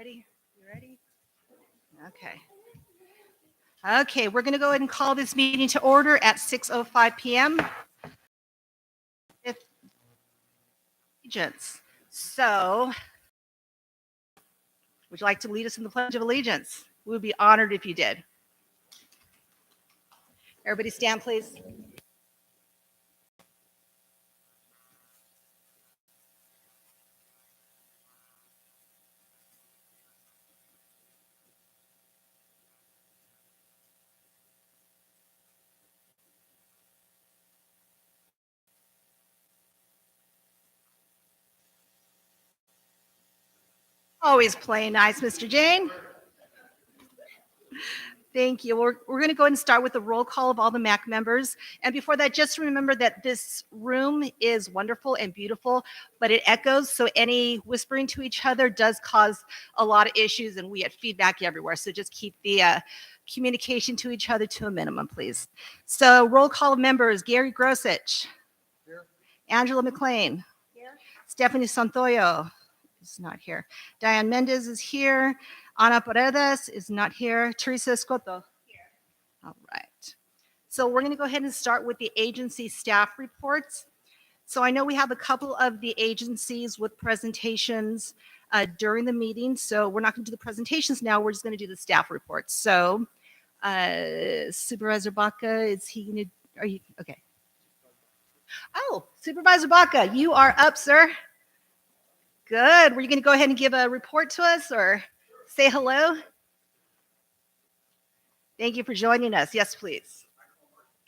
ready? You ready? Okay. Okay, we're going to go ahead and call this meeting to order at 6:05 p.m. Allegiance. So, would you like to lead us in the Pledge of Allegiance? We would be honored if you did. Everybody stand, please. Always playing nice, Mr. Jane. Thank you. We're going to go ahead and start with the roll call of all the MAC members. And before that, just remember that this room is wonderful and beautiful, but it echoes. So any whispering to each other does cause a lot of issues, and we get feedback everywhere. So just keep the communication to each other to a minimum, please. So roll call of members: Gary Grosich. Here. Angela McLean. Here. Stephanie Santoyo is not here. Diane Mendez is here. Ana Paredes is not here. Teresa Escoto? Here. All right. So we're going to go ahead and start with the agency staff reports. So I know we have a couple of the agencies with presentations during the meeting. So we're not going to do the presentations now. We're just going to do the staff reports. So Supervisor Baca, is he going to, are you, okay. Oh, Supervisor Baca, you are up, sir. Good. Were you going to go ahead and give a report to us or say hello? Thank you for joining us. Yes, please.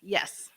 Yes.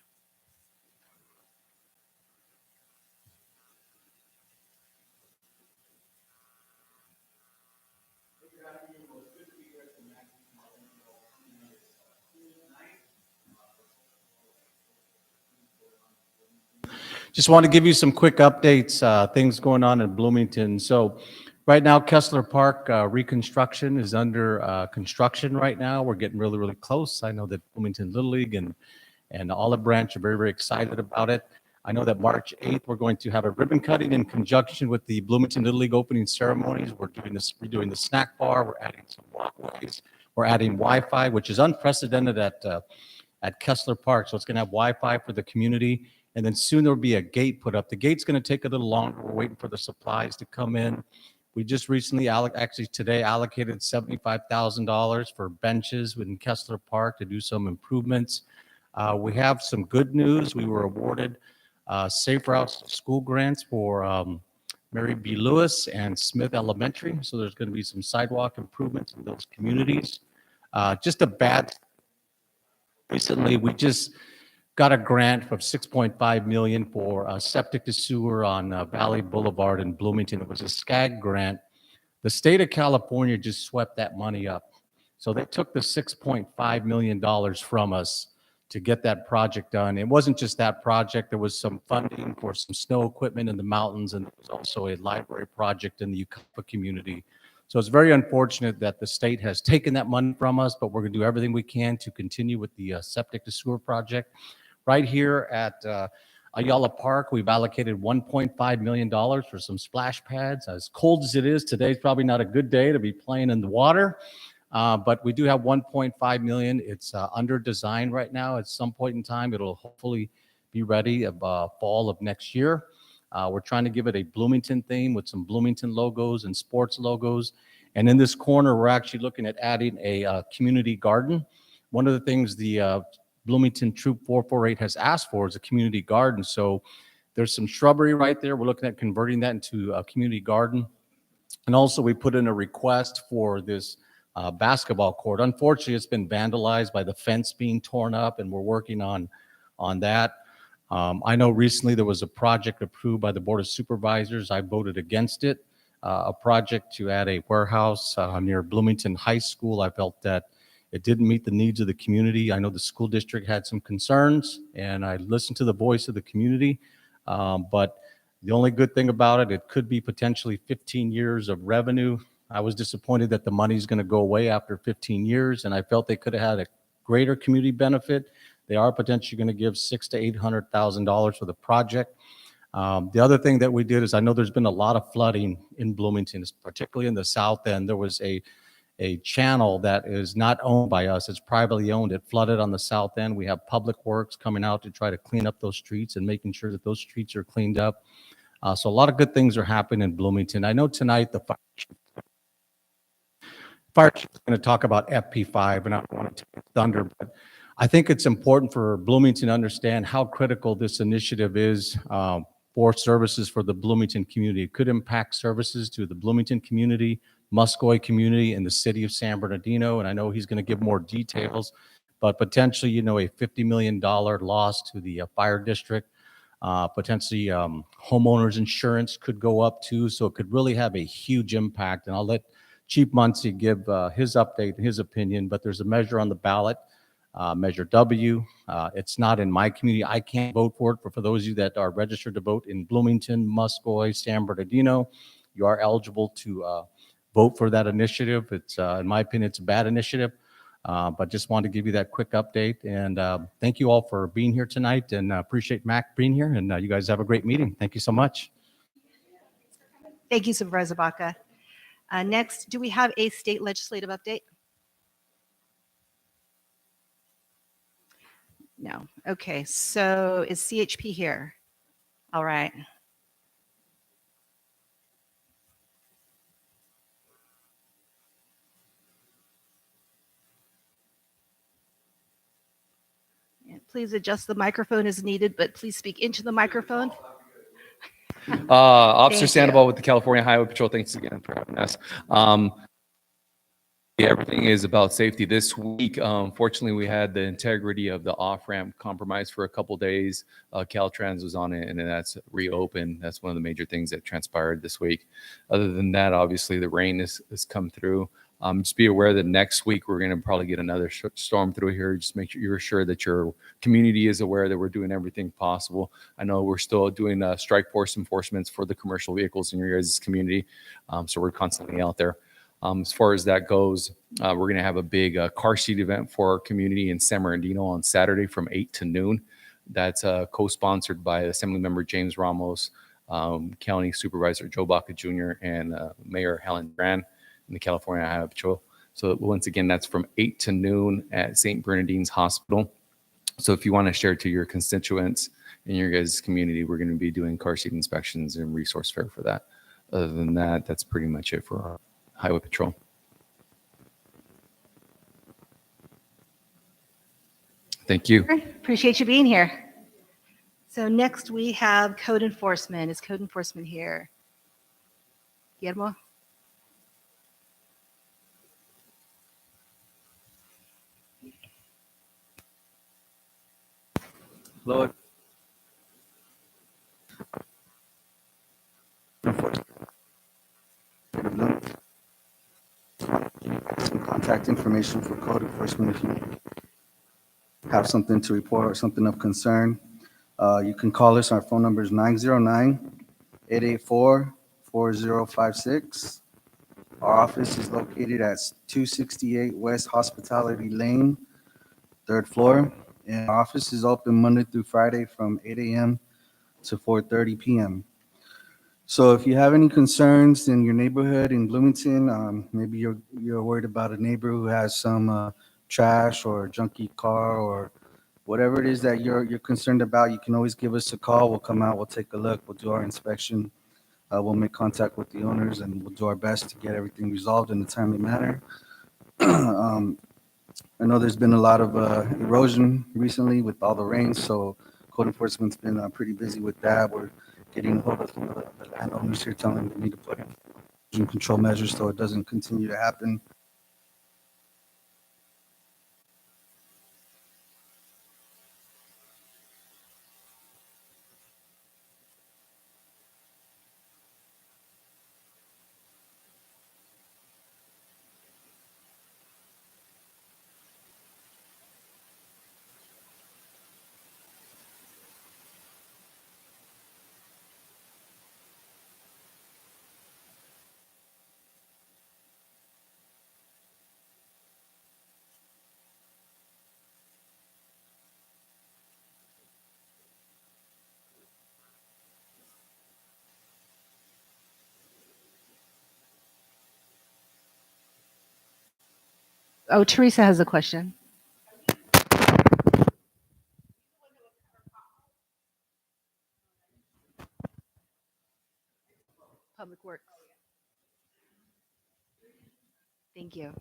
Just want to give you some quick updates, things going on in Bloomington. So right now, Kessler Park reconstruction is under construction right now. We're getting really, really close. I know that Bloomington Little League and Olive Branch are very, very excited about it. I know that March 8th, we're going to have a ribbon cutting in conjunction with the Bloomington Little League opening ceremonies. We're doing the snack bar. We're adding some walkways. We're adding Wi-Fi, which is unprecedented at Kessler Park. So it's going to have Wi-Fi for the community. And then soon there'll be a gate put up. The gate's going to take a little longer. We're waiting for the supplies to come in. We just recently, actually today, allocated $75,000 for benches in Kessler Park to do some improvements. We have some good news. We were awarded Safe Routes to School grants for Mary B. Lewis and Smith Elementary. So there's going to be some sidewalk improvements in those communities. Just a bad, recently we just got a grant of $6.5 million for septic to sewer on Valley Boulevard in Bloomington. It was a SCAG grant. The state of California just swept that money up. So they took the $6.5 million from us to get that project done. It wasn't just that project. There was some funding for some snow equipment in the mountains, and there was also a library project in the Yucapa community. So it's very unfortunate that the state has taken that money from us, but we're going to do everything we can to continue with the septic to sewer project. Right here at Ayala Park, we've allocated $1.5 million for some splash pads. As cold as it is, today's probably not a good day to be playing in the water, but we do have $1.5 million. It's under design right now. At some point in time, it'll hopefully be ready fall of next year. We're trying to give it a Bloomington theme with some Bloomington logos and sports logos. And in this corner, we're actually looking at adding a community garden. One of the things the Bloomington Troop 448 has asked for is a community garden. So there's some shrubbery right there. We're looking at converting that into a community garden. And also we put in a request for this basketball court. Unfortunately, it's been vandalized by the fence being torn up, and we're working on that. I know recently there was a project approved by the Board of Supervisors. I voted against it, a project to add a warehouse near Bloomington High School. I felt that it didn't meet the needs of the community. I know the school district had some concerns, and I listened to the voice of the community. But the only good thing about it, it could be potentially 15 years of revenue. I was disappointed that the money's going to go away after 15 years, and I felt they could have had a greater community benefit. They are potentially going to give $600,000 to $800,000 for the project. The other thing that we did is I know there's been a lot of flooding in Bloomington, particularly in the south end. There was a channel that is not owned by us. It's privately owned. It flooded on the south end. We have Public Works coming out to try to clean up those streets and making sure that those streets are cleaned up. So a lot of good things are happening in Bloomington. I know tonight the fire chief is going to talk about FP5, and I don't want to take thunder, but I think it's important for Bloomington to understand how critical this initiative is for services for the Bloomington community. It could impact services to the Bloomington community, Muscoy community, and the city of San Bernardino. And I know he's going to give more details, but potentially, you know, a $50 million loss to the fire district. Potentially homeowners insurance could go up too. So it could really have a huge impact. And I'll let Chief Muncie give his update, his opinion, but there's a measure on the ballot, Measure W. It's not in my community. I can't vote for it, but for those of you that are registered to vote in Bloomington, Muscoy, San Bernardino, you are eligible to vote for that initiative. It's, in my opinion, it's a bad initiative, but just wanted to give you that quick update. And thank you all for being here tonight, and appreciate Mac being here. And you guys have a great meeting. Thank you so much. Thank you, Supervisor Baca. Next, do we have a state legislative update? No. Okay, so is CHP here? All right. And please adjust the microphone as needed, but please speak into the microphone. Officer Thank Sandoval you. with the California Highway Patrol. Thanks again for having us. Yeah, everything is about safety this week. Fortunately, we had the integrity of the off-ramp compromised for a couple days. Caltrans was on it, and then that's reopened. That's one of the major things that transpired this week. Other than that, obviously, the rain has come through. Just be aware that next week we're going to probably get another storm through here. Just make sure you're sure that your community is aware that we're doing everything possible. I know we're still doing strike force enforcements for the commercial vehicles in your guys' community, so we're constantly out there. As far as that goes, we're going to have a big car seat event for our community in San Bernardino on Saturday from 8 to noon. That's co-sponsored by Assemblymember James Ramos, County Supervisor Joe Baca Jr., and Mayor Helen Brand in the California Highway Patrol. So once again, that's from 8 to noon at St. Bernardine's Hospital. So if you want to share to your constituents in your guys' community, we're going to be doing car seat inspections and resource fair for that. Other than that, that's pretty much it for our Highway Patrol. Thank you. Appreciate you being here. So next we have code enforcement. Is code enforcement here? Guillermo? Hello. Some contact information for code enforcement if you have something to report or something of concern. You can call us. Our phone number is 909-884-4056. Our office is located at 268 West Hospitality Lane, 3rd floor. And our office is open Monday through Friday from 8 a.m. to 4:30 p.m. So if you have any concerns in your neighborhood in Bloomington, maybe you're worried about a neighbor who has some trash or junky car or whatever it is that you're concerned about, you can always give us a call. We'll come out, we'll take a look, we'll do our inspection, we'll make contact with the owners, and we'll do our best to get everything resolved in a timely manner. I know there's been a lot of erosion recently with all the rain, so code enforcement's been pretty busy with that. We're getting a hold of some of the landowners here, telling them they need to put in erosion control measures so it doesn't continue to happen. Oh, Teresa has a question. Public Works. Thank you.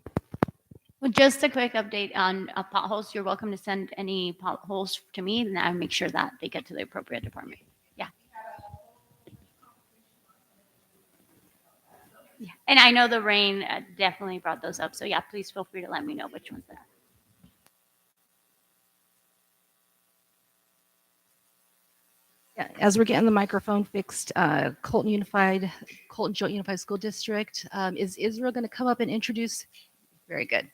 Well, just a quick update on potholes. You're welcome to send any potholes to me, and I'll make sure that they get to the appropriate department. Yeah. Yeah. And I know the rain definitely brought those up. So yeah, please feel free to let me know which ones they are. Yeah, as we're getting the microphone fixed, Colton Joint Unified School District, is Israel going to come up and introduce? Very good.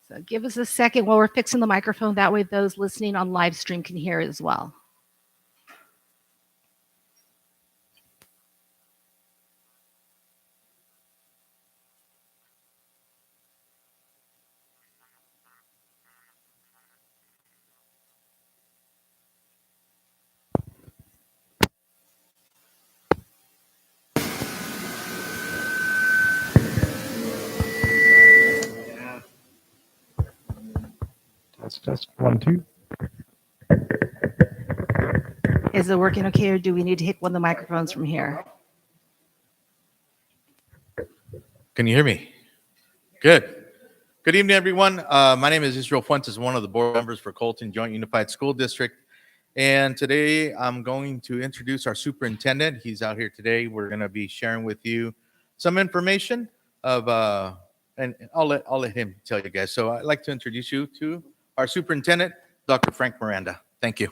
So give us a second while we're fixing the microphone. That way those listening on live stream can hear as well. Test 1 2. Is it working okay, or do we need to hit one of the microphones from here? Can you hear me? Good. Good evening, everyone. My name is Israel Fuentes, one of the board members for Colton Joint Unified School District. And today I'm going to introduce our superintendent. He's out here today. We're going to be sharing with you some information of, and I'll let him tell you guys. So I'd like to introduce you to our superintendent, Dr. Frank Miranda. Thank you.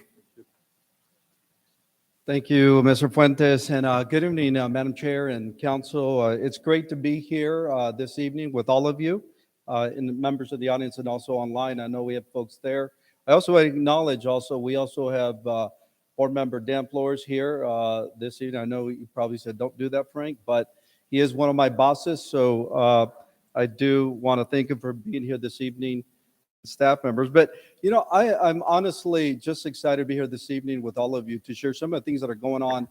Thank you, Mr. Fuentes, and good evening, Madam Chair and Council. It's great to be here this evening with all of you, and the members of the audience, and also online. I know we have folks there. I also acknowledge we also have Board Member Dan Flores here this evening. I know you probably said don't do that, Frank, but he is one of my bosses, so I do want to thank him for being here this evening, staff members. But I'm honestly just excited to be here this evening with all of you to share some of the things that are going on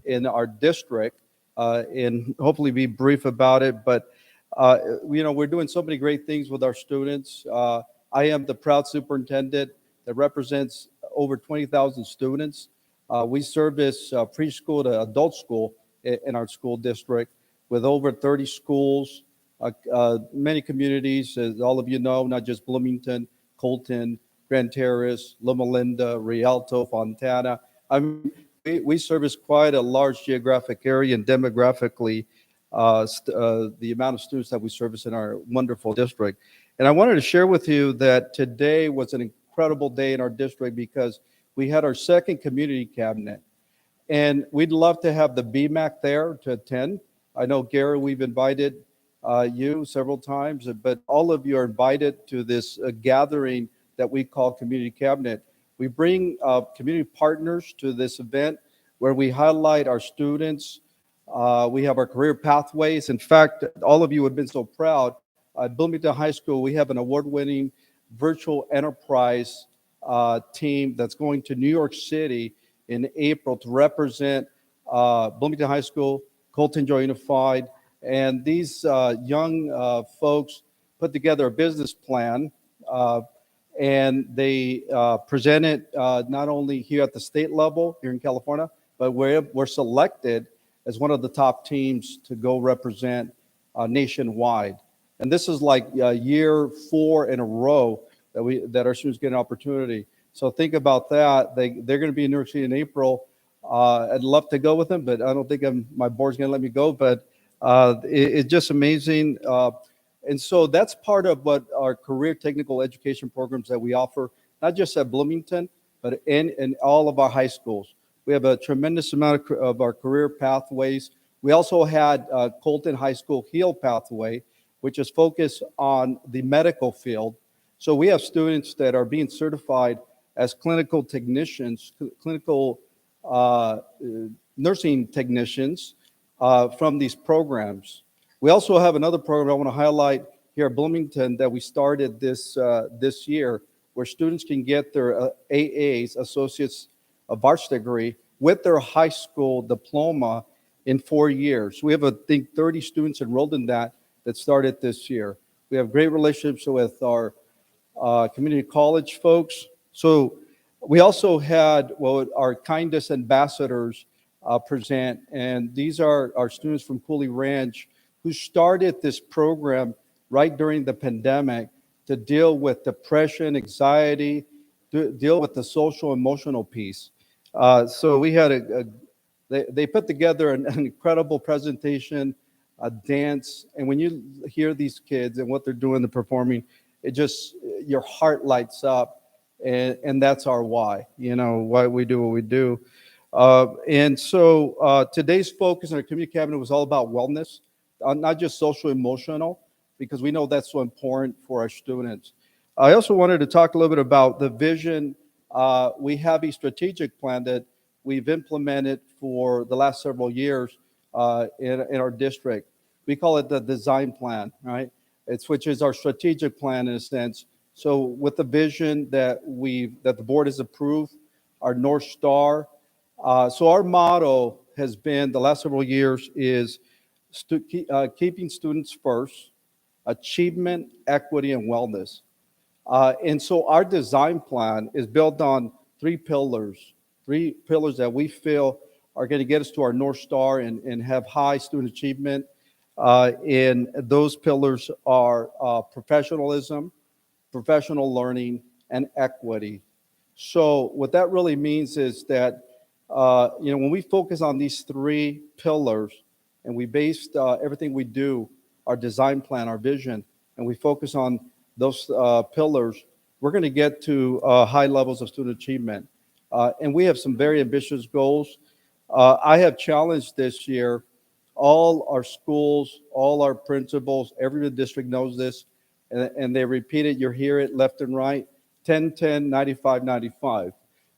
in our district, and hopefully be brief about it. But we're doing so many great things with our students. I am the proud superintendent that represents over 20,000 students. We service preschool to adult school in our school district with over 30 schools. Many communities, as all of you know, not just Bloomington, Colton, Grand Terrace, Loma Linda, Rialto, Fontana. We service quite a large geographic area, and demographically, the amount of students that we service in our wonderful district. And I wanted to share with you that today was an incredible day in our district because we had our second community cabinet. And we'd love to have the BMAC there to attend. I know, Gary, we've invited you several times, but all of you are invited to this gathering that we call Community Cabinet. We bring community partners to this event where we highlight our students. We have our career pathways. In fact, all of you have been so proud. At Bloomington High School, we have an award-winning virtual enterprise team that's going to New York City in April to represent Bloomington High School, Colton Joint Unified. And these young folks put together a business plan, and they present it not only here at the state level here in California, but we're selected as one of the top teams to go represent nationwide. And this is like year 4 in a row that our students get an opportunity. So think about that. They're going to be in New York City in April. I'd love to go with them, but I don't think my board's going to let me go. But it's just amazing. And so that's part of what our career technical education programs that we offer, not just at Bloomington, but in all of our high schools. We have a tremendous amount of our career pathways. We also had Colton High School Heal Pathway, which is focused on the medical field. So we have students that are being certified as clinical technicians, clinical nursing technicians from these programs. We also have another program I want to highlight here at Bloomington that we started this year, where students can get their AAs, Associates of Arts degree, with their high school diploma in 4 years. We have, I think, 30 students enrolled in that started this year. We have great relationships with our community college folks. So we also had our kindness ambassadors present, and these are our students from Cooley Ranch who started this program right during the pandemic to deal with depression, anxiety, to deal with the social emotional piece. So we had they put together an incredible presentation, a dance, and when you hear these kids and what they're doing, they're performing, it just, your heart lights up, and that's our why, why we do what we do. And so today's focus in our community cabinet was all about wellness, not just social emotional, because we know that's so important for our students. I also wanted to talk a little bit about the vision. We have a strategic plan that we've implemented for the last several years in our district. We call it the design plan, right? Which is our strategic plan in a sense. So with the vision that the board has approved, our North Star. So our motto has been the last several years is keeping students first, achievement, equity, and wellness. And so our design plan is built on three pillars that we feel are going to get us to our North Star and have high student achievement. And those pillars are professionalism, professional learning, and equity. So what that really means is that, when we focus on these three pillars and we based everything we do, our design plan, our vision, and we focus on those pillars, we're going to get to high levels of student achievement. And we have some very ambitious goals. I have challenged this year all our schools, all our principals, every district knows this, and they repeat it. You hear it left and right, 10, 10, 95, 95.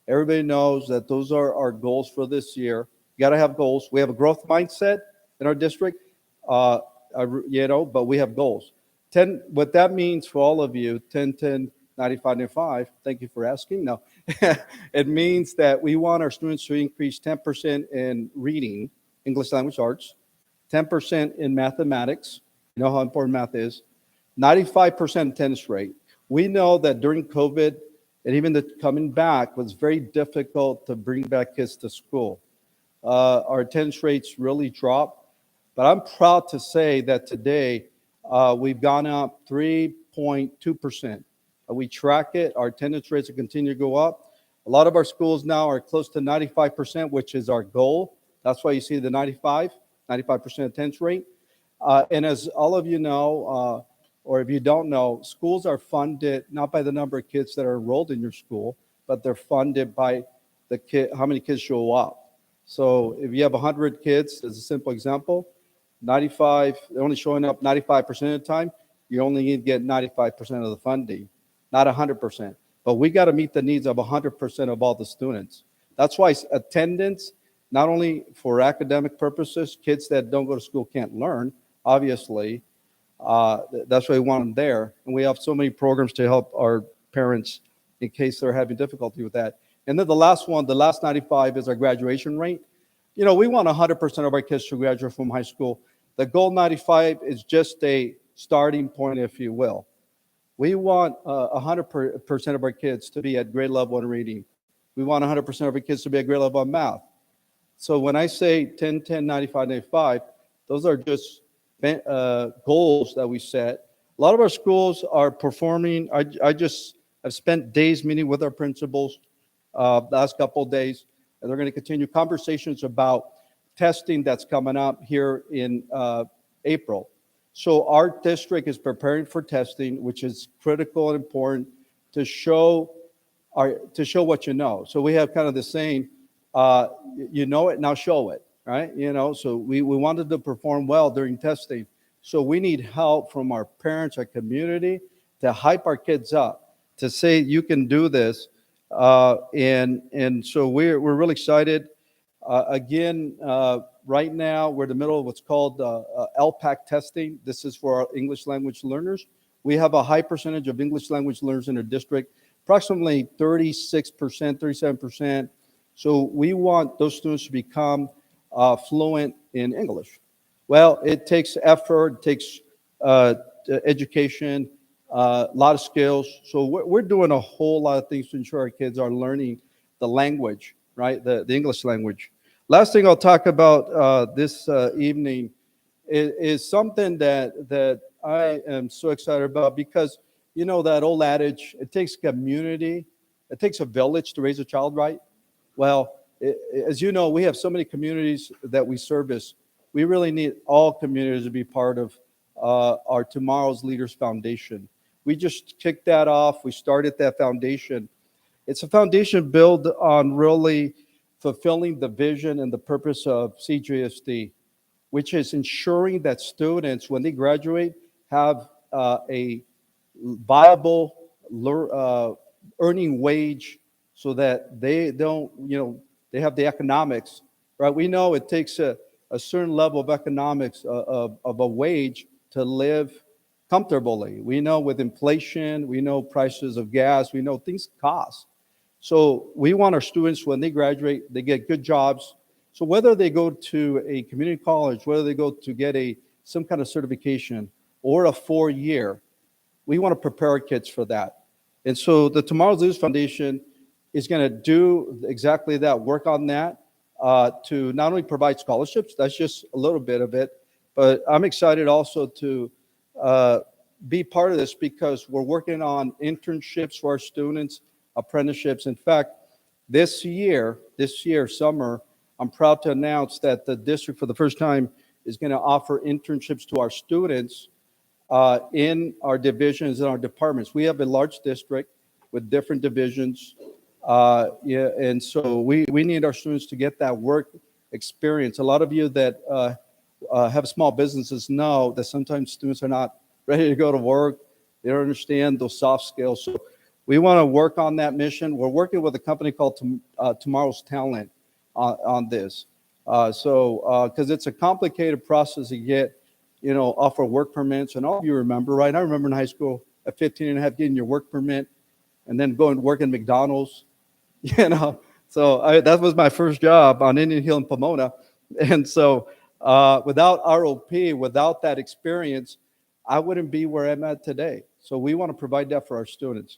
Everybody knows that those are our goals for this year. You got to have goals. We have a growth mindset in our district, but we have goals. 10, what that means for all of you, 10, 10, 95, 95, thank you for asking. No, it means that we want our students to increase 10% in reading, English language arts, 10% in mathematics. You know how important math is. 95% attendance rate. We know that during COVID and even the coming back was very difficult to bring back kids to school. Our attendance rates really dropped, but I'm proud to say that today we've gone up 3.2%. We track it. Our attendance rates will continue to go up. A lot of our schools now are close to 95%, which is our goal. That's why you see the 95% attendance rate. And as all of you know, or if you don't know, schools are funded not by the number of kids that are enrolled in your school, but they're funded by how many kids show up. So if you have 100 kids, as a simple example, 95, they're only showing up 95% of the time, you only need to get 95% of the funding, not 100%. But we got to meet the needs of 100% of all the students. That's why attendance, not only for academic purposes, kids that don't go to school can't learn, obviously. That's why we want them there. And we have so many programs to help our parents in case they're having difficulty with that. And then the last 95 is our graduation rate. We want 100% of our kids to graduate from high school. The goal 95 is just a starting point, if you will. We want 100% of our kids to be at grade level in reading. We want 100% of our kids to be at grade level in math. So when I say 10, 10, 95, 95, those are just goals that we set. A lot of our schools are performing. I've spent days meeting with our principals the last couple of days, and they're going to continue conversations about testing that's coming up here in April. So our district is preparing for testing, which is critical and important to show what you know. So we have kind of the saying, you know it, now show it, right? So we wanted to perform well during testing. So we need help from our parents, our community, to hype our kids up, to say you can do this. And so we're really excited. Right now, we're in the middle of what's called LPAC testing. This is for our English language learners. We have a high percentage of English language learners in our district, approximately 36%, 37%. So we want those students to become fluent in English. Well, it takes effort, it takes education, a lot of skills. So we're doing a whole lot of things to ensure our kids are learning the language, right? The English language. Last thing I'll talk about this evening is something that I am so excited about because, you know, that old adage, it takes community, it takes a village to raise a child, right? Well, as you know, we have so many communities that we service. We really need all communities to be part of our Tomorrow's Leaders Foundation. We just kicked that off. We started that foundation. It's a foundation built on really fulfilling the vision and the purpose of CJSD, which is ensuring that students, when they graduate, have a viable earning wage so that they don't, you know, they have the economics, right? We know it takes a certain level of economics of a wage to live comfortably. We know with inflation, we know prices of gas, we know things cost. So we want our students, when they graduate, they get good jobs. So whether they go to a community college, whether they go to get some kind of certification or a 4-year, we want to prepare our kids for that. And so the Tomorrow's Leaders Foundation is going to do exactly that, work on that to not only provide scholarships, that's just a little bit of it, but I'm excited also to be part of this because we're working on internships for our students, apprenticeships. In fact, this year, summer, I'm proud to announce that the district for the first time is going to offer internships to our students in our divisions and our departments. We have a large district with different divisions. And so we need our students to get that work experience. A lot of you that have small businesses know that sometimes students are not ready to go to work. They don't understand those soft skills. So we want to work on that mission. We're working with a company called Tomorrow's Talent on this. Because it's a complicated process to get, you know, offer work permits. And all of you remember, right? I remember in high school at 15 and a half getting your work permit and then going to work in McDonald's, you know. So that was my first job on Indian Hill in Pomona. And so without ROP, without that experience, I wouldn't be where I'm at today. So we want to provide that for our students.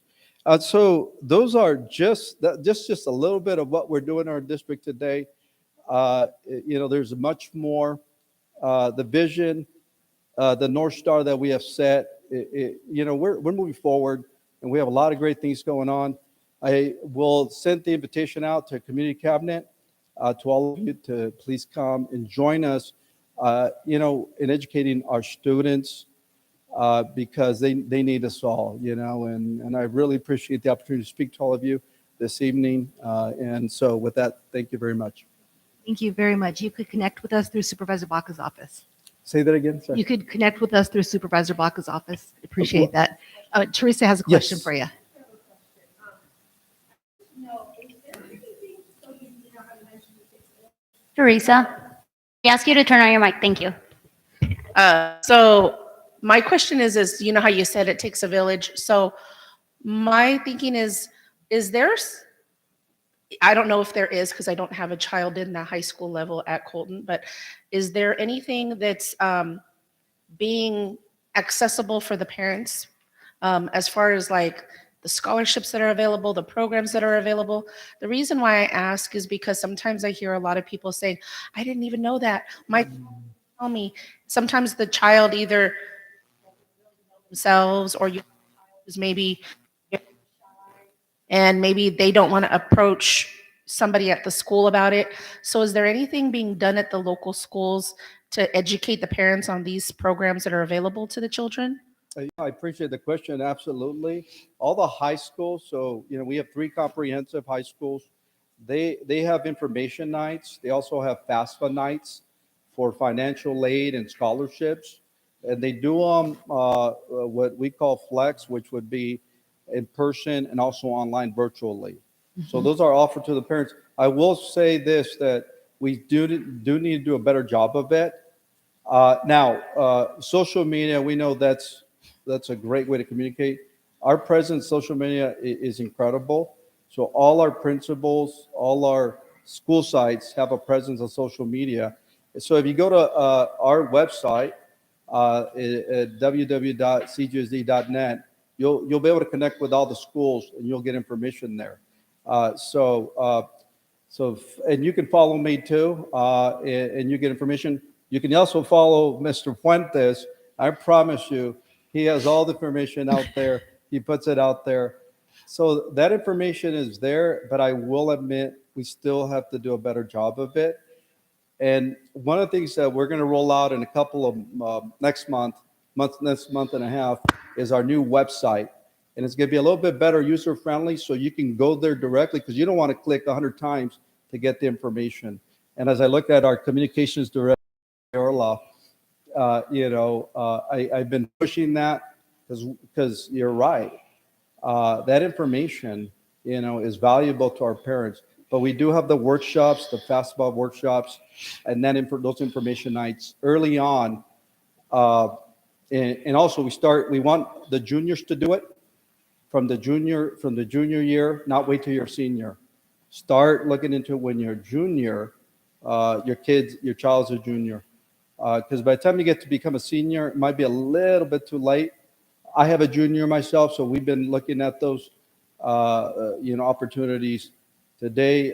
So those are just a little bit of what we're doing in our district today. You know, there's much more. The vision, the North Star that we have set, you know, we're moving forward and we have a lot of great things going on. I will send the invitation out to Community Cabinet, to all of you to please come and join us, you know, in educating our students because they need us all, you know, and I really appreciate the opportunity to speak to all of you this evening. And so with that, thank you very much. Thank you very much. You could connect with us through Supervisor Baca's office. Say that again, sir. You could connect with us through Supervisor Baca's office. Appreciate that. Teresa has a question Yes. for you. Teresa, we ask you to turn on your mic. Thank you. So my question is, you know how you said it takes a village. So my thinking is there, I don't know if there is, because I don't have a child in the high school level at Colton, but is there anything that's being accessible for the parents as far as like the scholarships that are available, the programs that are available? The reason why I ask is because sometimes I hear a lot of people saying, I didn't even know that. My tell me, sometimes the child either themselves or you is maybe, and maybe they don't want to approach somebody at the school about it. So is there anything being done at the local schools to educate the parents on these programs that are available to the children? Yeah, I appreciate the question. Absolutely. All the high schools, so, you know, we have 3 comprehensive high schools. They have information nights. They also have FAFSA nights for financial aid and scholarships. And they do what we call flex, which would be in person and also online virtually. So those are offered to the parents. I will say this, that we do need to do a better job of it. Now, social media, we know that's a great way to communicate. Our presence on social media is incredible. So all our principals, all our school sites have a presence on social media. So if you go to our website, at www.cgsd.net, you'll be able to connect with all the schools and you'll get information there. And you can follow me too, and you get information. You can also follow Mr. Fuentes. I promise you, he has all the information out there. He puts it out there. So that information is there, but I will admit we still have to do a better job of it. And one of the things that we're going to roll out in a couple of next month and a half is our new website. And it's going to be a little bit better user friendly, so you can go there directly because you don't want to click 100 times to get the information. And as I look at our communications director, Orla, I've been pushing that because you're right. That information, is valuable to our parents. But we do have the workshops, the FastBall workshops, and then those information nights early on. And also we want the juniors to do it from the junior year, not wait till you're senior. Start looking into it when you're junior, your child's a junior. Because by the time you get to become a senior, it might be a little bit too late. I have a junior myself, so we've been looking at those, opportunities today,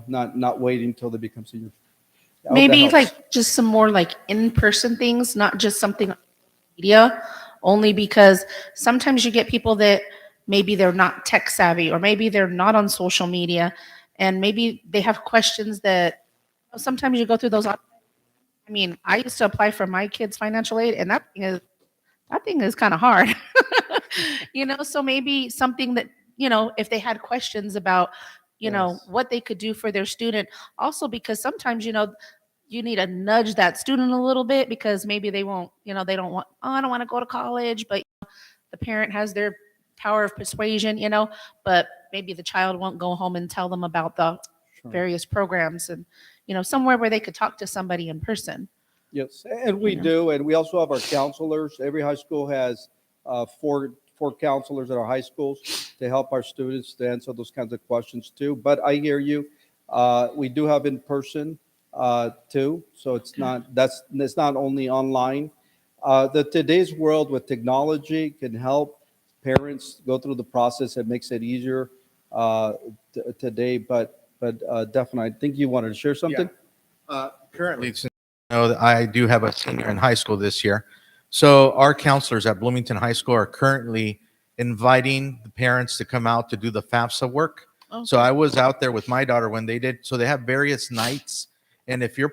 not waiting till they become seniors. I hope that Maybe helps. like just some more like in-person things, not just something on media, only because sometimes you get people that maybe they're not tech savvy or maybe they're not on social media and maybe they have questions that sometimes you go through those. I mean, I used to apply for my kids' financial aid and that thing is kind of hard. So maybe something that, if they had questions about, Yes. what they could do for their student. Also, because sometimes, you need to nudge that student a little bit because maybe they won't, they don't want, I don't want to go to college, but the parent has their power of persuasion, but maybe the child won't go home and tell them about the Sure. various programs and, somewhere where they could talk to somebody in person. Yes, and we do, and we also have our counselors. Every high school has four counselors at our high schools to help our students to answer those kinds of questions too. But I hear you. We do have in person too, so it's not only online. Today's world with technology can help parents go through the process. It makes it easier today, but definitely, I think you wanted to share something. Currently, since that I do have a senior in high school this year. So our counselors at Bloomington High School are currently inviting the parents to come out to do the FAFSA work. Okay. So I was out there with my daughter when they did. So they have various nights. And if you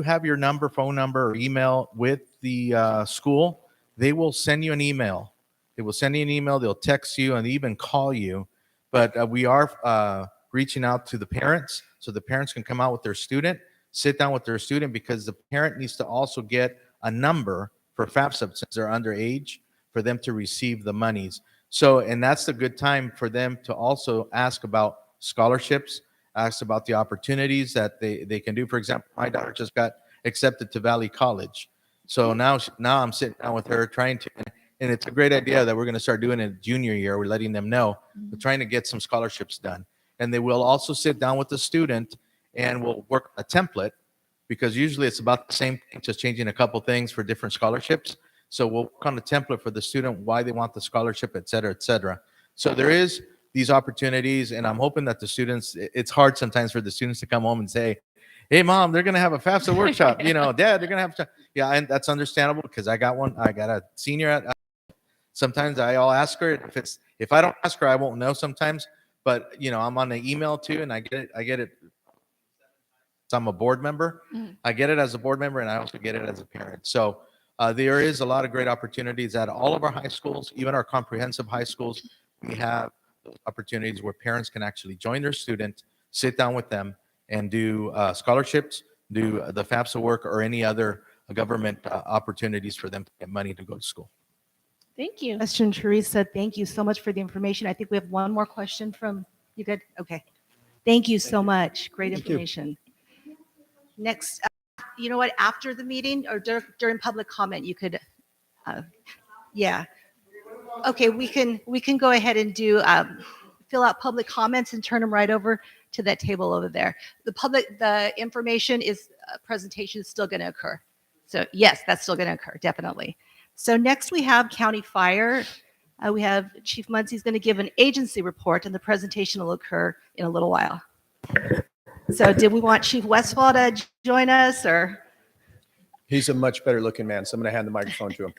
have your phone number or email with the school, they will send you an email. They'll text you and even call you. But we are reaching out to the parents so the parents can come out with their student, sit down with their student, because the parent needs to also get a number for FAFSA since they're underage for them to receive the monies. So, and that's the good time for them to also ask about scholarships, ask about the opportunities that they can do. For example, my daughter just got accepted to Valley College. So now I'm sitting down with her trying to, and it's a great idea that we're going to start doing it junior year. We're letting them know we're trying to get some scholarships done. And they will also sit down with the student and we'll work a template, because usually it's about the same thing, just changing a couple things for different scholarships. So we'll work on the template for the student, why they want the scholarship, et cetera, et cetera. So there is these opportunities, and I'm hoping that the students, it's hard sometimes for the students to come home and say, hey, Mom, they're going to have a FAFSA workshop. Dad, they're going to have, yeah, and that's understandable because I got a senior at, sometimes I'll ask her if I don't ask her, I won't know sometimes, but I'm on the email too, and I get it. So I'm a board member. Mhm. I get it as a board member, and I also get it as a parent. So there is a lot of great opportunities at all of our high schools, even our comprehensive high schools. We have opportunities where parents can actually join their student, sit down with them, and do scholarships, do the FAFSA work, or any other government opportunities for them to get money to go to school. Thank you. Question, Teresa. Thank you so much for the information. I think we have one more question from you. Good. Okay. Thank you so much. Great Thank you. information. Next, you know what? After the meeting or during public comment, you could, yeah. Okay, we can go ahead and do fill out public comments and turn them right over to that table over there. The information is presentation is still going to occur. So yes, that's still going to occur, definitely. So next we have County Fire. We have Chief Munsey's going to give an agency report, and the presentation will occur in a little while. So did we want Chief Westfall to join us, or? He's a much better looking man, so I'm going to hand the microphone to him.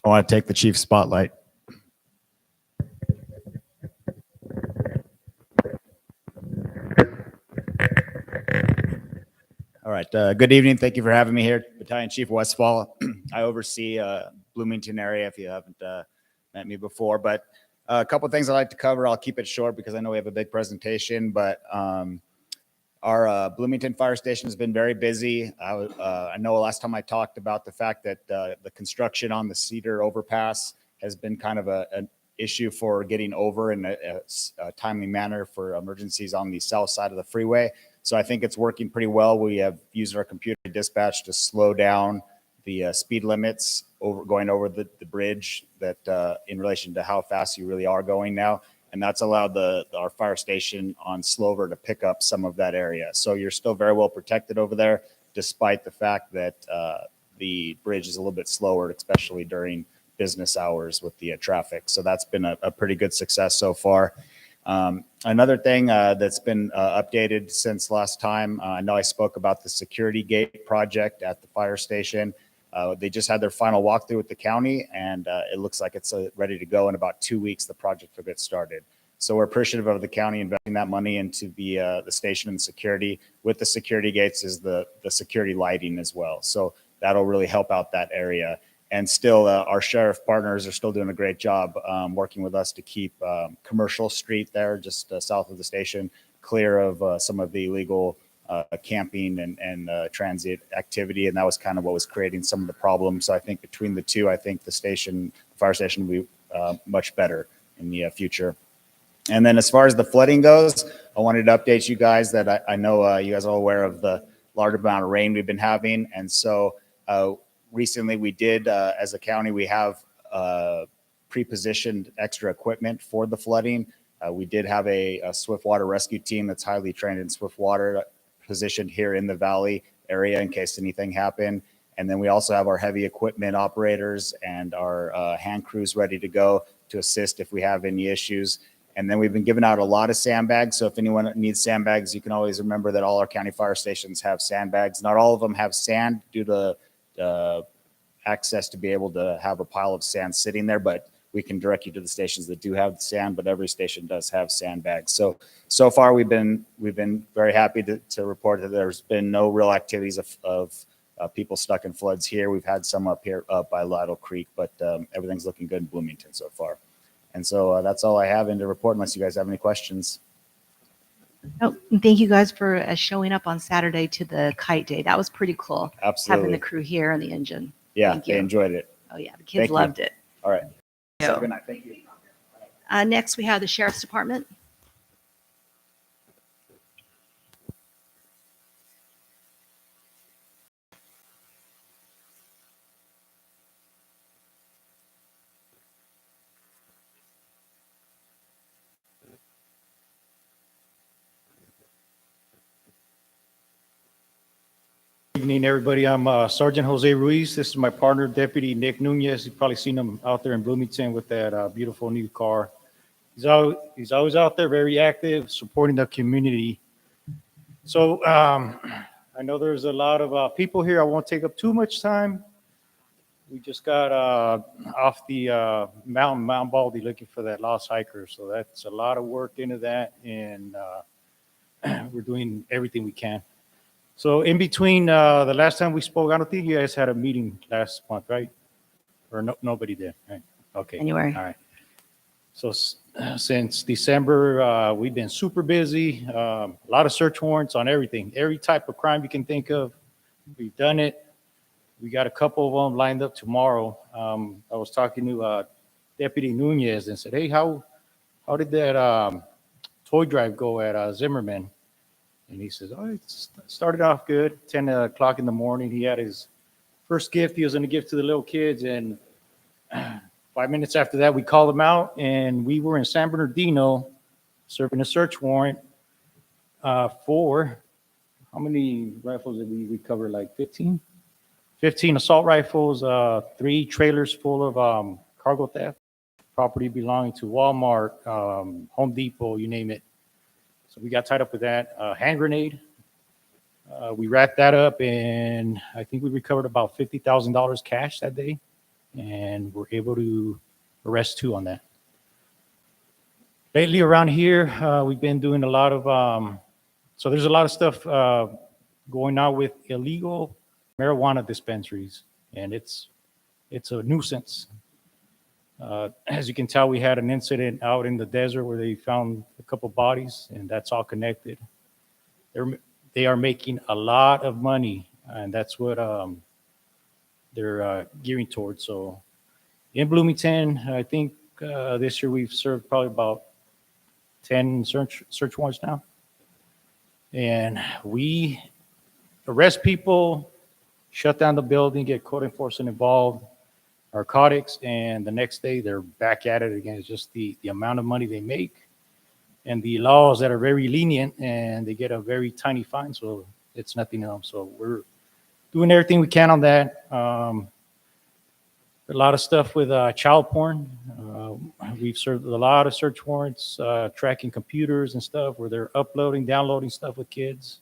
I want to take the chief spotlight. All right. Good evening. Thank you for having me here, Battalion Chief Westfall. I oversee Bloomington area. If you haven't met me before, but a couple of things I'd like to cover. I'll keep it short because I know we have a big presentation. But our Bloomington Fire Station has been very busy. I know last time I talked about the fact that the construction on the Cedar overpass has been kind of an issue for getting over in a timely manner for emergencies on the south side of the freeway. So I think it's working pretty well. We have used our computer dispatch to slow down the speed limits going over the bridge that in relation to how fast you really are going now. And that's allowed our fire station on Slover to pick up some of that area. So you're still very well protected over there, despite the fact that the bridge is a little bit slower, especially during business hours with the traffic. So that's been a pretty good success so far. Another thing that's been updated since last time, I know I spoke about the security gate project at the fire station. They just had their final walkthrough with the county, and it looks like it's ready to go. In about 2 weeks, the project will get started. So we're appreciative of the county investing that money into the station and security. With the security gates is the security lighting as well. So that'll really help out that area. And still, our sheriff partners are still doing a great job working with us to keep Commercial Street there, just south of the station, clear of some of the illegal camping and transit activity. And that was kind of what was creating some of the problems. So I think between the two, I think the fire station will be much better in the future. And then as far as the flooding goes, I wanted to update you guys that I know you guys are all aware of the large amount of rain we've been having. And so recently we did, as a county, we have pre-positioned extra equipment for the flooding. We did have a swift water rescue team that's highly trained in swift water positioned here in the valley area in case anything happened. And then we also have our heavy equipment operators and our hand crews ready to go to assist if we have any issues. And then we've been giving out a lot of sandbags. So if anyone needs sandbags, you can always remember that all our county fire stations have sandbags. Not all of them have sand due to access to be able to have a pile of sand sitting there, but we can direct you to the stations that do have the sand, but every station does have sandbags. So far we've been very happy to report that there's been no real activities of people stuck in floods here. We've had some up here up by Lytle Creek, but everything's looking good in Bloomington so far. And so that's all I have in to report unless you guys have any questions. Oh, and thank you guys for showing up on Saturday to the kite day. That was pretty cool. Absolutely. Having the crew here and the engine. Yeah, Thank they you. enjoyed it. Oh yeah, the kids Thank you. loved it. All right. Yeah. Good night. Thank you. Next, we have the Sheriff's Department. Evening, everybody. I'm Sergeant Jose Ruiz. This is my partner, Deputy Nick Nunez. You've probably seen him out there in Bloomington with that beautiful new car. He's always out there, very active, supporting the community. So I know there's a lot of people here. I won't take up too much time. We just got off the Mount Baldy looking for that lost hiker. So that's a lot of work into that, and we're doing everything we can. So in between the last time we spoke, I don't think you guys had a meeting last month, right? Or nobody did, right? Okay. January. All right. So since December, we've been super busy. A lot of search warrants on everything, every type of crime you can think of. We've done it. We got a couple of them lined up tomorrow. I was talking to Deputy Nunez and said, hey, how did that toy drive go at Zimmerman? And he says, oh, it started off good, 10 o'clock in the morning. He had his first gift he was going to give to the little kids. And 5 minutes after that, we called him out, and we were in San Bernardino serving a search warrant for, how many rifles did we recover? Like 15? 15 assault rifles, 3 trailers full of cargo theft, property belonging to Walmart, Home Depot, you name it. So we got tied up with that. Hand grenade. We wrapped that up, and I think we recovered about $50,000 cash that day, and we're able to arrest 2 on that. Lately around here, we've been doing a lot of, so there's a lot of stuff going on with illegal marijuana dispensaries, and it's a nuisance. As you can tell, we had an incident out in the desert where they found a couple bodies, and that's all connected. They are making a lot of money, and that's what they're gearing towards. So in Bloomington, I think this year we've served probably about 10 search warrants now. And we arrest people, shut down the building, get code enforcement involved, narcotics, and the next day they're back at it again. It's just the amount of money they make and the laws that are very lenient, and they get a very tiny fine, so it's nothing else. So we're doing everything we can on that. A lot of stuff with child porn. We've served a lot of search warrants, tracking computers and stuff where they're uploading, downloading stuff with kids.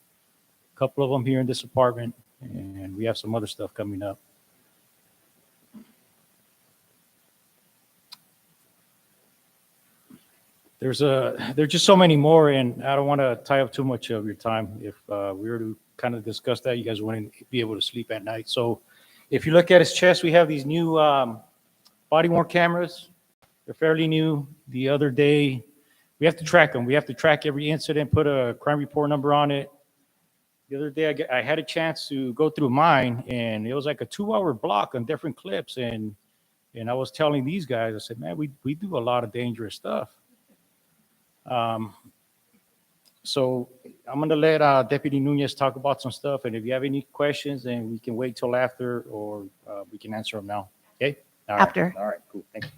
A couple of them here in this apartment, and we have some other stuff coming up. There's just so many more, and I don't want to tie up too much of your time. If we were to kind of discuss that, you guys wouldn't be able to sleep at night. So if you look at his chest, we have these new body-worn cameras. They're fairly new. The other day, we have to track them. We have to track every incident, put a crime report number on it. The other day, I had a chance to go through mine, and it was like a 2-hour block on different clips. And I was telling these guys, I said, man, we do a lot of dangerous stuff. So I'm going to let Deputy Nunez talk about some stuff. And if you have any questions, then we can wait till after, or we can answer them now. Okay? All right. After. All right, cool. Thank you.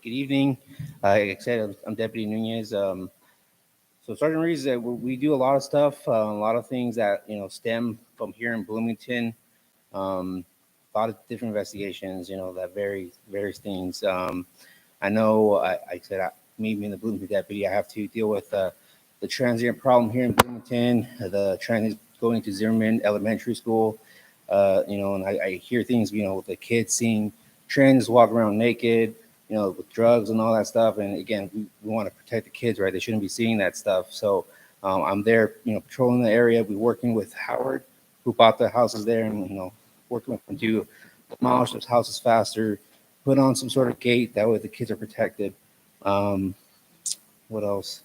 Good evening. Like I said, I'm Deputy Nunez. So Sergeant Reeves, we do a lot of stuff, a lot of things that, stem from here in Bloomington. A lot of different investigations, that various things. I know, I said, me being the Bloomington deputy, I have to deal with the transient problem here in Bloomington, the transients going to Zimmerman Elementary School, and I hear things, with the kids seeing transients walk around naked, with drugs and all that stuff. And again, we want to protect the kids, right? They shouldn't be seeing that stuff. So I'm there, patrolling the area. We're working with Howard, who bought the houses there, and, working with them to demolish those houses faster, put on some sort of gate. That way the kids are protected. What else?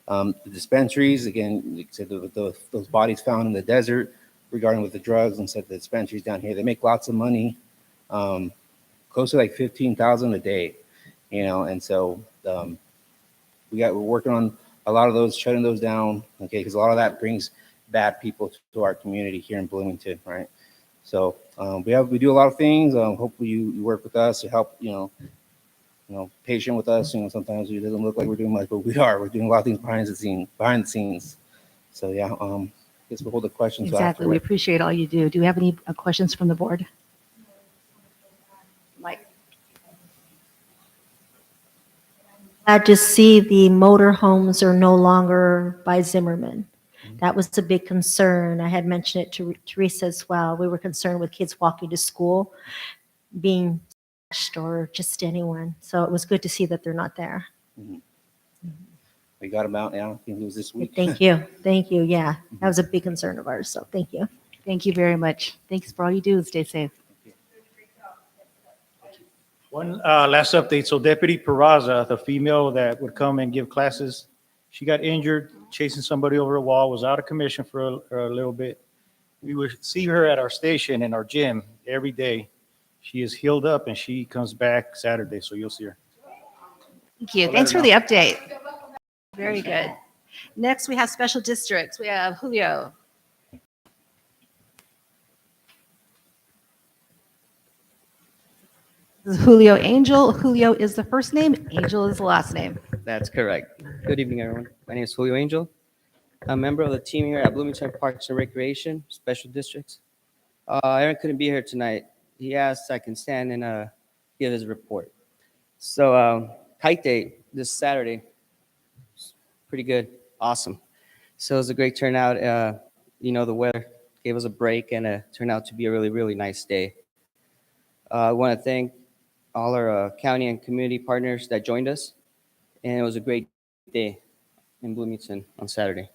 The dispensaries, again, like I said, those bodies found in the desert regarding with the drugs, and said the dispensaries down here, they make lots of money, close to like $15,000 a day, and so we're working on a lot of those, shutting those down, okay, because a lot of that brings bad people to our community here in Bloomington, right? So we do a lot of things. Hopefully you work with us to help, patient with us. Sometimes it doesn't look like we're doing much, but we're doing a lot of things behind the scenes. So yeah, I guess we'll hold the questions. Exactly. After. We appreciate all you do. Do we have any questions from the board? Mike. Glad to see the motorhomes are no longer by Zimmerman. That was a big concern. I had mentioned it to Teresa as well. We were concerned with kids walking to school being smashed, or just anyone. So it was good to see that they're not there. Mm-hmm. We got them out now. I think it was this week. Thank you. Thank you. Yeah, that was a big concern of ours. So thank you. Thank you very much. Thanks for all you do, and stay safe. One last update. So Deputy Peraza, the female that would come and give classes, she got injured chasing somebody over a wall, was out of commission for a little bit. We would see her at our station in our gym every day. She is healed up, and she comes back Saturday, so you'll see her. Thank you. Thanks for the update. Very good. Next, we have special districts. We have Julio. This is Julio Angel. Julio is the first name, Angel is the last name. That's correct. Good evening, everyone. My name is Julio Angel. I'm a member of the team here at Bloomington Parks and Recreation Special Districts. Aaron couldn't be here tonight. He asked I can stand and give his report. So kite day this Saturday, pretty good, awesome. So it was a great turnout. The weather gave us a break and it turned out to be a really, really nice day. I want to thank all our county and community partners that joined us, and it was a great day in Bloomington on Saturday.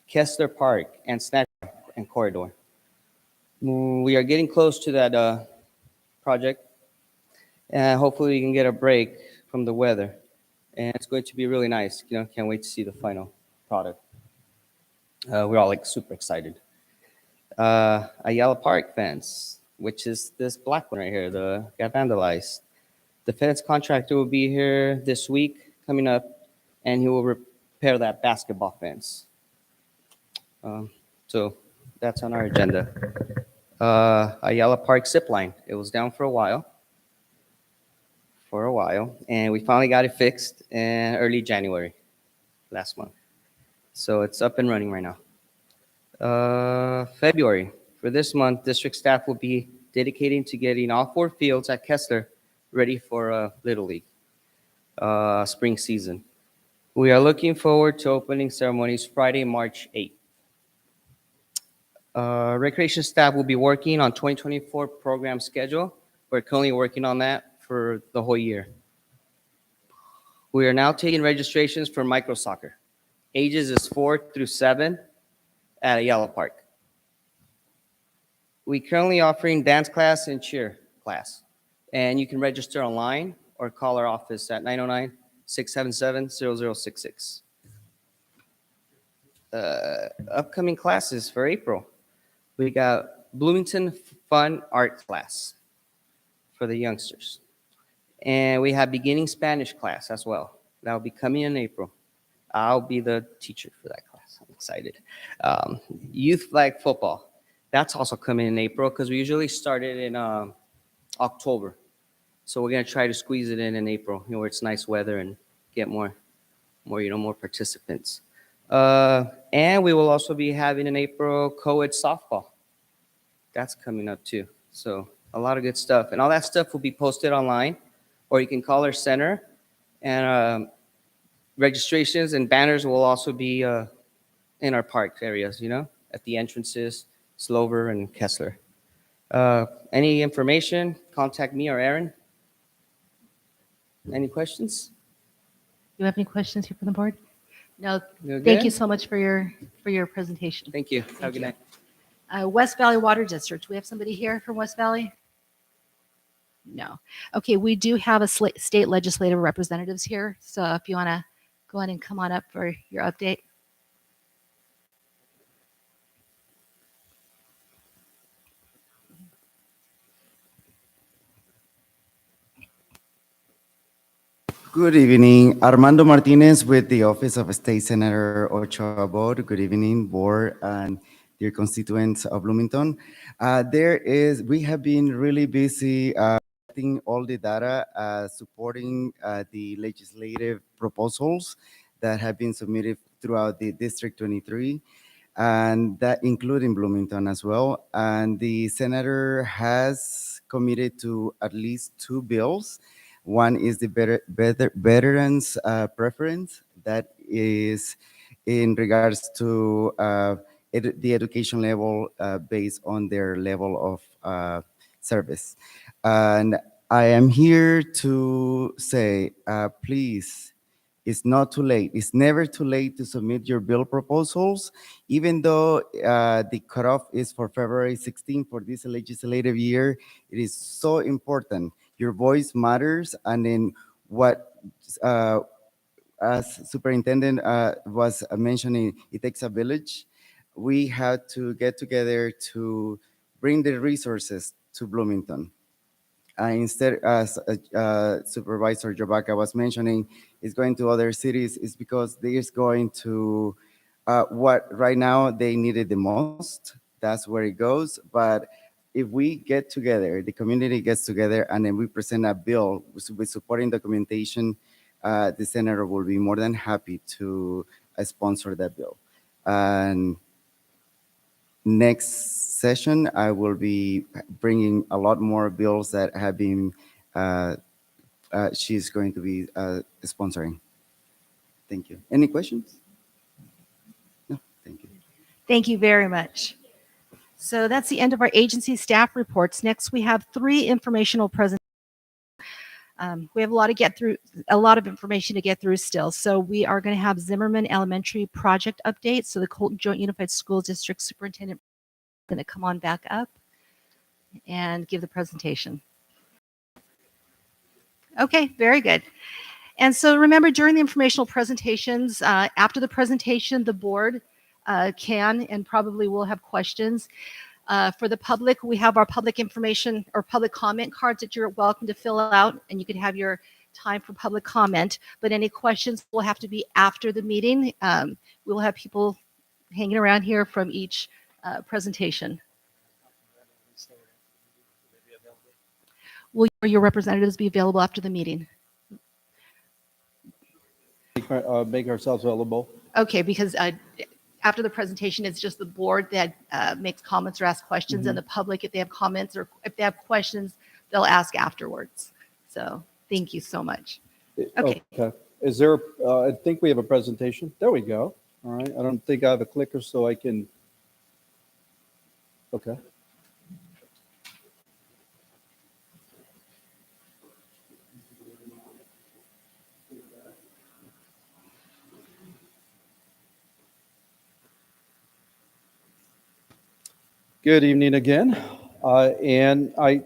Kessler Park and Snack and Corridor. We are getting close to that project, and hopefully we can get a break from the weather, and it's going to be really nice. Can't wait to see the final product. We're all super excited. Ayala Park fence, which is this black one right here, got vandalized. The fence contractor will be here this week coming up, and he will repair that basketball fence. So that's on our agenda. Ayala Park zip line. It was down for a while, and we finally got it fixed in early January last month. So it's up and running right now. February. For this month, district staff will be dedicating to getting all 4 fields at Kessler ready for Little League spring season. We are looking forward to opening ceremonies Friday, March 8th. Recreation staff will be working on 2024 program schedule. We're currently working on that for the whole year. We are now taking registrations for micro soccer. Ages is 4 through 7 at Ayala Park. We currently offering dance class and cheer class, and you can register online or call our office at 909-677-0066. Upcoming classes for April. We got Bloomington Fun Art class for the youngsters. And we have beginning Spanish class as well. That will be coming in April. I'll be the teacher for that class. I'm excited. Youth flag football. That's also coming in April because we usually start it in October. So we're going to try to squeeze it in April, where it's nice weather and get more participants. And we will also be having in April co-ed softball. That's coming up too. So a lot of good stuff. And all that stuff will be posted online, or you can call our center. And registrations and banners will also be in our park areas, at the entrances, Slover and Kessler. Any information, contact me or Aaron. Any questions? Do you have any questions here from the board? No. You're Thank good? you so much for your presentation. Thank you. Have a good night. West Valley Water District. Do we have somebody here from West Valley? No. Okay, we do have a state legislative representatives here. So if you want to go ahead and come on up for your update. Good evening. Armando Martinez with the Office of State Senator Ochoa Abod. Good evening, board and dear constituents of Bloomington. We have been really busy collecting all the data, supporting the legislative proposals that have been submitted throughout the District 23, and that including Bloomington as well. And the senator has committed to at least 2 bills. One is the veterans preference, that is in regards to the education level based on their level of service. And I am here to say, please, it's not too late. It's never too late to submit your bill proposals, even though the cutoff is for February 16 for this legislative year. It is so important. Your voice matters, and then what, as Superintendent was mentioning, it takes a village. We had to get together to bring the resources to Bloomington. Instead, as Supervisor Jabaka was mentioning, is going to other cities is because they is going to what right now they needed the most. That's where it goes. But if we get together, the community gets together, and then we present a bill with supporting documentation, the senator will be more than happy to sponsor that bill. And next session, I will be bringing a lot more bills that have been, she's going to be sponsoring. Thank you. Any questions? No, thank you. Thank you very much. So that's the end of our agency staff reports. Next, we have 3 informational presentations. We have a lot of information to get through still. So we are going to have Zimmerman Elementary project update. So the Colton Joint Unified School District Superintendent is going to come on back up and give the presentation. Okay, very good. And so remember, during the informational presentations, after the presentation, the board can and probably will have questions. For the public, we have our public information or public comment cards that you're welcome to fill out, and you can have your time for public comment. But any questions will have to be after the meeting. We'll have people hanging around here from each presentation. Will your representatives be available after the meeting? Make ourselves available. Okay, because after the presentation, it's just the board that makes comments or asks questions, and the public, if they have comments or if they have questions, they'll ask afterwards. So thank you so much. Okay. Is there, I think we have a presentation. There we go. All right. I don't think I have a clicker, so I can. Okay. Good evening again. And I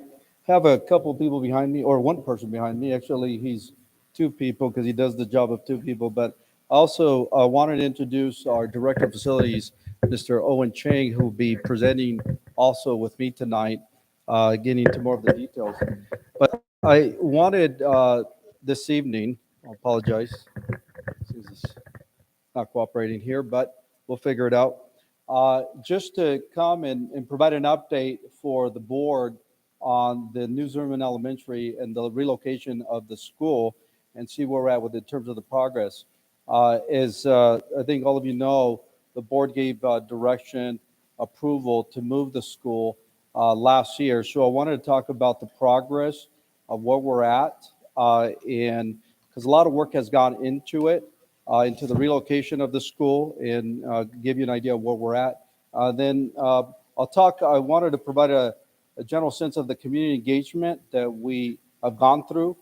have a couple people behind me, or one person behind me. Actually, he's 2 people because he does the job of 2 people. But also wanted to introduce our Director of Facilities, Mr. Owen Chang, who will be presenting also with me tonight, getting into more of the details. But I wanted this evening, I apologize, it's not cooperating here, but we'll figure it out. Just to come and provide an update for the board on the New Zimmerman Elementary and the relocation of the school and see where we're at with in terms of the progress. As I think all of you know, the board gave direction approval to move the school last year. So I wanted to talk about the progress of where we're at, and because a lot of work has gone into it. Into the relocation of the school and give you an idea of where we're at. Then I wanted to provide a general sense of the community engagement that we have gone through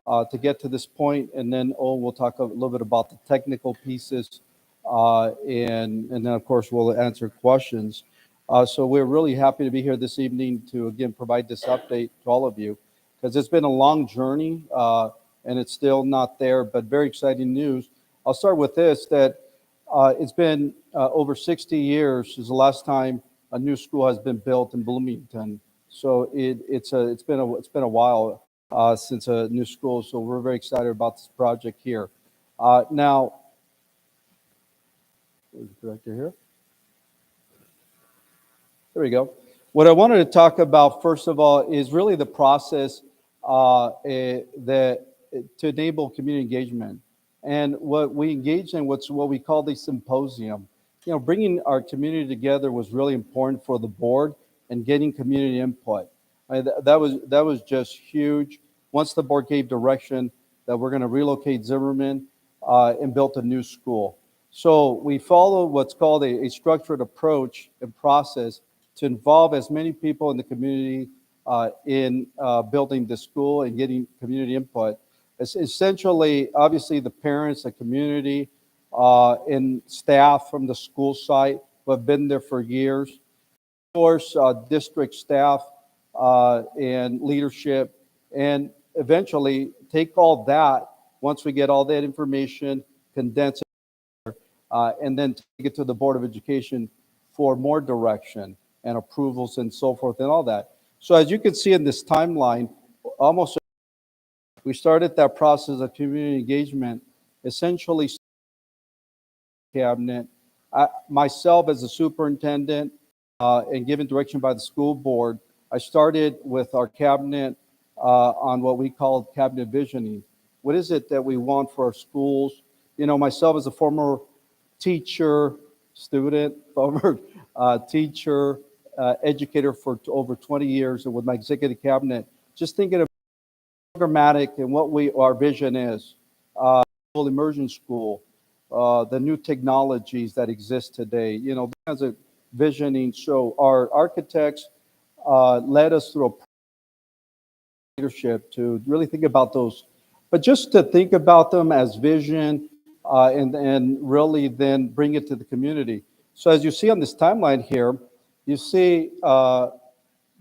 to get to this point. And then we'll talk a little bit about the technical pieces. And then, of course, we'll answer questions. So we're really happy to be here this evening to, again, provide this update to all of you, because it's been a long journey and it's still not there, but very exciting news. I'll start with this, that it's been over 60 years since the last time a new school has been built in Bloomington. So it's been a while since a new school. So we're very excited about this project here. Now, where's the director here? There we go. What I wanted to talk about, first of all, is really the process to enable community engagement. And what we engaged in, what we call the symposium. Bringing our community together was really important for the board and getting community input. That was just huge. Once the board gave direction that we're going to relocate Zimmerman and built a new school. So we follow what's called a structured approach and process to involve as many people in the community in building the school and getting community input. It's essentially, obviously, the parents, the community, and staff from the school site who have been there for years. Of course, district staff and leadership, and eventually take all that, once we get all that information, condense it, and then take it to the Board of Education for more direction and approvals and so forth and all that. So as you can see in this timeline, we started that process of community engagement, essentially cabinet, myself as a superintendent, and given direction by the school board, I started with our cabinet on what we call cabinet visioning. What is it that we want for our schools? You know, myself as a former teacher, student, former teacher, educator for over 20 years, and with my executive cabinet, just thinking of programmatic and what our vision is. Immersion school, the new technologies that exist today. You know, as a visioning show, our architects led us through a leadership to really think about those, but just to think about them as vision and really then bring it to the community. So as you see on this timeline here, you see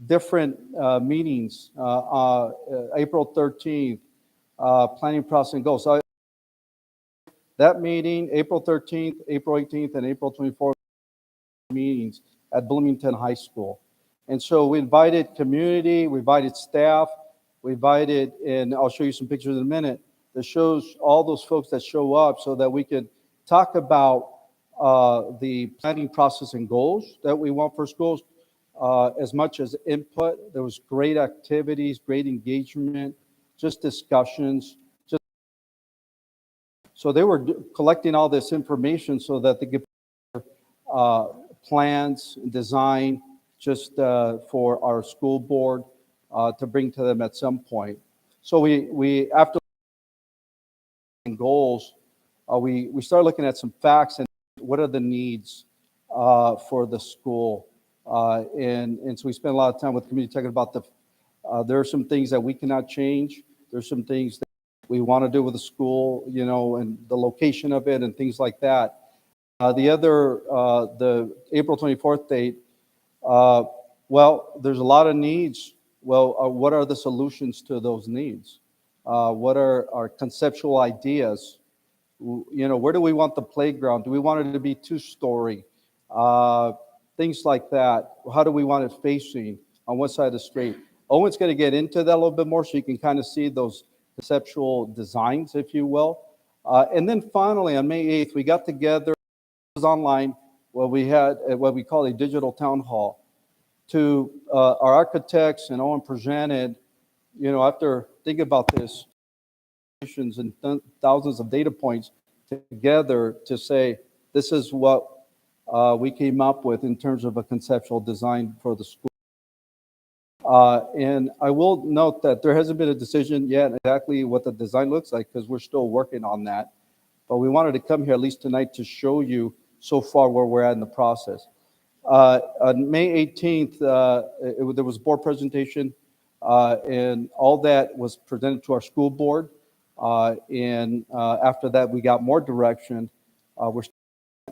different meetings, April 13th, planning process and goals. So that meeting, April 13th, April 18th, and April 24th meetings at Bloomington High School. And so we invited community, we invited staff, we invited, and I'll show you some pictures in a minute, that shows all those folks that show up so that we could talk about the planning process and goals that we want for schools, as much as input. There was great activities, great engagement, just discussions. So they were collecting all this information so that they could plans, design, just for our school board to bring to them at some point. So we after goals, we started looking at some facts and what are the needs for the school. And so we spent a lot of time with the community talking about there are some things that we cannot change. There's some things that we want to do with the school, you know, and the location of it and things like that. The April 24th date, well, there's a lot of needs. Well, what are the solutions to those needs? What are our conceptual ideas? You know, where do we want the playground? Do we want it to be two-story? Things like that. How do we want it facing? On what side of the street? Owen's going to get into that a little bit more so you can kind of see those conceptual designs, if you will. And then finally, on May 8th, we got together, it was online, where we had what we call a digital town hall to our architects, and Owen presented, you know, after thinking about this, and thousands of data points together to say, this is what we came up with in terms of a conceptual design for the school. And I will note that there hasn't been a decision yet exactly what the design looks like because we're still working on that. But we wanted to come here at least tonight to show you so far where we're at in the process. On May 18th, there was a board presentation, and all that was presented to our school board. And after that, we got more direction. We're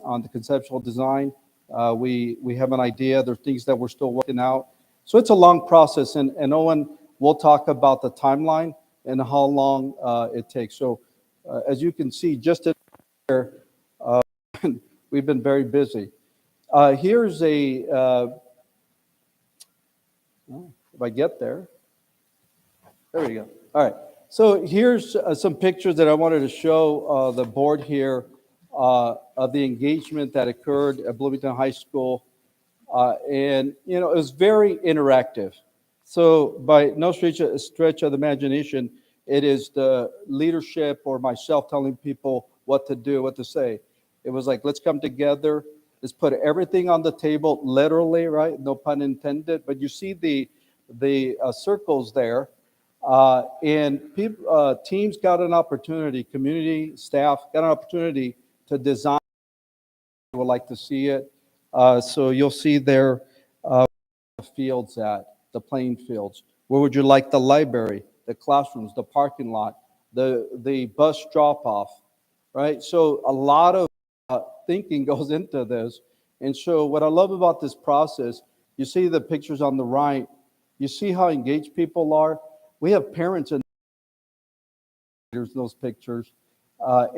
on the conceptual design. We have an idea. There are things that we're still working out. So it's a long process, and Owen will talk about the timeline and how long it takes. So as you can see, just here, we've been very busy. Here's if I get there. There we go. All right. So here's some pictures that I wanted to show the board here of the engagement that occurred at Bloomington High School. And, you know, it was very interactive. So by no stretch of the imagination, it is the leadership or myself telling people what to do, what to say. It was like, let's come together. Let's put everything on the table, literally, right? No pun intended. But you see the circles there. And teams got an opportunity, community staff got an opportunity to design. I would like to see it. So you'll see there the fields the playing fields. Where would you like the library, the classrooms, the parking lot, the bus drop-off, right? So a lot of thinking goes into this. And so what I love about this process, you see the pictures on the right, you see how engaged people are. We have parents in those pictures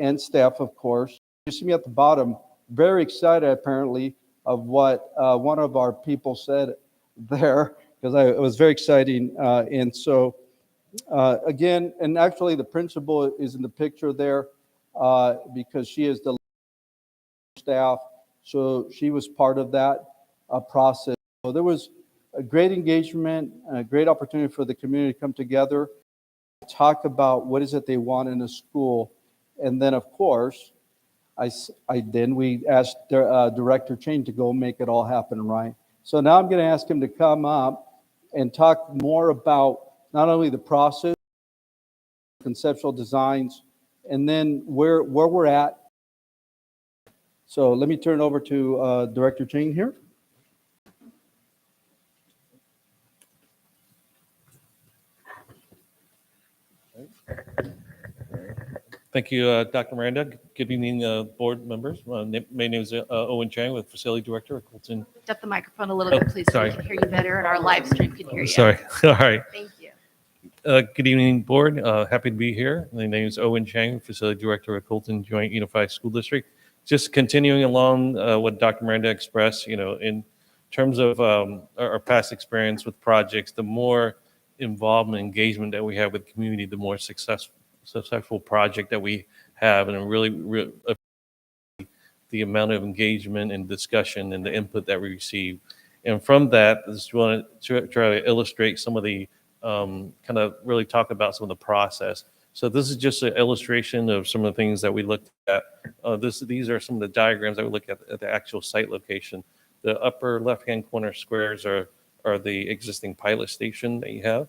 and staff, of course. You see me at the bottom, very excited apparently of what one of our people said there, because it was very exciting. And so again, and actually the principal is in the picture there because she is the staff. So she was part of that process. So there was a great engagement, a great opportunity for the community to come together, talk about what is it they want in a school. And then, of course, we asked Director Chain to go make it all happen, right? So now I'm going to ask him to come up and talk more about not only the process, conceptual designs, and then where we're at. So let me turn it over to Director Chain here. Thank you, Dr. Miranda. Good evening, board members. My name is Owen Chang, with Facility Director at Colton. Lift up the microphone a little bit, please, so we can hear you better and our live stream can hear you. Sorry. All right. Thank you. Good evening, board. Happy to be here. My name is Owen Chang, Facility Director at Colton Joint Unified School District. Just continuing along what Dr. Miranda expressed, in terms of our past experience with projects, the more involvement, engagement that we have with the community, the more successful project that we have, and really the amount of engagement and discussion and the input that we receive. And from that, I just want to try to illustrate some of the kind of really talk about some of the process. So this is just an illustration of some of the things that we looked at. These are some of the diagrams that we look at the actual site location. The upper left-hand corner squares are the existing pilot station that you have.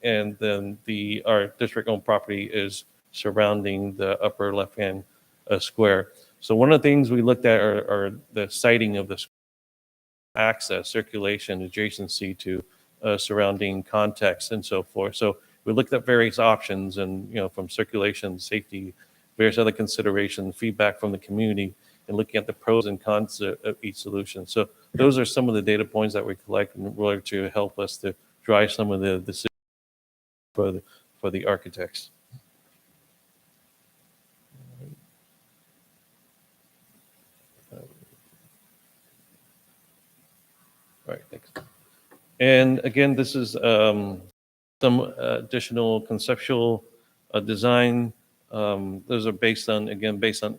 And then our district-owned property is surrounding the upper left-hand square. So one of the things we looked at are the siting of the access, circulation, adjacency to surrounding context, and so forth. So we looked at various options, and from circulation, safety, various other considerations, feedback from the community, and looking at the pros and cons of each solution. So those are some of the data points that we collect in order to help us to drive some of the decisions for the architects. All right, thanks. And again, this is some additional conceptual design. Those are based on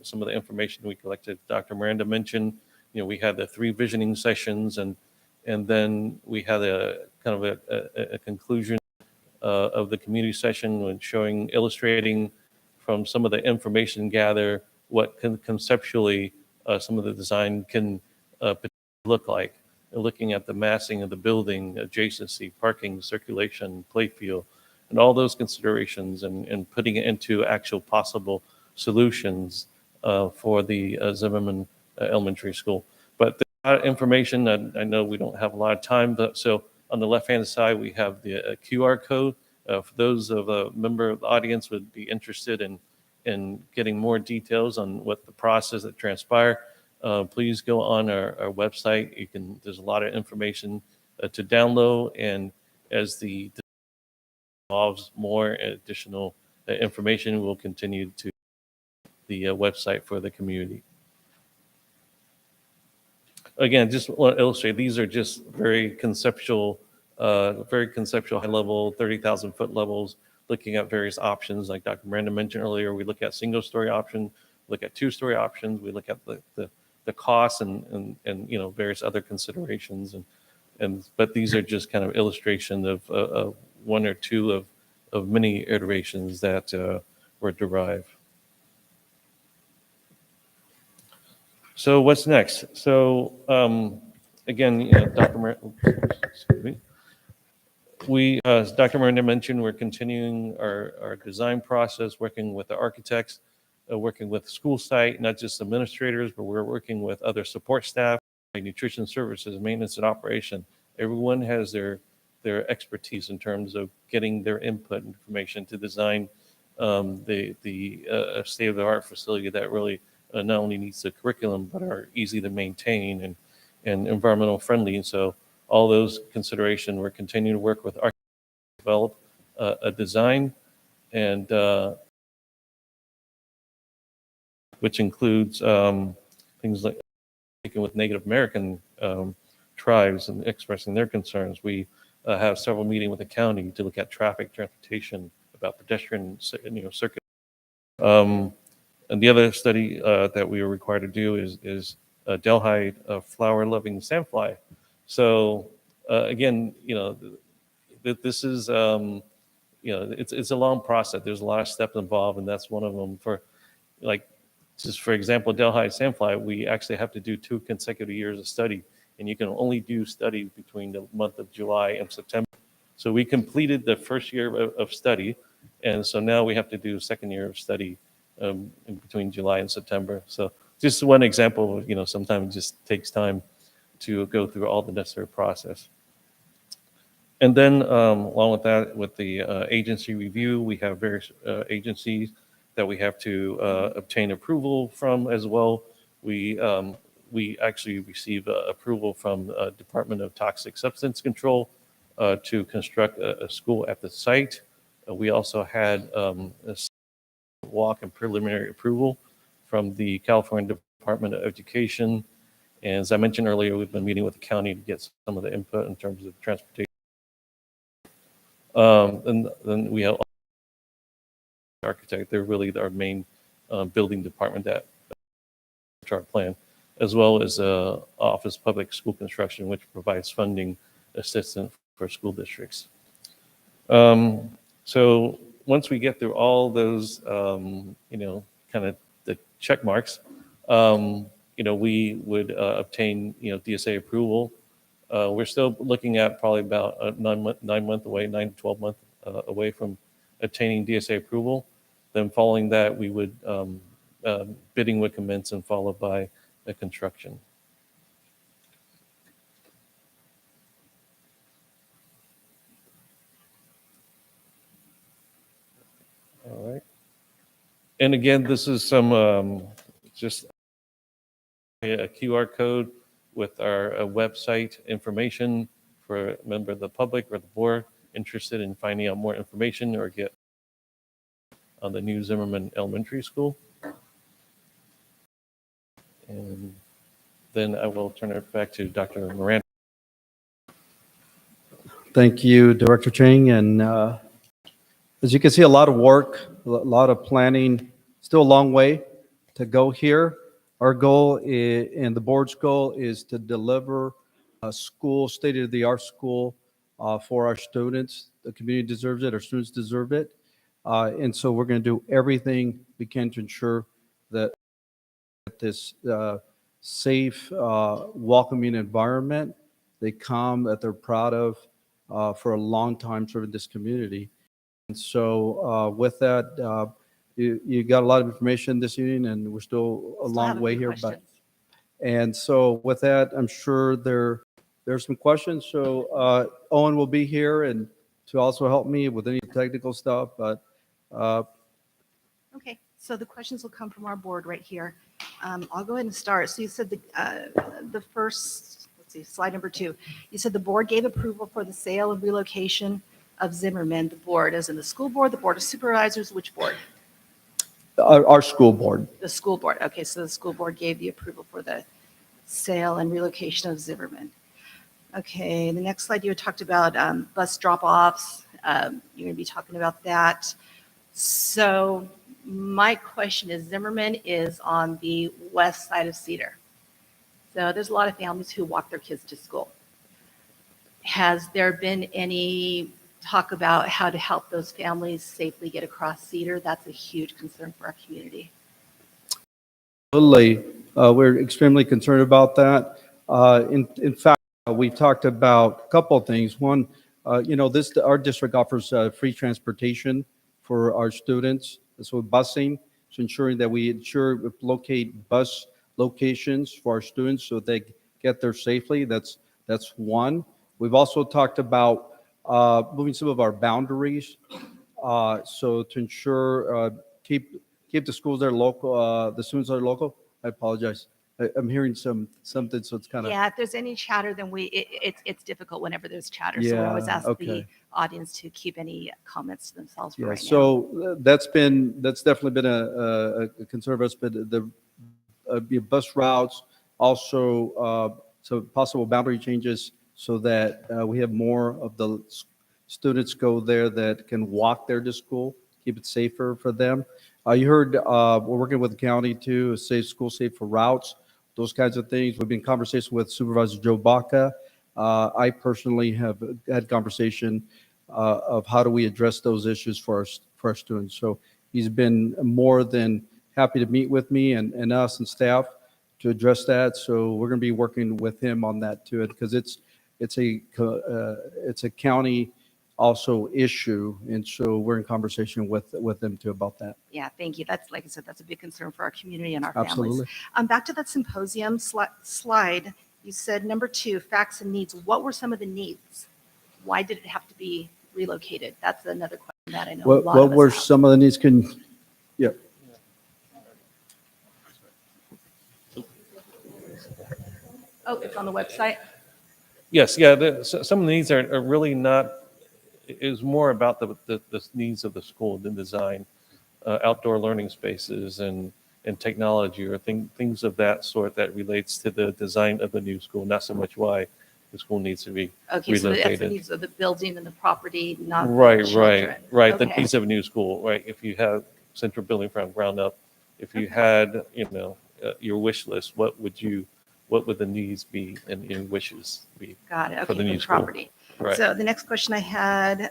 some of the information we collected. Dr. Miranda mentioned, we had the 3 visioning sessions, and then we had a kind of a conclusion of the community session when illustrating from some of the information gathered what conceptually some of the design can look like. Looking at the massing of the building, adjacency, parking, circulation, playfield, and all those considerations, and putting it into actual possible solutions for the Zimmerman Elementary School. But there's a lot of information. I know we don't have a lot of time, but so on the left-hand side, we have the QR code. For those of a member of the audience would be interested in getting more details on what the process that transpired, please go on our website. There's a lot of information to download, and as the involves more additional information, we'll continue to the website for the community. Again, just want to illustrate, these are just very conceptual high level, 30,000 foot levels, looking at various options. Like Dr. Miranda mentioned earlier, we look at single story options, look at 2-story options, we look at the costs and various other considerations, but these are just kind of illustration of 1 or 2 of many iterations that were derived. So what's next? So again, Dr. Miranda, as Dr. Miranda mentioned, we're continuing our design process, working with the architects, working with school site, not just administrators, but we're working with other support staff, like nutrition services, maintenance and operation. Everyone has their expertise in terms of getting their input and information to design the state-of-the-art facility that really not only needs the curriculum, but are easy to maintain and environmental friendly. And so all those considerations, we're continuing to work with architects to develop a design, and which includes things like speaking with Native American tribes and expressing their concerns. We have several meetings with the county to look at traffic, transportation, about pedestrian circuit. And the other study that we are required to do is Delhi flower-loving sandfly. So again, this is, it's a long process. There's a lot of steps involved, and that's one of them. For like, just for example, Delhi Sandfly, we actually have to do 2 consecutive years of study, and you can only do study between the month of July and September. So we completed the first year of study, and so now we have to do a second year of study in between July and September. So just one example, sometimes it just takes time to go through all the necessary process. And then along with that, with the agency review, we have various agencies that we have to obtain approval from as well. We actually receive approval from Department of Toxic Substance Control to construct a school at the site. We also had a walk and preliminary approval from the California Department of Education. And as I mentioned earlier, we've been meeting with the county to get some of the input in terms of transportation. And then we have architect. They're really our main building department that our plan, as well as Office Public School Construction, which provides funding assistance for school districts. So once we get through all those, kind of the check marks, we would obtain, DSA approval. We're still looking at probably about 9 to 12 months away from obtaining DSA approval. Then following that, we would, bidding would commence and followed by a construction. All right. And again, this is some just a QR code with our website information for a member of the public or the board interested in finding out more information or get on the new Zimmerman Elementary School. And then I will turn it back to Dr. Miranda. Thank you, Director Chang. And as you can see, a lot of work, a lot of planning, still a long way to go here. Our goal is, and the board's goal is to deliver a school, state-of-the-art school for our students. The community deserves it, our students deserve it. And so we're going to do everything we can to ensure that this safe, welcoming environment, they come, that they're proud of for a long time serving this community. And so with that, you got a lot of information this evening, and we're still a long way here. And so with that, I'm sure there's some questions. So Owen will be here and to also help me with any technical stuff. But Okay, so the questions will come from our board right here. I'll go ahead and start. So you said the first, let's see, slide number 2. You said the board gave approval for the sale and relocation of Zimmerman. The board, as in the school board, the board of supervisors, which board? our school board. The school board. Okay, so the school board gave the approval for the sale and relocation of Zimmerman. Okay, the next slide you had talked about bus drop-offs. You're going to be talking about that. So my question is, Zimmerman is on the west side of Cedar. So there's a lot of families who walk their kids to school. Has there been any talk about how to help those families safely get across Cedar? That's a huge concern for our community. Absolutely. We're extremely concerned about that. In fact, we've talked about a couple of things. One, our district offers free transportation for our students. So busing, so ensuring that we locate bus locations for our students so they get there safely. That's one. We've also talked about moving some of our boundaries, so to ensure keep the schools that are local, the students that are local. I apologize. I'm hearing something, so it's kind of. Yeah, if there's any chatter, then it's difficult whenever there's chatter. So we always ask the audience to keep any comments to themselves for right now. So that's definitely been a concern of us, but the bus routes, also so possible boundary changes so that we have more of the students go there that can walk there to school, keep it safer for them. You heard we're working with the county to safe routes, those kinds of things. We've been in conversation with Supervisor Joe Baca I personally have had conversation of how do we address those issues for our students. So he's been more than happy to meet with me and us and staff to address that. So we're going to be working with him on that too, because it's a county also issue, and so we're in conversation with them too about that. Yeah, thank you. That's, like I said, that's a big concern for our community and our Absolutely. families. Back to that symposium slide, you said number 2, facts and needs. What were some of the needs? Why did it have to be relocated? That's another question that I know a lot What of us were have. some of the needs? Yeah. Oh, it's on the website? Yes, yeah, some of the needs are really not, is more about the needs of the school, the design, outdoor learning spaces and technology or things of that sort that relates to the design of the new school, not so much why the school needs to be Okay, so that's the relocated. needs of the building and the property, not the Right, children. right. The Okay. needs of a new school, right? If you have central building from ground up, if you had, your wish list, what would the needs be and your wishes be? Got it. For Okay, the for new the school? property. Right. So the next question I had,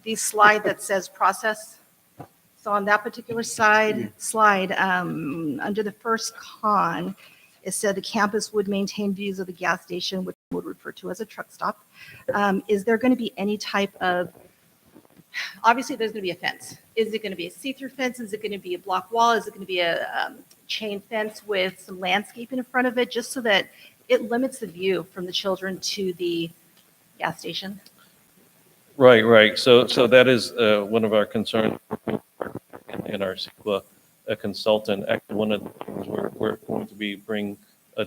the slide that says process. So on that particular slide, under the first con, it said the campus would maintain views of the gas station, which we would refer to as a truck stop. Is there going to be any type of, obviously there's going to be a fence. Is it going to be a see-through fence? Is it going to be a block wall? Is it going to be a chain fence with some landscaping in front of it, just so that it limits the view from the children to the gas station? Right. So that is one of our concerns in our CEQA consultant. Actually, one of the things we're going to be bring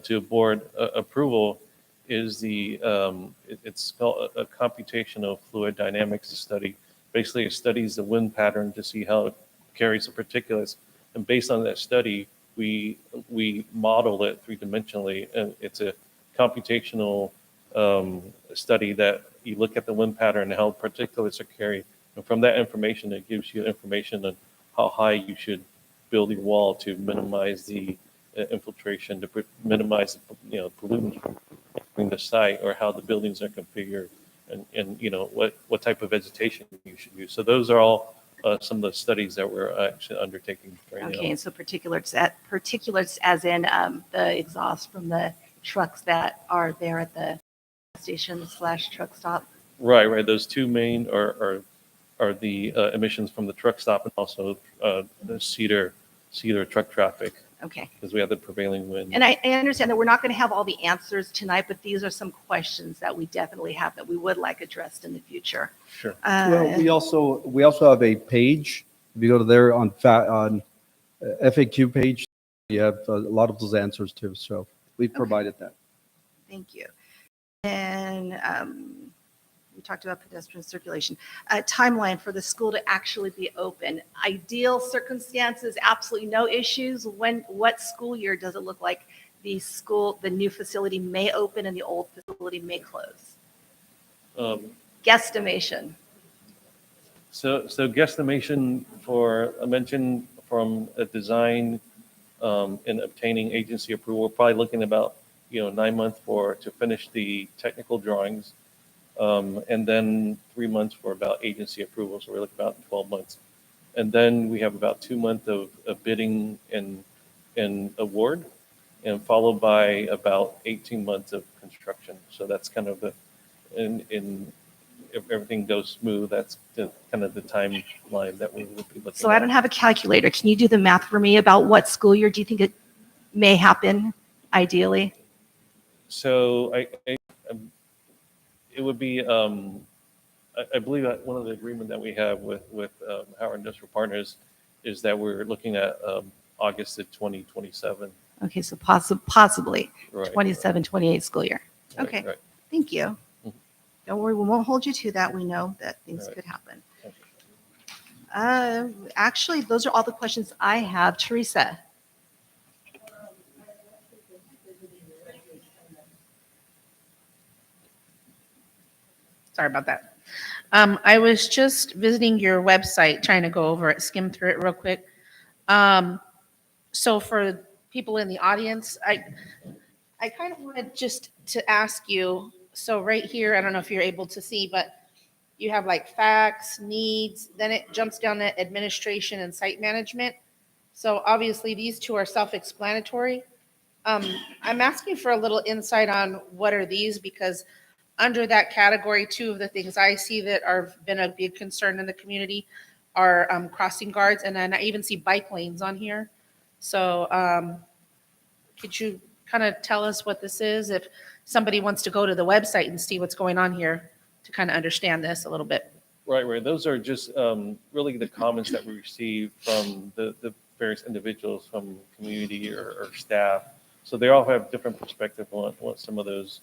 to board approval is it's called a computational fluid dynamics study. Basically, it studies the wind pattern to see how it carries the particulates, and based on that study, we model it three-dimensionally, and it's a computational study that you look at the wind pattern and how particulates are carried, and from that information, it gives you information on how high you should build your wall to minimize the infiltration, to minimize pollutants from the site, or how the buildings are configured, and what type of vegetation you should use. So those are all some of the studies that we're actually undertaking right now. Okay, and so particulates as in the exhaust from the trucks that are there at the station / truck stop. Right. Those two main are the emissions from the truck stop and also the Cedar truck traffic, Okay. because we have the prevailing wind. And I understand that we're not going to have all the answers tonight, but these are some questions that we definitely have that we would like addressed in the future. Sure. Well, we also have a page. If you go to there on FAQ page, you have a lot of those answers too. So we've provided that. Thank you. And we talked about pedestrian circulation. Timeline for the school to actually be open. Ideal circumstances, absolutely no issues. What school year does it look like the new facility may open and the old facility may close? Guesstimation. So guesstimation I mentioned from a design and obtaining agency approval, we're probably looking about 9 months to finish the technical drawings, and then 3 months for about agency approval. So we're looking about 12 months, and then we have about 2 months of bidding and award, and followed by about 18 months of construction. So that's kind of if everything goes smooth, that's kind of the timeline that we will be looking So at. I don't have a calculator. Can you do the math for me about what school year do you think it may happen ideally? So it would be, I believe that one of the agreement that we have with our industrial partners is that we're looking at August of 2027. Okay, so possibly Right. 27, 28 school year. Right, Okay, right. thank you. Don't worry, we won't hold you to that. We know that things Right. could happen. Actually, those are all the questions I have. Teresa? Sorry about that. I was just visiting your website, trying to go over it, skim through it real quick. So for people in the audience, I kind of wanted just to ask you, so right here, I don't know if you're able to see, but you have like facts, needs, then it jumps down to administration and site management. So obviously these two are self-explanatory. I'm asking for a little insight on what are these, because under that category, two of the things I see that are been a big concern in the community are crossing guards, and then I even see bike lanes on here. So could you kind of tell us what this is if somebody wants to go to the website and see what's going on here to kind of understand this a little bit? Right. Those are just really the comments that we receive from the various individuals from community or staff. So they all have different perspective on what some of those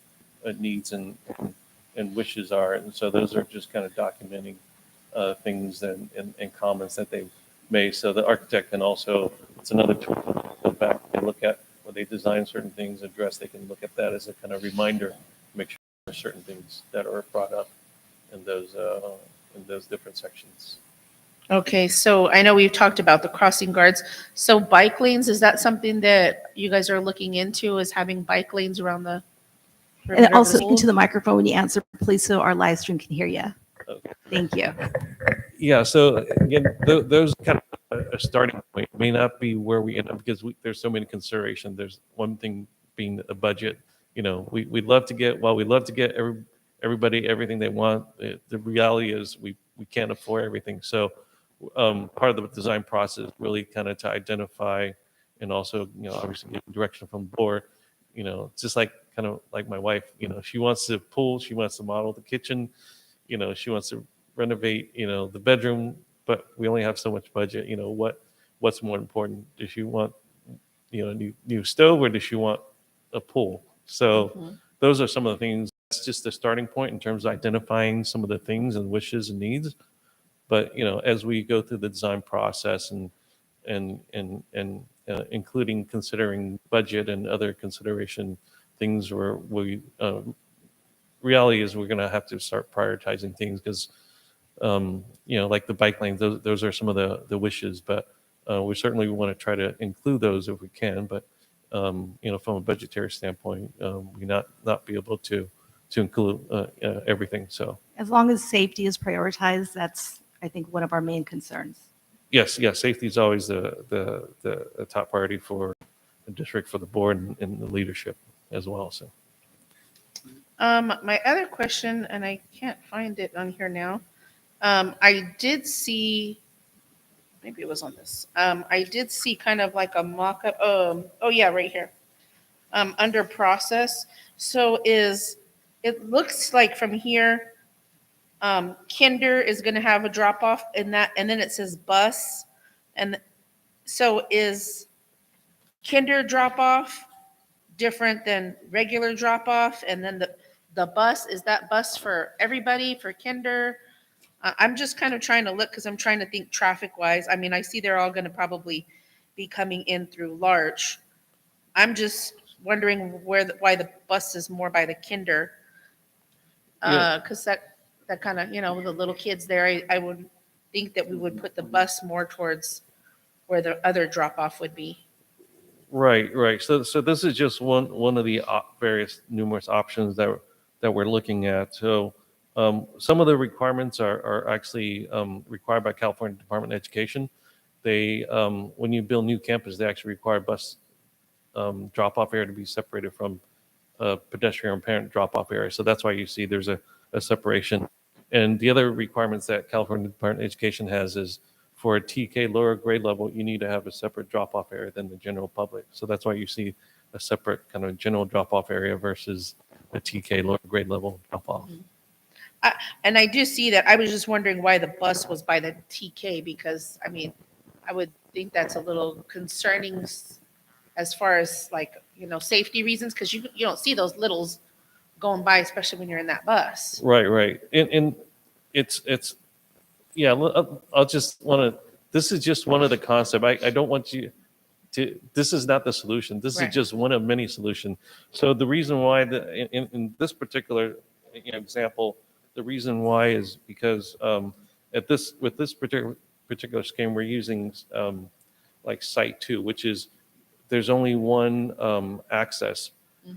needs and wishes are. And so those are just kind of documenting things and comments that they've made. So the architect can also, it's another tool to go back and look at when they design certain things, address, they can look at that as a kind of reminder, make sure there's certain things that are brought up in those different sections. Okay, so I know we've talked about the crossing guards. So bike lanes, is that something that you guys are looking into, is having bike lanes around the perimeter And of also the into school? the microphone when you answer, please, so our live stream can hear you. Okay. Thank you. Yeah, so again, those kind of a starting point may not be where we end up because there's so many considerations. There's one thing being a budget. You know, we'd love to get, while we love to get everybody everything they want, the reality is we can't afford everything. So part of the design process really kind of to identify and also, you know, obviously get direction from the board. You know, just like kind of like my wife, you know, she wants to pool, she wants to model the kitchen, you know, she wants to renovate, you know, the bedroom, but we only have so much budget. You know, what's more important? Does she want, you know, a new stove, or does she want a pool? So those are some of the things. That's just the starting point in terms of identifying some of the things and wishes and needs. But you know, as we go through the design process and including considering budget and other consideration things, where we reality is we're going to have to start prioritizing things because you know, like the bike lanes, those are some of the wishes, but we certainly want to try to include those if we can. But you know, from a budgetary standpoint, we not be able to include everything. So As long as safety is prioritized, that's, I think, one of our main concerns. yes, safety is always the top priority for the district, for the board, and the leadership as well. So. My other question, and I can't find it on here now. I did see, maybe it was on this. I did see kind of like a mock-up. Oh yeah, right here. Under process. So it looks like from here, kinder is going to have a drop off in that, and then it says bus, and so is kinder drop off different than regular drop off, and then the bus, is that bus for everybody, for kinder? I'm just kind of trying to look because I'm trying to think traffic wise. I mean, I see they're all going to probably be coming in through Larch. I'm just wondering why the bus is more by the kinder. Because that kind of, you know, the little kids there, I would think that we would put the bus more towards where the other drop off would be. Right. So this is just one of the various numerous options that we're looking at. So some of the requirements are actually required by California Department of Education. They when you build new campus, they actually require bus drop-off area to be separated from pedestrian and parent drop-off area. So that's why you see there's a separation. And the other requirements that California Department of Education has is for a TK lower grade level, you need to have a separate drop-off area than the general public. So that's why you see a separate kind of general drop-off area versus a TK lower grade level drop-off. And I do see that. I was just wondering why the bus was by the TK, because I mean, I would think that's a little concerning as far as like, you know, safety reasons, because you don't see those littles going by, especially when you're in that bus. Right. And it's yeah. I'll just want to. This is just one of the concept. I don't want you to. This is not the solution. This Right. is just one of many solutions. So the reason why in this particular example, the reason why is because with this particular scheme, we're using like Site 2, which is there's only one access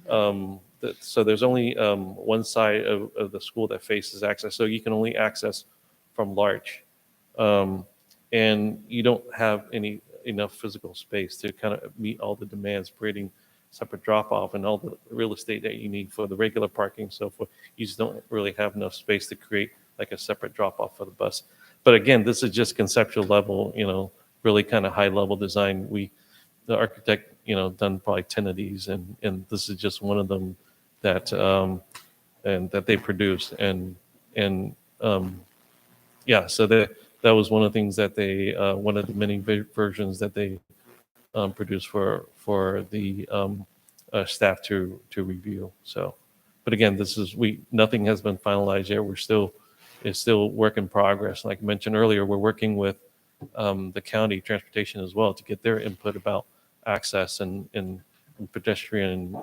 So there's only one side of the school that faces access. So you can only access from Larch. And you don't have enough physical space to kind of meet all the demands, creating separate drop-off and all the real estate that you need for the regular parking and so forth. You just don't really have enough space to create like a separate drop-off for the bus. But again, this is just conceptual level, really kind of high-level design. The architect, done probably 10 of these, and this is just one of them that and that they produced. Yeah, so that was one of the things that they one of the many versions that they produced for the staff to review. So, but again, nothing has been finalized yet. It's still work in progress. Like I mentioned earlier, we're working with the county transportation as well to get their input about access and pedestrian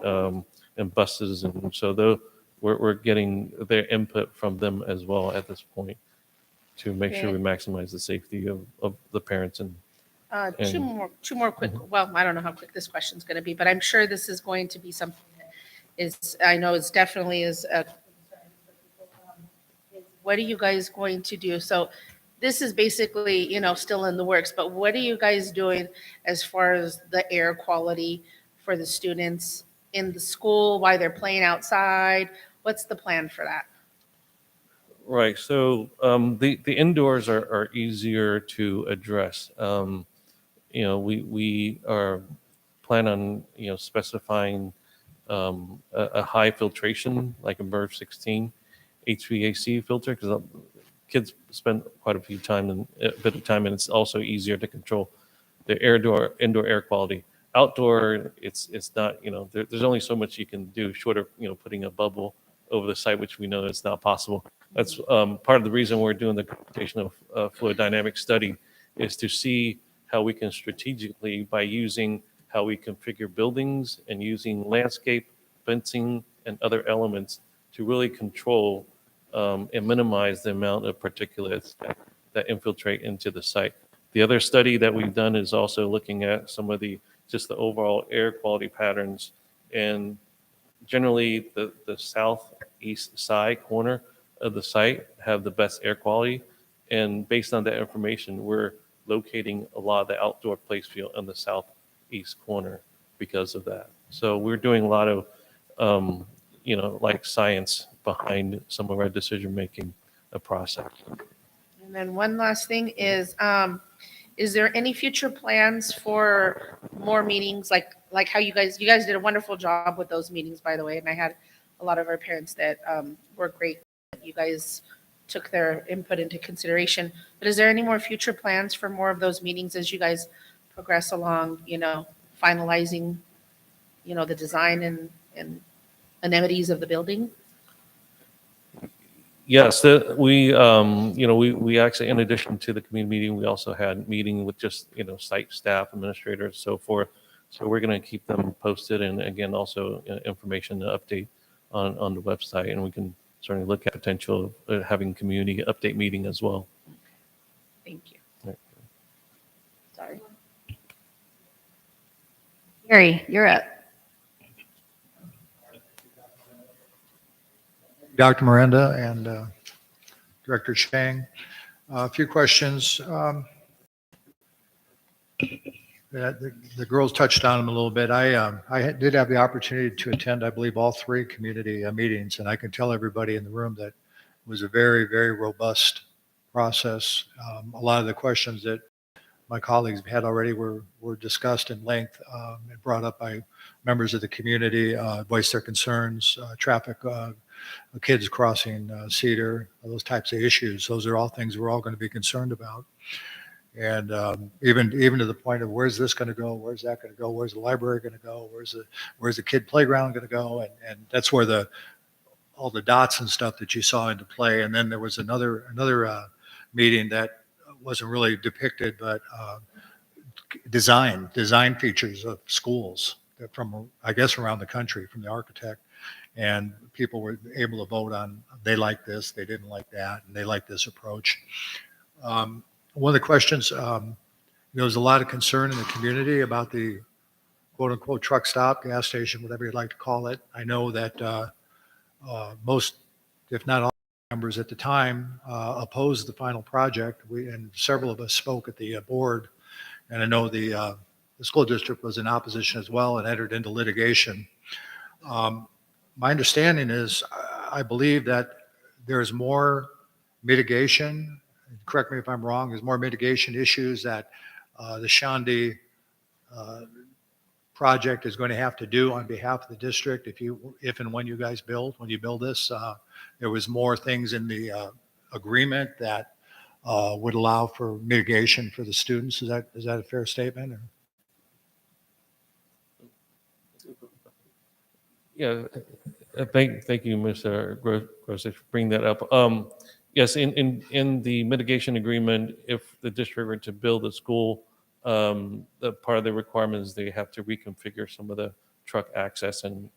and buses, and so we're getting their input from them as well at this point to make sure we maximize the safety of the parents and Two more quick. Well, I don't know how quick this question's going to be, but I'm sure this is going to be something that I know it's definitely is. What are you guys going to do? So this is basically, still in the works, but what are you guys doing as far as the air quality for the students in the school while they're playing outside? What's the plan for that? Right. So the indoors are easier to address. We are plan on specifying a high filtration like a MERV 16 HVAC filter, because kids spend quite a bit of time, and it's also easier to control the indoor air quality. Outdoor, it's not, there's only so much you can do short of putting a bubble over the site, which we know is not possible. That's part of the reason we're doing the computational fluid dynamics study, is to see how we can strategically, by using how we configure buildings and using landscape, fencing, and other elements, to really control and minimize the amount of particulates that infiltrate into the site. The other study that we've done is also looking at some of the overall air quality patterns, and generally the southeast side corner of the site have the best air quality, and based on that information, we're locating a lot of the outdoor place field on the southeast corner because of that. So we're doing a lot of like science behind some of our decision-making process. And then one last thing is there any future plans for more meetings, like how you guys did a wonderful job with those meetings, by the way, and I had a lot of our parents that were great. You guys took their input into consideration, but is there any more future plans for more of those meetings as you guys progress along, finalizing, the design and amenities of the building? Yes, we actually, in addition to the community meeting, we also had meeting with just, site staff, administrators, so forth. So we're going to keep them posted, and again, also information to update on the website, and we can certainly look at potential of having community update meeting as well. Thank you. Right. Sorry. Gary, you're up. Dr. Miranda and Director Chang. A few questions. The girls touched on them a little bit. I did have the opportunity to attend, I believe, all three community meetings, and I can tell everybody in the room that it was a very, very robust process. A lot of the questions that my colleagues had already were discussed in length and brought up by members of the community, voiced their concerns, traffic, kids crossing Cedar, those types of issues. Those are all things we're all going to be concerned about. And even to the point of where's this going to go, where's that going to go, where's the library going to go, where's the kid playground going to go, and that's where all the dots and stuff that you saw into play. And then there was another meeting that wasn't really depicted, but design features of schools from, I guess, around the country from the architect. And people were able to vote on, they like this, they didn't like that, and they like this approach. One of the questions, there was a lot of concern in the community about the quote unquote truck stop, gas station, whatever you'd like to call it. I know that most, if not all, members at the time opposed the final project. And several of us spoke at the board, and I know the school district was in opposition as well and entered into litigation. My understanding is, I believe that there's more mitigation, correct me if I'm wrong, there's more mitigation issues that the Shandi project is going to have to do on behalf of the district if and when you guys when you build this. There was more things in the agreement that would allow for mitigation for the students. Is that a fair statement? Or? Yeah, thank you, Mr. Grosich, for bringing that up. Yes, in the mitigation agreement, if the district were to build a school, the part of the requirement is they have to reconfigure some of the truck access and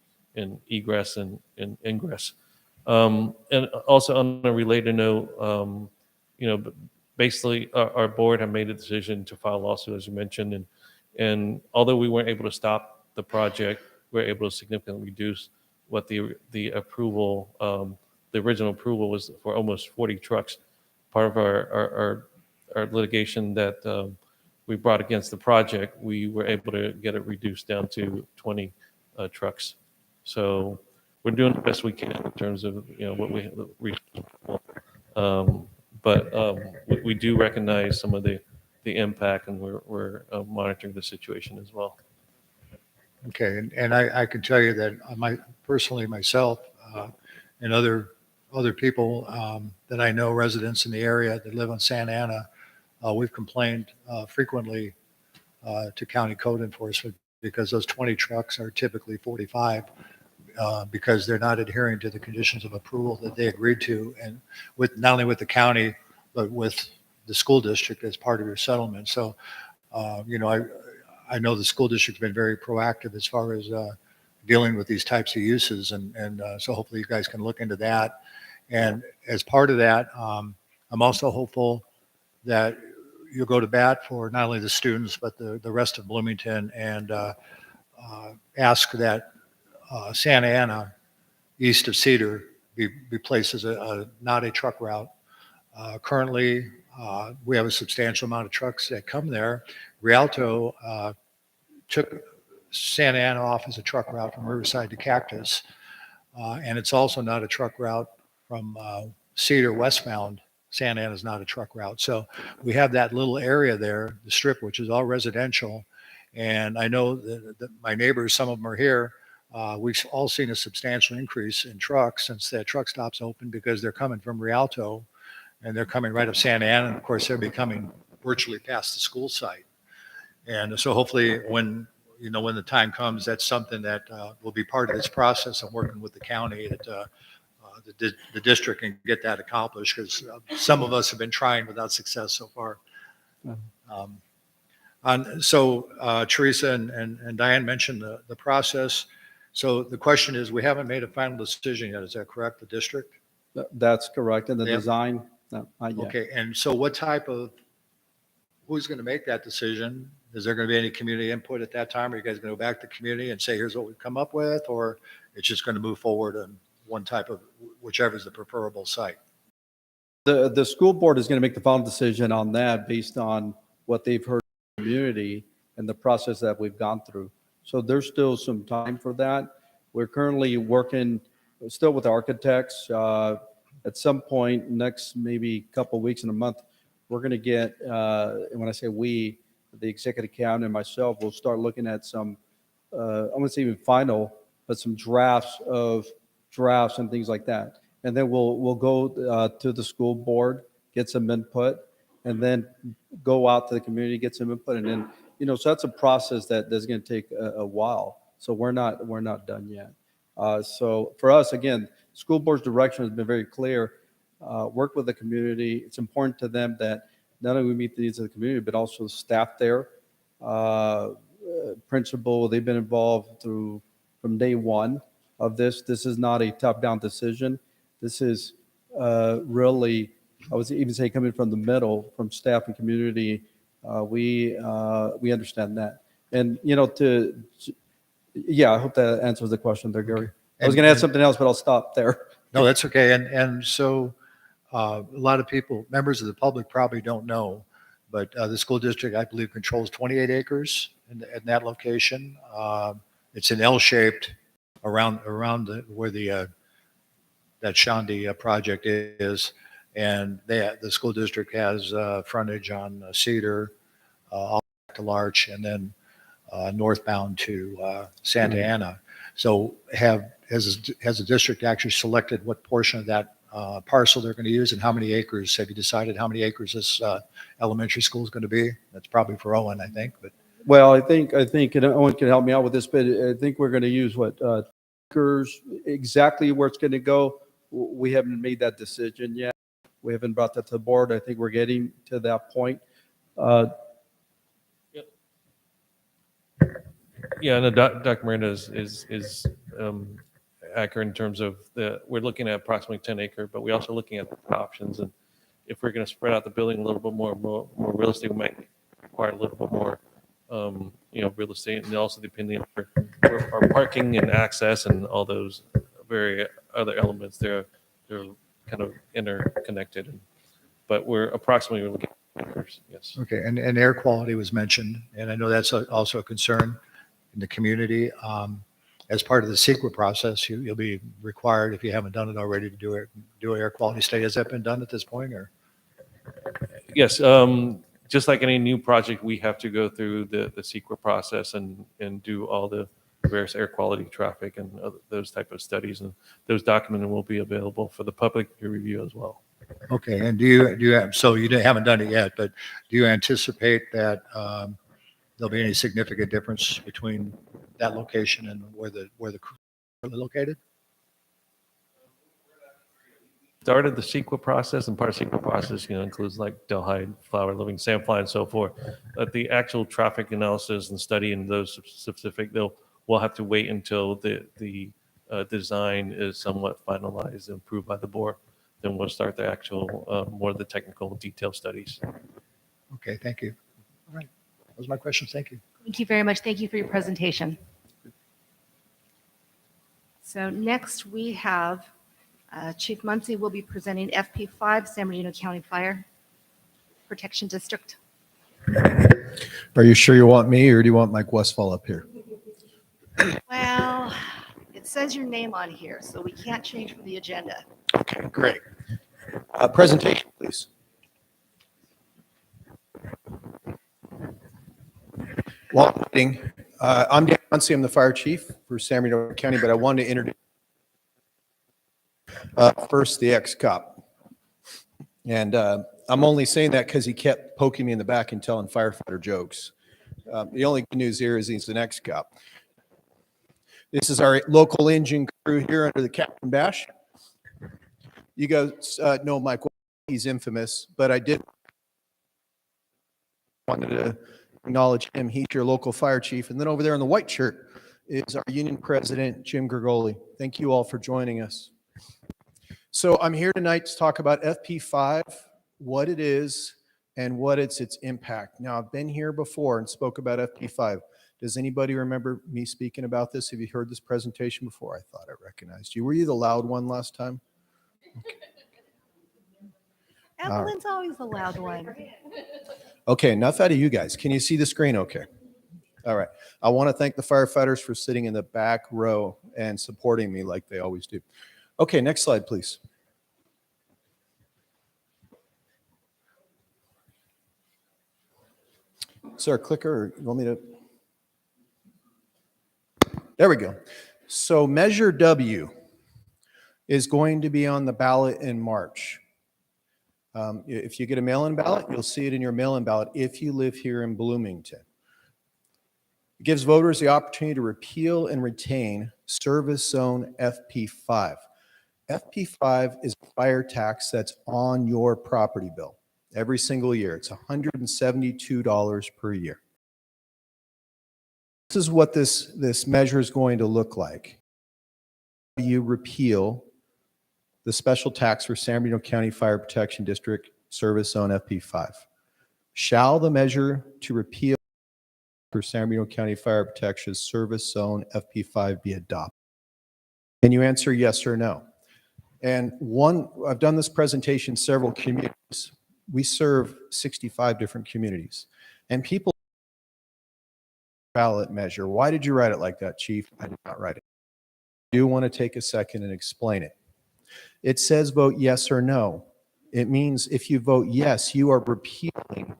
egress and ingress. And also on a related note, basically our board have made a decision to file a lawsuit, as you mentioned, and although we weren't able to stop the project, we were able to significantly reduce what the approval, the original approval was for almost 40 trucks. Part of our litigation that we brought against the project, we were able to get it reduced down to 20 trucks. So we're doing the best we can in terms of what we but we do recognize some of the impact, and we're monitoring the situation as well. Okay, and I can tell you that personally myself and other people that I know, residents in the area that live on Santa Ana, we've complained frequently to county code enforcement because those 20 trucks are typically 45 because they're not adhering to the conditions of approval that they agreed to, and with not only with the county but with the school district as part of your settlement. So, I know the school district's been very proactive as far as dealing with these types of uses, and so hopefully you guys can look into that. And as part of that, I'm also hopeful that you'll go to bat for not only the students but the rest of Bloomington and ask that Santa Ana east of Cedar be placed as not a truck route. Currently, we have a substantial amount of trucks that come there. Rialto took Santa Ana off as a truck route from Riverside to Cactus, and it's also not a truck route from Cedar westbound. Santa Ana is not a truck route. So we have that little area there, the strip, which is all residential. And I know that my neighbors, some of them are here, we've all seen a substantial increase in trucks since that truck stop's open because they're coming from Rialto and they're coming right up Santa Ana. And of course, they're becoming virtually past the school site. And so hopefully when the time comes, that's something that will be part of this process of working with the county, that the district can get that accomplished, because some of us have been trying without success so far. Teresa and Diane mentioned the process. So the question is, we haven't made a final decision yet. Is that correct, the district? That's correct. And the Yeah. design, no, not yet. Okay, and so who's going to make that decision? Is there going to be any community input at that time? Are you guys going to go back to the community and say, here's what we've come up with, or it's just going to move forward on one type of, whichever is the preferable site? The school board is going to make the final decision on that based on what they've heard from the community and the process that we've gone through. So there's still some time for that. We're currently working still with architects. At some point next, maybe couple weeks in a month, we're going to get, and when I say we, the executive cabinet and myself will start looking at some, I wouldn't say even final, but some drafts and things like that. And then we'll go to the school board, get some input, and then go out to the community, get some input. And then, so that's a process that's going to take a while. So we're not done yet. So for us, again, school board's direction has been very clear. Work with the community. It's important to them that not only we meet the needs of the community, but also staff there, principal. They've been involved from day one of this. This is not a top-down decision. This is really, I would even say, coming from the middle, from staff and community. We understand that. And, yeah, I hope that answers the question there, Gary. I was And- going to add and- something else, but I'll stop there. No, that's okay. And so a lot of people, members of the public probably don't know, but the school district, I believe, controls 28 acres in that location. It's an L-shaped around where the that Shandi project is. And the school district has frontage on Cedar, all back to Larch, and then northbound to Santa Ana. So has the district actually selected what portion of that parcel they're going to use and how many acres? Have you decided how many acres this elementary school is going to be? That's probably for Owen, I think. But Well, I think, and Owen can help me out with this, but I think we're going to use acres, exactly where it's going to go. We haven't made that decision yet. We haven't brought that to the board. I think we're getting to that point. Yeah, and Dr. Miranda is accurate in terms of we're looking at approximately 10 acre, but we're also looking at the options. And if we're going to spread out the building a little bit more real estate, we might require a little bit more, real estate, and also depending on our parking and access and all those very other elements, they're kind of interconnected. But we're looking at acres, yes. okay, and air quality was mentioned, and I know that's also a concern in the community. As part of the secret process, you'll be required, if you haven't done it already, to do an air quality study. Has that been done at this point, or? Yes, just like any new project, we have to go through the secret process and do all the various air quality, traffic, and those type of studies, and those documents will be available for the public to review as well. Okay, and do you have, so you haven't done it yet, but do you anticipate that there'll be any significant difference between that location and where the crew are located? Started the CEQA process, and part of CEQA process, includes like Delhi, flower living, sandfly, and so forth. But the actual traffic analysis and study and those specific, we'll have to wait until the design is somewhat finalized and approved by the board. Then we'll start the actual more of the technical detail studies. Okay, thank you. All right, those are my questions. Thank you. Thank you very much. Thank you for your presentation. So next we have Chief Muncie will be presenting FP5, San Bernardino County Fire Protection District. Are you sure you want me or do you want Mike Westfall up here? Well, it says your name on here, so we can't change from the agenda. Okay, great. Presentation, please. Well, I'm Dan Muncie. I'm the fire chief for San Bernardino County, but I wanted to introduce first the ex-cop. And I'm only saying that because he kept poking me in the back and telling firefighter jokes. The only good news here is he's an ex-cop. This is our local engine crew here under the Captain Bash. You guys know Mike, he's infamous, but I wanted to acknowledge him. He's your local fire chief. And then over there in the white shirt is our union president, Jim Grigoli. Thank you all for joining us. So I'm here tonight to talk about FP5, what it is, and what its impact. Now, I've been here before and spoke about FP5. Does anybody remember me speaking about this? Have you heard this presentation before? I thought I recognized you. Were you the loud one last time? Okay. Evelyn's always the loud one. Okay, enough out of you guys. Can you see the screen okay? All right. I want to thank the firefighters for sitting in the back row and supporting me like they always do. Okay, next slide, please. Is there a clicker or you want me to? There we go. So Measure W is going to be on the ballot in March. If you get a mail-in ballot, you'll see it in your mail-in ballot if you live here in Bloomington. It gives voters the opportunity to repeal and retain Service Zone FP5. FP5 is a fire tax that's on your property bill every single year. It's $172 per year. This is what this measure is going to look like. You repeal the special tax for San Bernardino County Fire Protection District Service Zone FP5. Shall the measure to repeal for San Bernardino County Fire Protection Service Zone FP5 be adopted? Can you answer yes or no? And I've done this presentation several communities. We serve 65 different communities. And people ballot measure. Why did you write it like that, Chief? I did not write it. I do want to take a second and explain it. It says vote yes or no. It means if you vote yes, you are repealing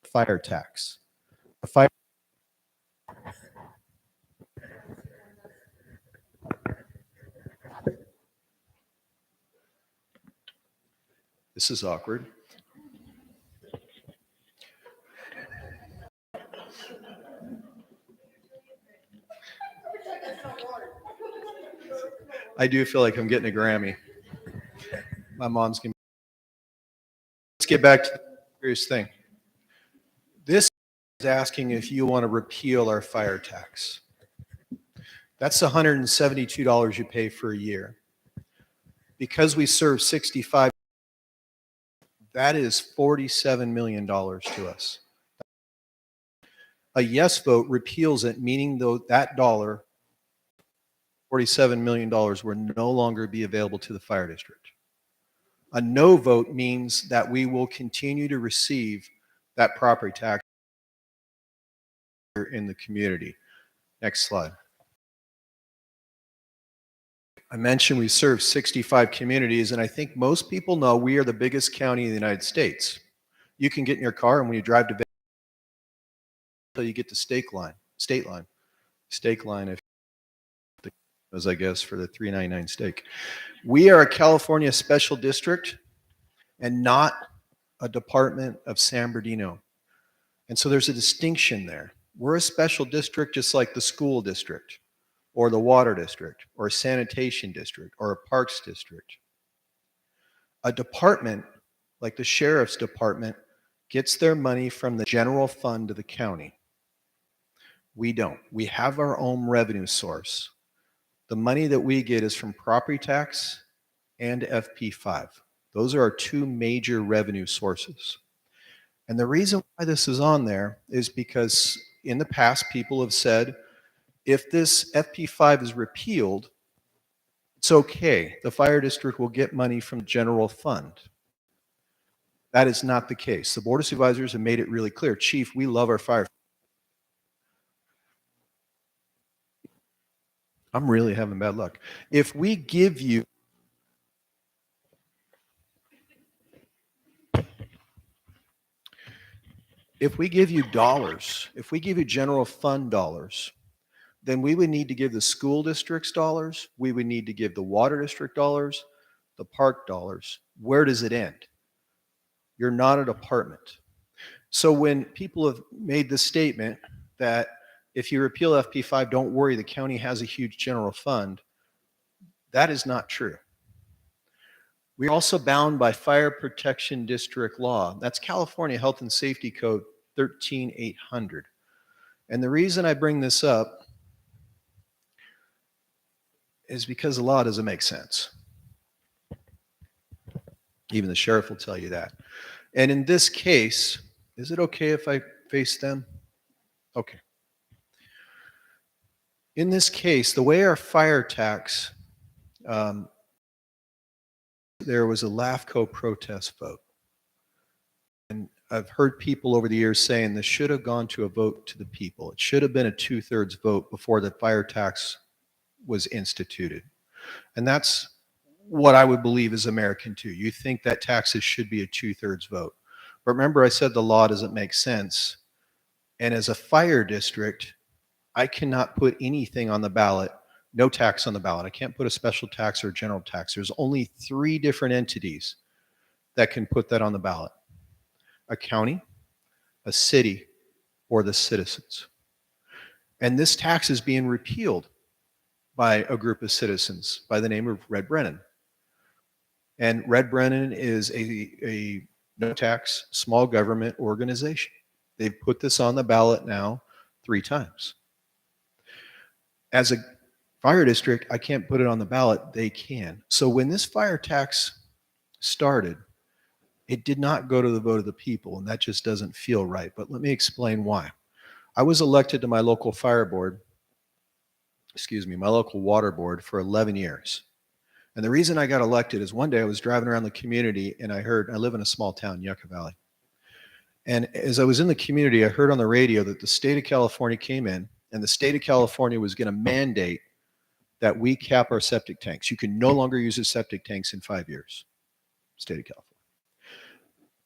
fire tax. A fire This is awkward. I do feel like I'm getting a Grammy. My mom's gonna. Let's get back to the serious thing. This is asking if you want to repeal our fire tax. That's $172 you pay for a year. Because we serve 65, that is $47 million to us. A yes vote repeals it, meaning though that dollar, $47 million, will no longer be available to the fire district. A no vote means that we will continue to receive that property tax in the community. Next slide. I mentioned we serve 65 communities, and I think most people know we are the biggest county in the United States. You can get in your car, and when you drive to Vegas, until you get to state line, if as I guess for the $3.99 steak. We are a California special district and not a department of San Bernardino. And so there's a distinction there. We're a special district just like the school district or the water district or a sanitation district or a parks district. A department like the sheriff's department gets their money from the general fund of the county. We don't. We have our own revenue source. The money that we get is from property tax and FP5. Those are our two major revenue sources. And the reason why this is on there is because in the past, people have said, if this FP5 is repealed, it's okay. The fire district will get money from the general fund. That is not the case. The Board of Supervisors have made it really clear. Chief, we love our fire. I'm really having bad luck. If we give you dollars, if we give you general fund dollars, then we would need to give the school districts dollars, we would need to give the water district dollars, the park dollars. Where does it end? You're not a department. So when people have made this statement that if you repeal FP5, don't worry, the county has a huge general fund, that is not true. We're also bound by Fire Protection District law. That's California Health and Safety Code 13800. And the reason I bring this up is because the law doesn't make sense. Even the sheriff will tell you that. And in this case, is it okay if I face them? Okay. In this case, the way our fire tax, there was a LAFCO protest vote. And I've heard people over the years saying this should have gone to a vote to the people. It should have been a 2/3 vote before the fire tax was instituted. And that's what I would believe is American too. You think that taxes should be a 2/3 vote. But remember I said the law doesn't make sense. And as a fire district, I cannot put anything on the ballot, no tax on the ballot. I can't put a special tax or a general tax. There's only 3 different entities that can put that on the ballot. A county, a city, or the citizens. And this tax is being repealed by a group of citizens by the name of Red Brennan. And Red Brennan is a no tax small government organization. They've put this on the ballot now 3 times. As a fire district, I can't put it on the ballot. They can. So when this fire tax started, it did not go to the vote of the people, and that just doesn't feel right. But let me explain why. I was elected to my local fire board, my local water board for 11 years. And the reason I got elected is one day I was driving around the community and I live in a small town, Yucca Valley. And as I was in the community, I heard on the radio that the state of California came in and the state of California was going to mandate that we cap our septic tanks. You can no longer use the septic tanks in 5 years, state of California.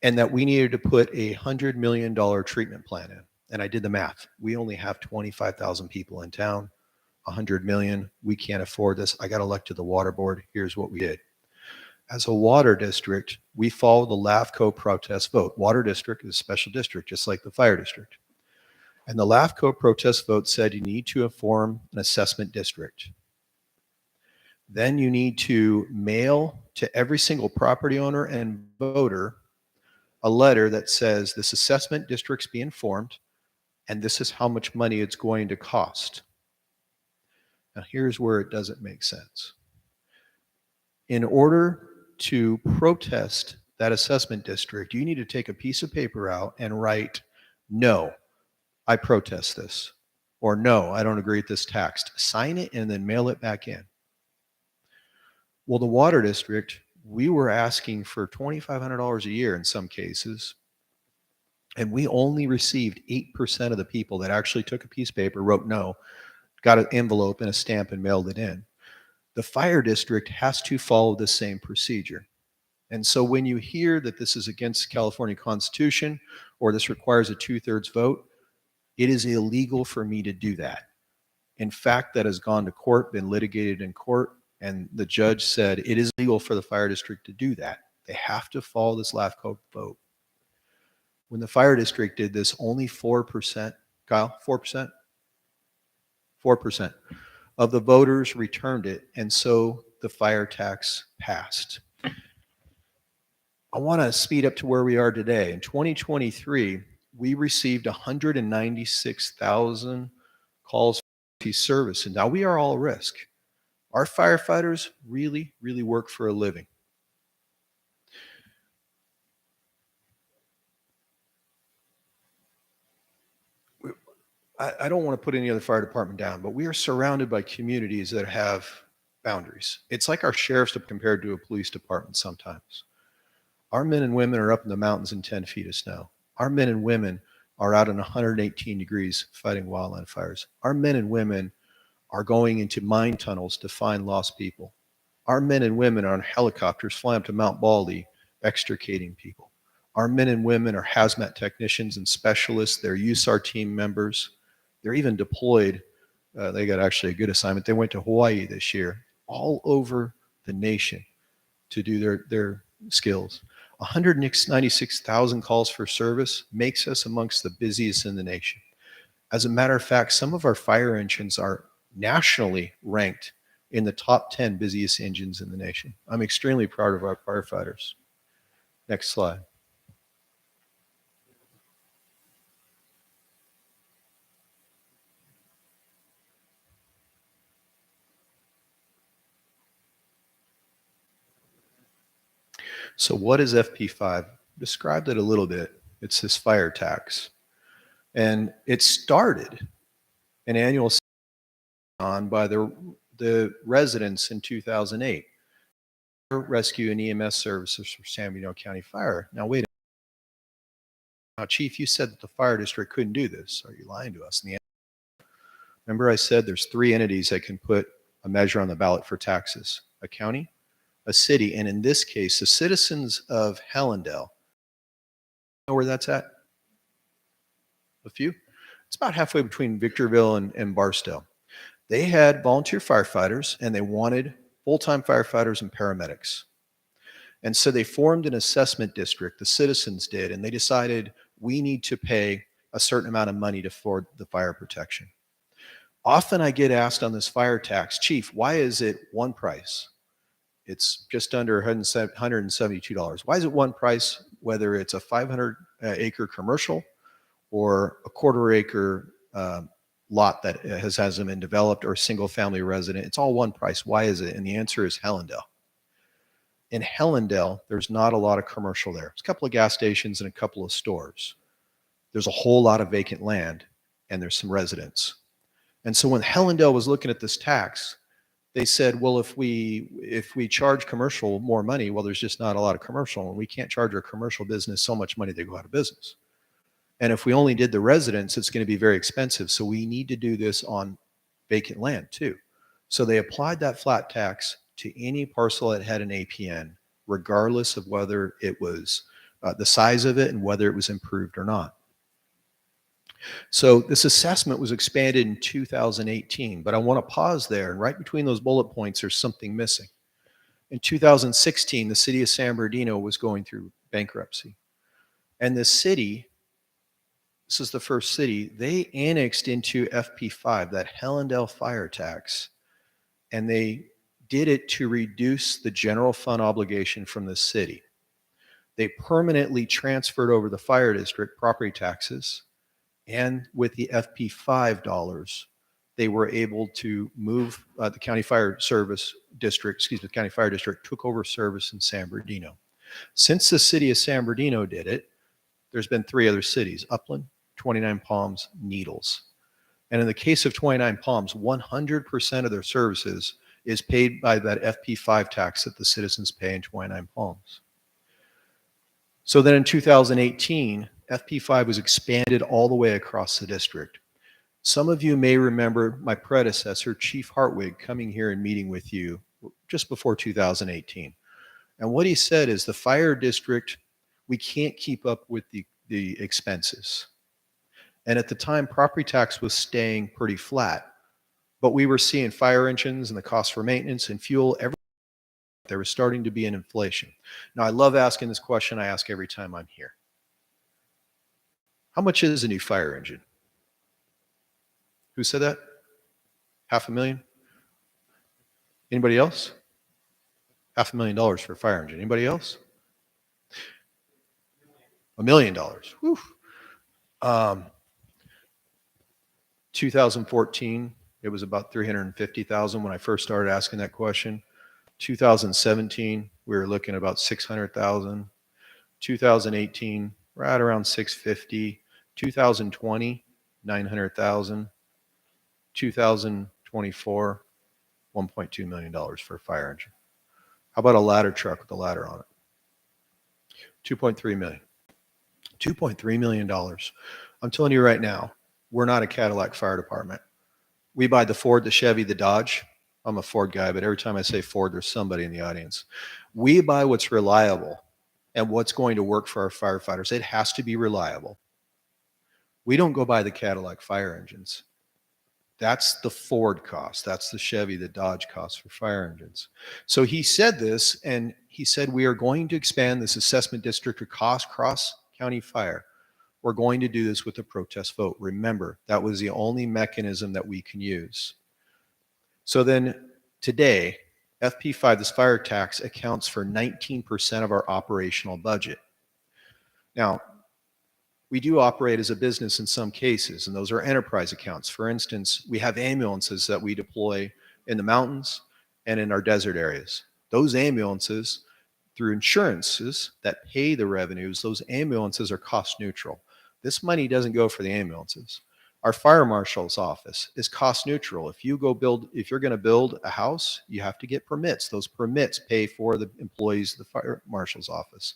And that we needed to put $100 million treatment plan in. And I did the math. We only have 25,000 people in town, 100 million. We can't afford this. I got elected to the water board. Here's what we did. As a water district, we followed the LAFCO protest vote. Water district is a special district, just like the fire district. And the LAFCO protest vote said you need to form an assessment district. Then you need to mail to every single property owner and voter a letter that says this assessment district's being formed and this is how much money it's going to cost. Now here's where it doesn't make sense. In order to protest that assessment district, you need to take a piece of paper out and write, no, I protest this, or no, I don't agree with this tax. Sign it and then mail it back in. Well, the water district, we were asking for $2,500 a year in some cases, and we only received 8% of the people that actually took a piece of paper, wrote no, got an envelope and a stamp and mailed it in. The fire district has to follow the same procedure. And so when you hear that this is against the California Constitution or this requires a 2/3 vote, it is illegal for me to do that. In fact, that has gone to court, been litigated in court, and the judge said it is legal for the fire district to do that. They have to follow this LAFCO vote. When the fire district did this, only 4%, Kyle, 4%? 4% of the voters returned it, and so the fire tax passed. I want to speed up to where we are today. In 2023, we received 196,000 calls for service, and now we are all at risk. Our firefighters really, really work for a living. I don't want to put any other fire department down, but we are surrounded by communities that have boundaries. It's like our sheriff's department compared to a police department sometimes. Our men and women are up in the mountains in 10 feet of snow. Our men and women are out in 118 degrees fighting wildland fires. Our men and women are going into mine tunnels to find lost people. Our men and women are on helicopters flying up to Mount Baldy extricating people. Our men and women are hazmat technicians and specialists. They're USAR team members. They're even deployed. They got actually a good assignment. They went to Hawaii this year, all over the nation to do their skills. 196,000 calls for service makes us amongst the busiest in the nation. As a matter of fact, some of our fire engines are nationally ranked in the top 10 busiest engines in the nation. I'm extremely proud of our firefighters. Next slide. So what is FP5? Described it a little bit. It's this fire tax. And it started an annual on by the residents in 2008. Rescue and EMS services for San Bernardino County Fire. Now wait a minute. Now, Chief, you said that the fire district couldn't do this. Are you lying to us? Remember I said there's 3 entities that can put a measure on the ballot for taxes. A county, a city, and in this case, the citizens of Hellendale. You know where that's at? A few? It's about halfway between Victorville and Barstow. They had volunteer firefighters and they wanted full-time firefighters and paramedics. And so they formed an assessment district, the citizens did, and they decided we need to pay a certain amount of money to afford the fire protection. Often I get asked on this fire tax, Chief, why is it one price? It's just under $172. Why is it one price, whether it's a 500-acre commercial or a quarter-acre lot that hasn't been developed or a single-family resident? It's all one price. Why is it? And the answer is Hellendale. In Hellendale, there's not a lot of commercial there. There's a couple of gas stations and a couple of stores. There's a whole lot of vacant land. and there's some residents. And so when Hellendale was looking at this tax, they said, well, if we charge commercial more money, well, there's just not a lot of commercial, and we can't charge our commercial business so much money they go out of business. And if we only did the residents, it's going to be very expensive. So we need to do this on vacant land too. So they applied that flat tax to any parcel that had an APN, regardless of whether it was the size of it and whether it was improved or not. So this assessment was expanded in 2018, but I want to pause there, and right between those bullet points, there's something missing. In 2016, the city of San Bernardino was going through bankruptcy. And the city, this is the first city, they annexed into FP5, that Hellendale fire tax, and they did it to reduce the general fund obligation from the city. They permanently transferred over the fire district property taxes, and with the FP5 dollars, they were able to move the county fire service district, the county fire district took over service in San Bernardino. Since the city of San Bernardino did it, there's been 3 other cities: Upland, 29 Palms, Needles. And in the case of 29 Palms, 100% of their services is paid by that FP5 tax that the citizens pay in 29 Palms. So then in 2018, FP5 was expanded all the way across the district. Some of you may remember my predecessor, Chief Hartwig, coming here and meeting with you just before 2018. And what he said is the fire district, we can't keep up with the expenses. And at the time, property tax was staying pretty flat, but we were seeing fire engines and the cost for maintenance and fuel, there was starting to be an inflation. Now, I love asking this question. I ask every time I'm here. How much is a new fire engine? Who said that? $500,000? Anybody else? $500,000 for a fire engine. Anybody else? $1 million. Whew. 2014, it was about $350,000 when I first started asking that question. 2017, we were looking at about $600,000. 2018, right around $650,000. 2020, $900,000. 2024, $1.2 million for a fire engine. How about a ladder truck with a ladder on it? $2.3 million. $2.3 million. I'm telling you right now, we're not a Cadillac fire department. We buy the Ford, the Chevy, the Dodge. I'm a Ford guy, but every time I say Ford, there's somebody in the audience. We buy what's reliable and what's going to work for our firefighters. It has to be reliable. We don't go buy the Cadillac fire engines. That's the Ford cost. That's the Chevy, the Dodge cost for fire engines. So he said this, and he said, we are going to expand this assessment district to cross-county fire. We're going to do this with a protest vote. Remember, that was the only mechanism that we can use. So then today, FP5, this fire tax, accounts for 19% of our operational budget. Now, we do operate as a business in some cases, and those are enterprise accounts. For instance, we have ambulances that we deploy in the mountains and in our desert areas. Those ambulances, through insurances that pay the revenues, those ambulances are cost neutral. This money doesn't go for the ambulances. Our fire marshal's office is cost neutral. If you're going to build a house, you have to get permits. Those permits pay for the employees of the fire marshal's office.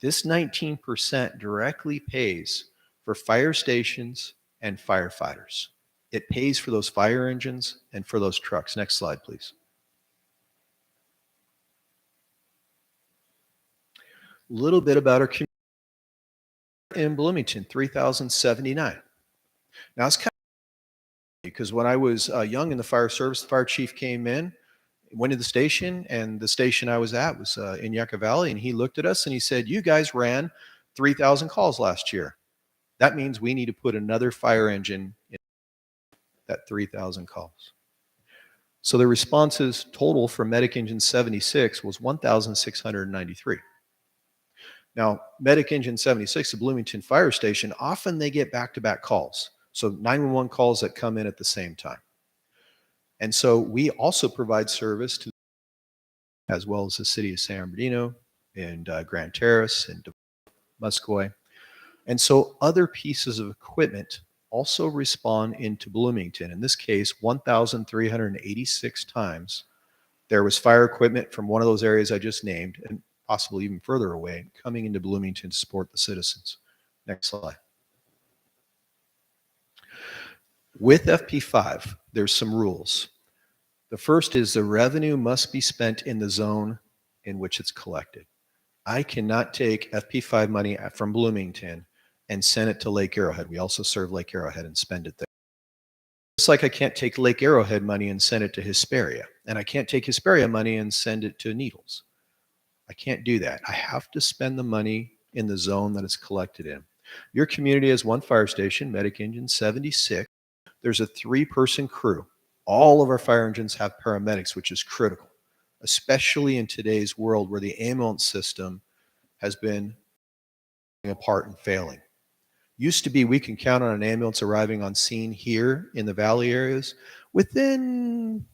This 19% directly pays for fire stations and firefighters. It pays for those fire engines and for those trucks. Next slide, please. A little bit about our community in Bloomington, 3,079. Now, it's kind of because when I was young in the fire service, the fire chief came in, went to the station, and the station I was at was in Yucca Valley, and he looked at us and he said, you guys ran 3,000 calls last year. That means we need to put another fire engine in that 3,000 calls. So the responses total for Medic Engine 76 was 1,693. Now, Medic Engine 76, the Bloomington Fire Station, often they get back-to-back calls. So 911 calls that come in at the same time. And so we also provide service to, as well as the city of San Bernardino and Grand Terrace and Muscoy. And so other pieces of equipment also respond into Bloomington. In this case, 1,386 times there was fire equipment from one of those areas I just named, and possibly even further away, coming into Bloomington to support the citizens. Next slide. With FP5, there's some rules. The first is the revenue must be spent in the zone in which it's collected. I cannot take FP5 money from Bloomington and send it to Lake Arrowhead. We also serve Lake Arrowhead and spend it there. Just like I can't take Lake Arrowhead money and send it to Hesperia, and I can't take Hesperia money and send it to Needles. I can't do that. I have to spend the money in the zone that it's collected in. Your community has one fire station, Medic Engine 76. There's a 3-person crew. All of our fire engines have paramedics, which is critical, especially in today's world where the ambulance system has been apart and failing. Used to be we can count on an ambulance arriving on scene here in the valley areas within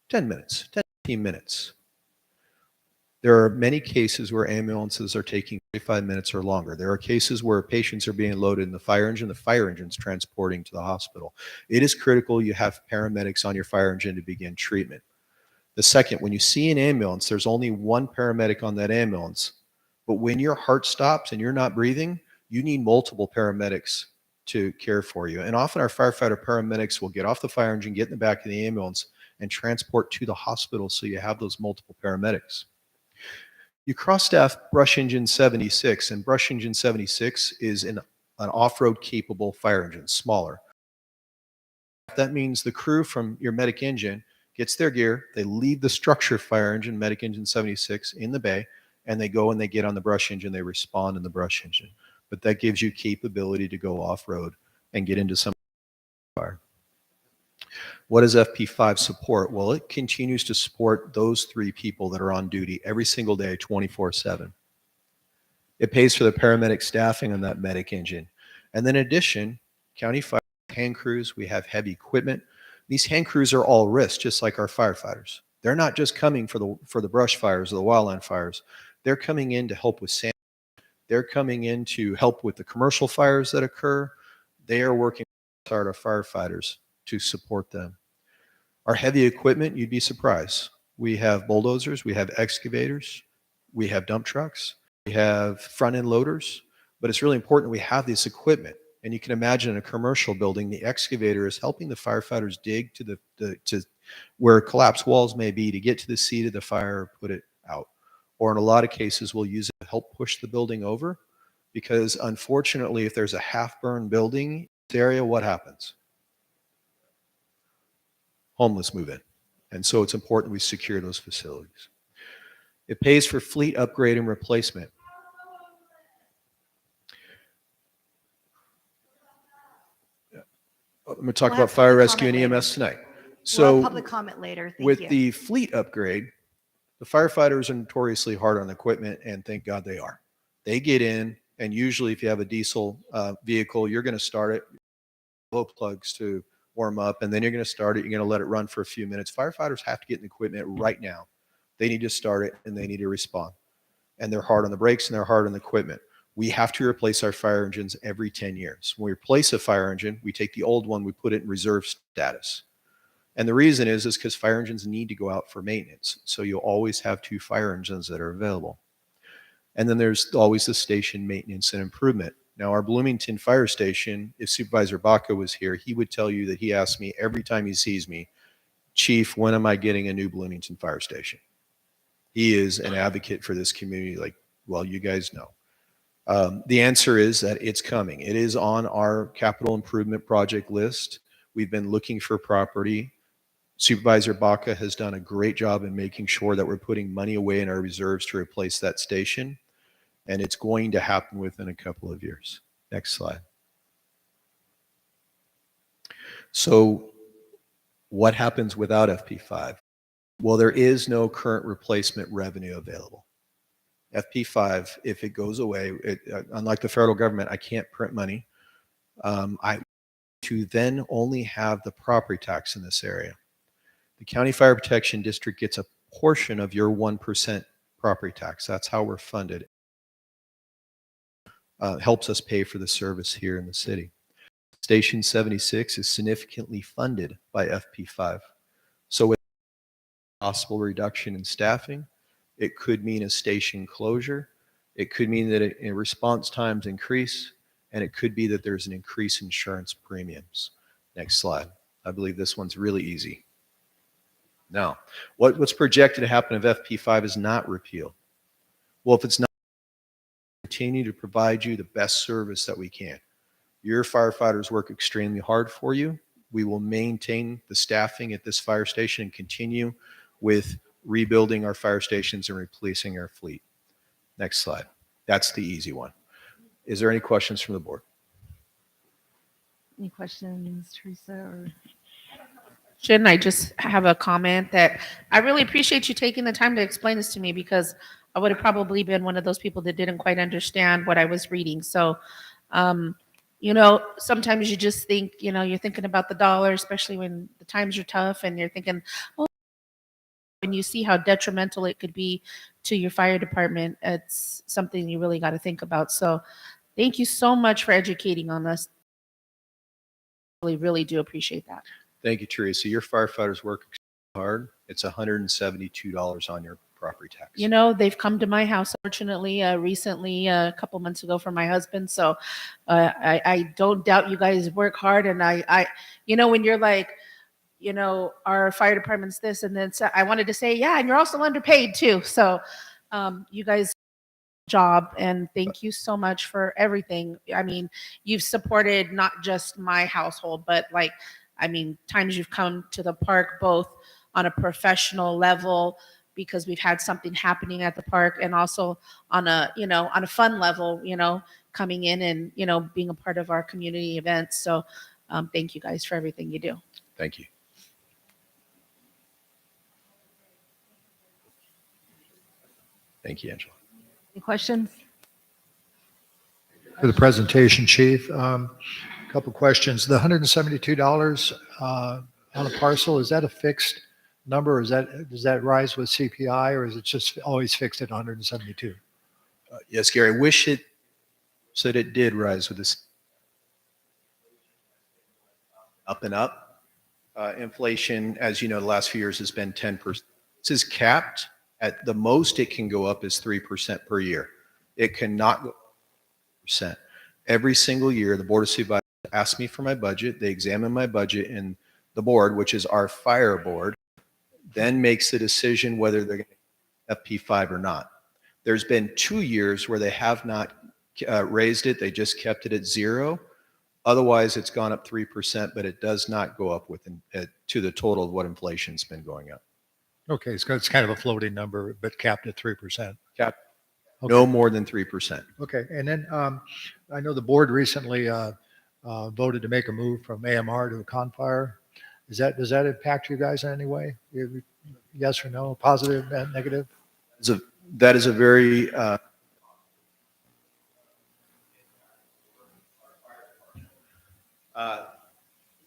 10 minutes, 10, 15 minutes. There are many cases where ambulances are taking 45 minutes or longer. There are cases where patients are being loaded in the fire engine's transporting to the hospital. It is critical you have paramedics on your fire engine to begin treatment. The second, when you see an ambulance, there's only one paramedic on that ambulance. But when your heart stops and you're not breathing, you need multiple paramedics to care for you. And often our firefighter paramedics will get off the fire engine, get in the back of the ambulance, and transport to the hospital so you have those multiple paramedics. You cross-staff Brush Engine 76, and Brush Engine 76 is an off-road capable fire engine, smaller. That means the crew from your Medic Engine gets their gear, they leave the structure fire engine, Medic Engine 76, in the bay, and they go and they get on the Brush Engine, they respond in the Brush Engine. But that gives you capability to go off-road and get into some fire. What does FP5 support? Well, it continues to support those 3 people that are on duty every single day, 24/7. It pays for the paramedic staffing on that Medic Engine. And then in addition, county fire hand crews, we have heavy equipment. These hand crews are all risk, just like our firefighters. They're not just coming for the brush fires or the wildland fires. They're coming in to help with sand. They're coming in to help with the commercial fires that occur. They are working with our firefighters to support them. Our heavy equipment, you'd be surprised. We have bulldozers, we have excavators, we have dump trucks, we have front-end loaders, but it's really important we have this equipment. And you can imagine in a commercial building, the excavator is helping the firefighters dig to where collapsed walls may be to get to the seat of the fire or put it out. Or in a lot of cases, we'll use it to help push the building over, because unfortunately, if there's a half-burned building in this area, what happens? Homeless move in. And so it's important we secure those facilities. It pays for fleet upgrade and replacement. I'm going to talk We'll have about fire public rescue and comment EMS tonight. We'll So have public comment later. Thank with you. the fleet upgrade, the firefighters are notoriously hard on equipment, and thank God they are. They get in, and usually if you have a diesel vehicle, you're going to start it, glow plugs to warm up, and then you're going to start it. You're going to let it run for a few minutes. Firefighters have to get in the equipment right now. They need to start it, and they need to respond. And they're hard on the brakes, and they're hard on the equipment. We have to replace our fire engines every 10 years. When we replace a fire engine, we take the old one, we put it in reserve status. And the reason is because fire engines need to go out for maintenance. So you'll always have 2 fire engines that are available. And then there's always the station maintenance and improvement. Now, our Bloomington fire station, if Supervisor Baca was here, he would tell you that he asks me every time he sees me, Chief, when am I getting a new Bloomington fire station? He is an advocate for this community, like, well, you guys know. The answer is that it's coming. It is on our capital improvement project list. We've been looking for property. Supervisor Baca has done a great job in making sure that we're putting money away in our reserves to replace that station. And it's going to happen within a couple of years. Next slide. So what happens without FP5? Well, there is no current replacement revenue available. FP5, if it goes away, unlike the federal government, I can't print money. I to then only have the property tax in this area. The County Fire Protection District gets a portion of your 1% property tax. That's how we're funded. Helps us pay for the service here in the city. Station 76 is significantly funded by FP5. So with possible reduction in staffing, it could mean a station closure. It could mean that response times increase, and it could be that there's an increase in insurance premiums. Next slide. I believe this one's really easy. Now, what's projected to happen if FP5 is not repealed? Well, if it's not, continue to provide you the best service that we can. Your firefighters work extremely hard for you. We will maintain the staffing at this fire station and continue with rebuilding our fire stations and replacing our fleet. Next slide. That's the easy one. Is there any questions from the board? Any questions, Teresa? Or Shouldn't I just have a comment that I really appreciate you taking the time to explain this to me, because I would have probably been one of those people that didn't quite understand what I was reading. So, sometimes you just think, you're thinking about the dollar, especially when the times are tough and you're thinking, oh, when you see how detrimental it could be to your fire department, it's something you really got to think about. So thank you so much for educating on us. Really, really do appreciate that. Thank you, Teresa. Your firefighters work hard. It's $172 on your property tax. They've come to my house, fortunately, recently, a couple months ago for my husband. So I don't doubt you guys work hard. And I when you're like, our fire department's this, and then I wanted to say, yeah, and you're also underpaid too. So you guys job, and thank you so much for everything. I mean, you've supported not just my household, but times you've come to the park both on a professional level because we've had something happening at the park, and also on a fun level, coming in and being a part of our community events. So thank you guys for everything you do. Thank you. Thank you, Angela. any questions? For the presentation, Chief, a couple questions. The $172 on a parcel, is that a fixed number? Or does that rise with CPI, or is it just always fixed at 172? Yes, Gary, I wish it said it did rise with this up and up. Inflation, as you know, the last few years has been 10%. This is capped. At the most it can go up is 3% per year. It cannot go percent. Every single year, the Board of Supervisors asks me for my budget. They examine my budget, and the board, which is our fire board, then makes the decision whether they're going to FP5 or not. There's been 2 years where they have not raised it. They just kept it at 0. Otherwise, it's gone up 3%, but it does not go up to the total of what inflation's been going up. Okay, so it's kind of a floating number, but capped at 3%. Capped. Okay. No more than 3%. Okay, and then I know the board recently voted to make a move from AMR to a Confire. Does that impact you guys in any way? Yes or no? Positive, negative? That is a very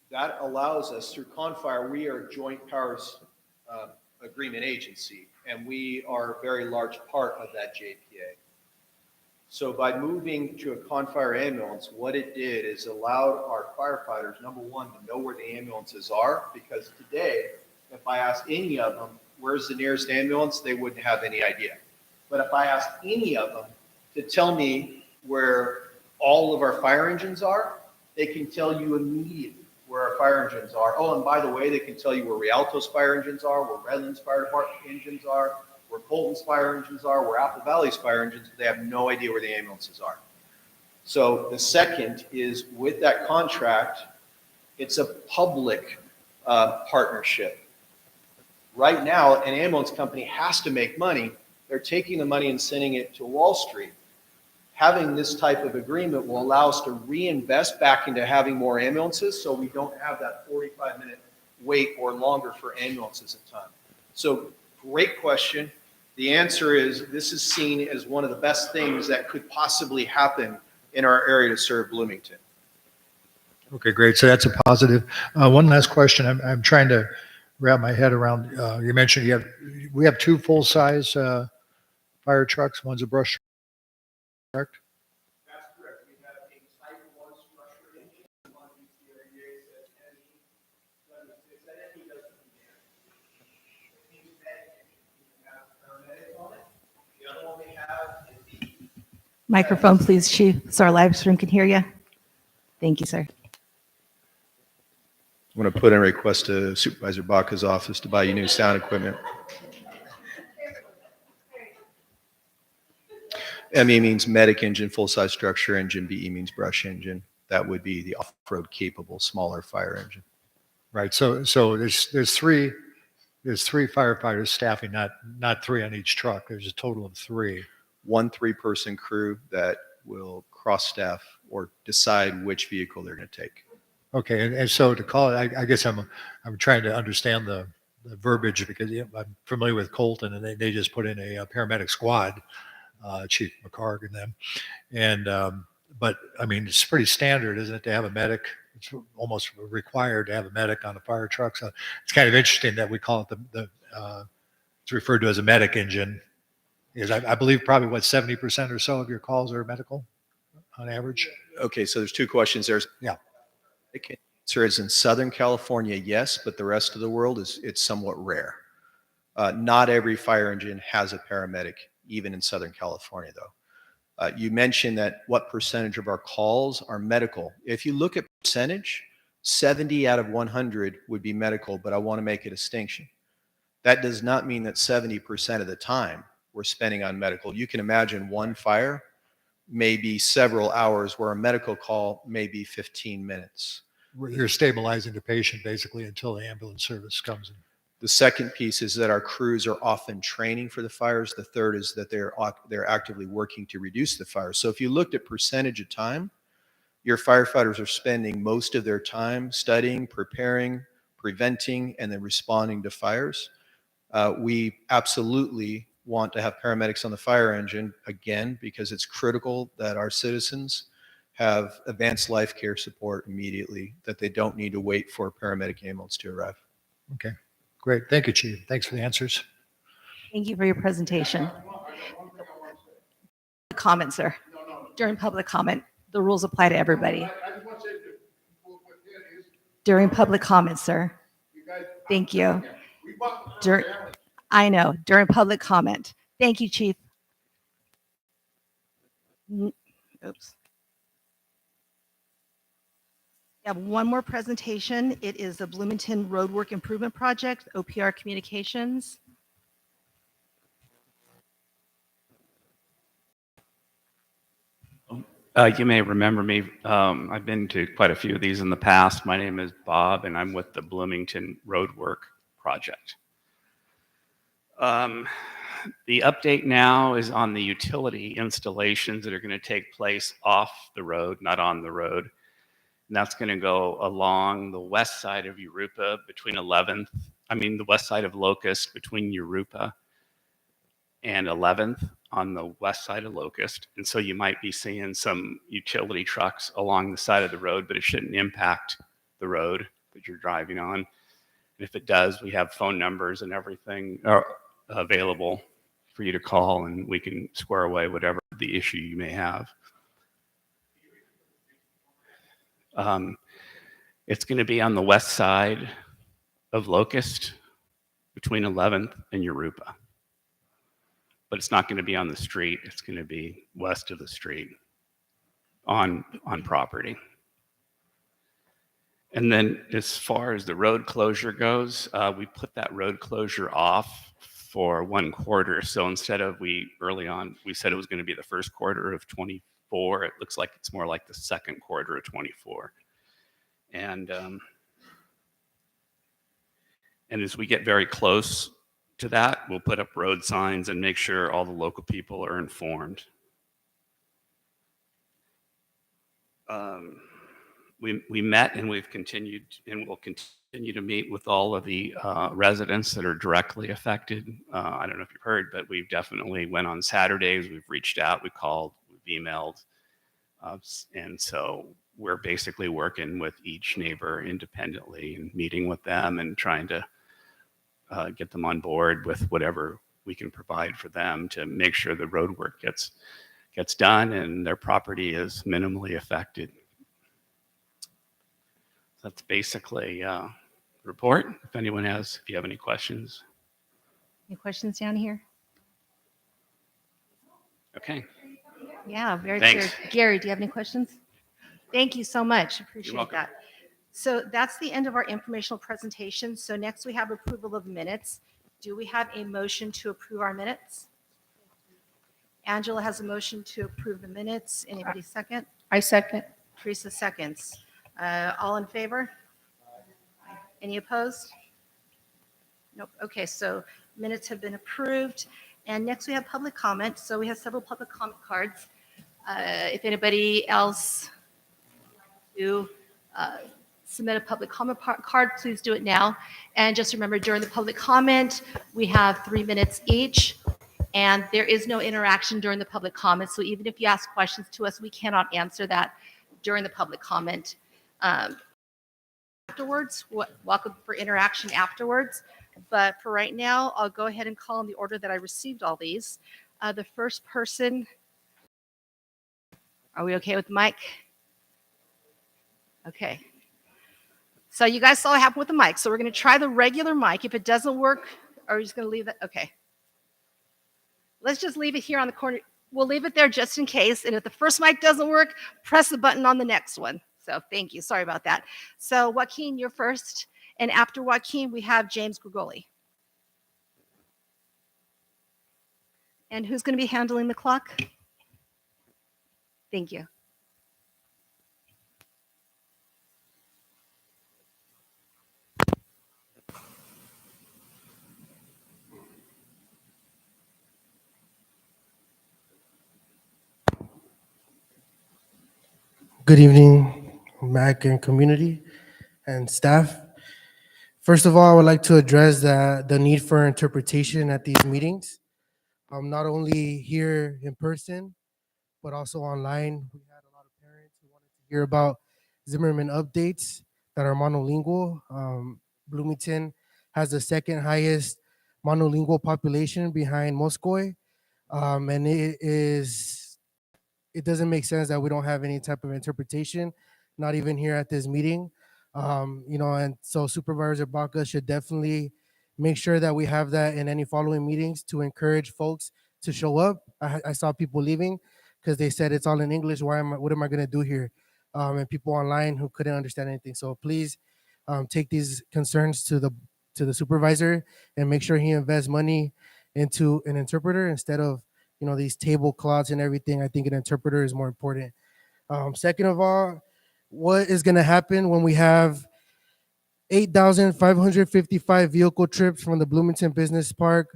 that allows us through Confire. We are a joint powers agreement agency, and we are a very large part of that JPA. So by moving to a Confire ambulance, what it did is allowed our firefighters, number one, to know where the ambulances are, because today, if I asked any of them, where's the nearest ambulance, they wouldn't have any idea. But if I asked any of them to tell me where all of our fire engines are, they can tell you immediately where our fire engines are. Oh, and by the way, they can tell you where Rialto's fire engines are, where Redlands Fire Department engines are, where Colton's fire engines are, where Apple Valley's fire engines, they have no idea where the ambulances are. So the second is with that contract, it's a public partnership. Right now, an ambulance company has to make money. They're taking the money and sending it to Wall Street. Having this type of agreement will allow us to reinvest back into having more ambulances, so we don't have that 45-minute wait or longer for ambulances at time. So great question. The answer is this is seen as one of the best things that could possibly happen in our area to serve Bloomington. Okay, great. So that's a positive. One last question. I'm trying to wrap my head around. You mentioned we have 2 full-size fire trucks. One's a brush truck. Correct? That's correct. We have a Type 1 structure engine, one Microphone, please, Chief, so our live stream can hear you. Thank you, sir. I'm going to put in a request to Supervisor Baca's office to buy you new sound equipment. ME means medic engine, full-size structure engine. BE means brush engine. That would be the off-road capable, smaller fire engine. Right. So there's three firefighters staffing, not three on each truck. There's a total of three. 1 3-person crew that will cross-staff or decide which vehicle they're going to take. Okay. And so to call it, I guess I'm trying to understand the verbiage because I'm familiar with Colton and they just put in a paramedic squad, Chief McCarg and them. And, but I mean, it's pretty standard, isn't it, to have a medic? It's almost required to have a medic on a fire truck. So it's kind of interesting that we call it it's referred to as a medic engine. Because I believe probably 70% or so of your calls are medical on average. Okay, so there's 2 questions. There's Yeah. the answer is in Southern California, yes, but the rest of the world it's somewhat rare. Not every fire engine has a paramedic, even in Southern California, though. You mentioned that what percentage of our calls are medical. If you look at percentage, 70 out of 100 would be medical, but I want to make a distinction. That does not mean that 70% of the time we're spending on medical. You can imagine one fire may be several hours where a medical call may be 15 minutes. You're stabilizing the patient basically until the ambulance service comes in. The second piece is that our crews are often training for the fires. The third is that they're actively working to reduce the fires. So if you looked at percentage of time, your firefighters are spending most of their time studying, preparing, preventing, and then responding to fires. We absolutely want to have paramedics on the fire engine, again, because it's critical that our citizens have advanced life care support immediately, that they don't need to wait for a paramedic ambulance to arrive. Okay, great. Thank you, Chief. Thanks for the answers. Thank you for your presentation. Comment, sir. During public comment, the rules apply to everybody. During public comment, sir. Thank you. I know, during public comment. Thank you, Chief. Oops. We have one more presentation. It is the Bloomington Roadwork Improvement Project, OPR Communications. You may remember me. I've been to quite a few of these in the past. My name is Bob, and I'm with the Bloomington Roadwork Project. The update now is on the utility installations that are going to take place off the road, not on the road. And that's going to go along the west side of Europa between the west side of Locust between Europa and 11th on the west side of Locust. And so you might be seeing some utility trucks along the side of the road, but it shouldn't impact the road that you're driving on. And if it does, we have phone numbers and everything available for you to call, and we can square away whatever the issue you may have. It's going to be on the west side of Locust between 11th and Europa. But it's not going to be on the street. It's going to be west of the street on property. And then as far as the road closure goes, we put that road closure off for 1 quarter. So instead of early on, we said it was going to be the first quarter of 24. It looks like it's more like the second quarter of 24. And as we get very close to that, we'll put up road signs and make sure all the local people are informed. We met and we've continued and will continue to meet with all of the residents that are directly affected. I don't know if you've heard, but we've definitely went on Saturdays. We've reached out, we called, we've emailed. And so we're basically working with each neighbor independently and meeting with them and trying to get them on board with whatever we can provide for them to make sure the road work gets done and their property is minimally affected. That's basically the report. If you have any questions. Any questions down here? Okay. Yeah, very Thanks. clear. Gary, do you have any questions? Thank you so much. Appreciate welcome. that. So that's the end of our informational presentation. So next we have approval of minutes. Do we have a motion to approve our minutes? Angela has a motion to approve the minutes. Anybody second? I second. Teresa seconds. All in favor? Any opposed? Nope. Okay, so minutes have been approved. And next we have public comment. So we have several public comment cards. If anybody else to submit a public comment card, please do it now. And just remember, during the public comment, we have 3 minutes each. And there is no interaction during the public comment. So even if you ask questions to us, we cannot answer that during the public comment. Afterwards, welcome for interaction afterwards. But for right now, I'll go ahead and call in the order that I received all these. The first person, are we okay with the mic? Okay. So you guys saw what happened with the mic. So we're going to try the regular mic. If it doesn't work, are we just going to leave that? Okay. Let's just leave it here on the corner. We'll leave it there just in case. And if the first mic doesn't work, press the button on the next one. So thank you. Sorry about that. So Joaquin, you're first. And after Joaquin, we have James Grigoli. And who's going to be handling the clock? Thank you. Good evening, MAC and community and staff. First of all, I would like to address the need for interpretation at these meetings. Not only here in person, but also online. We had a lot of parents who wanted to hear about Zimmerman updates that are monolingual. Bloomington has the second highest monolingual population behind Moscow. And it doesn't make sense that we don't have any type of interpretation, not even here at this meeting. And so Supervisor Baca should definitely make sure that we have that in any following meetings to encourage folks to show up. I saw people leaving because they said it's all in English. What am I going to do here? And people online who couldn't understand anything. So please take these concerns to the supervisor and make sure he invests money into an interpreter instead of these tablecloths and everything. I think an interpreter is more important. Second of all, what is going to happen when we have 8,555 vehicle trips from the Bloomington Business Park,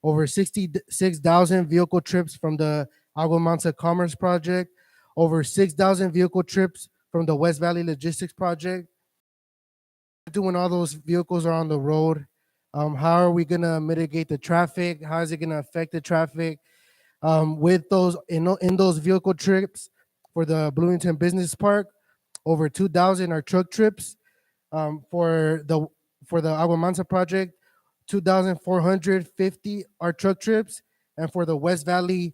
over 66,000 vehicle trips from the Agua Mansa Commerce Project, over 6,000 vehicle trips from the West Valley Logistics Project? When all those vehicles are on the road, how are we going to mitigate the traffic? How is it going to affect the traffic? With those in those vehicle trips for the Bloomington Business Park, over 2,000 are truck trips. For the Agua Mansa project, 2,450 are truck trips, and for the West Valley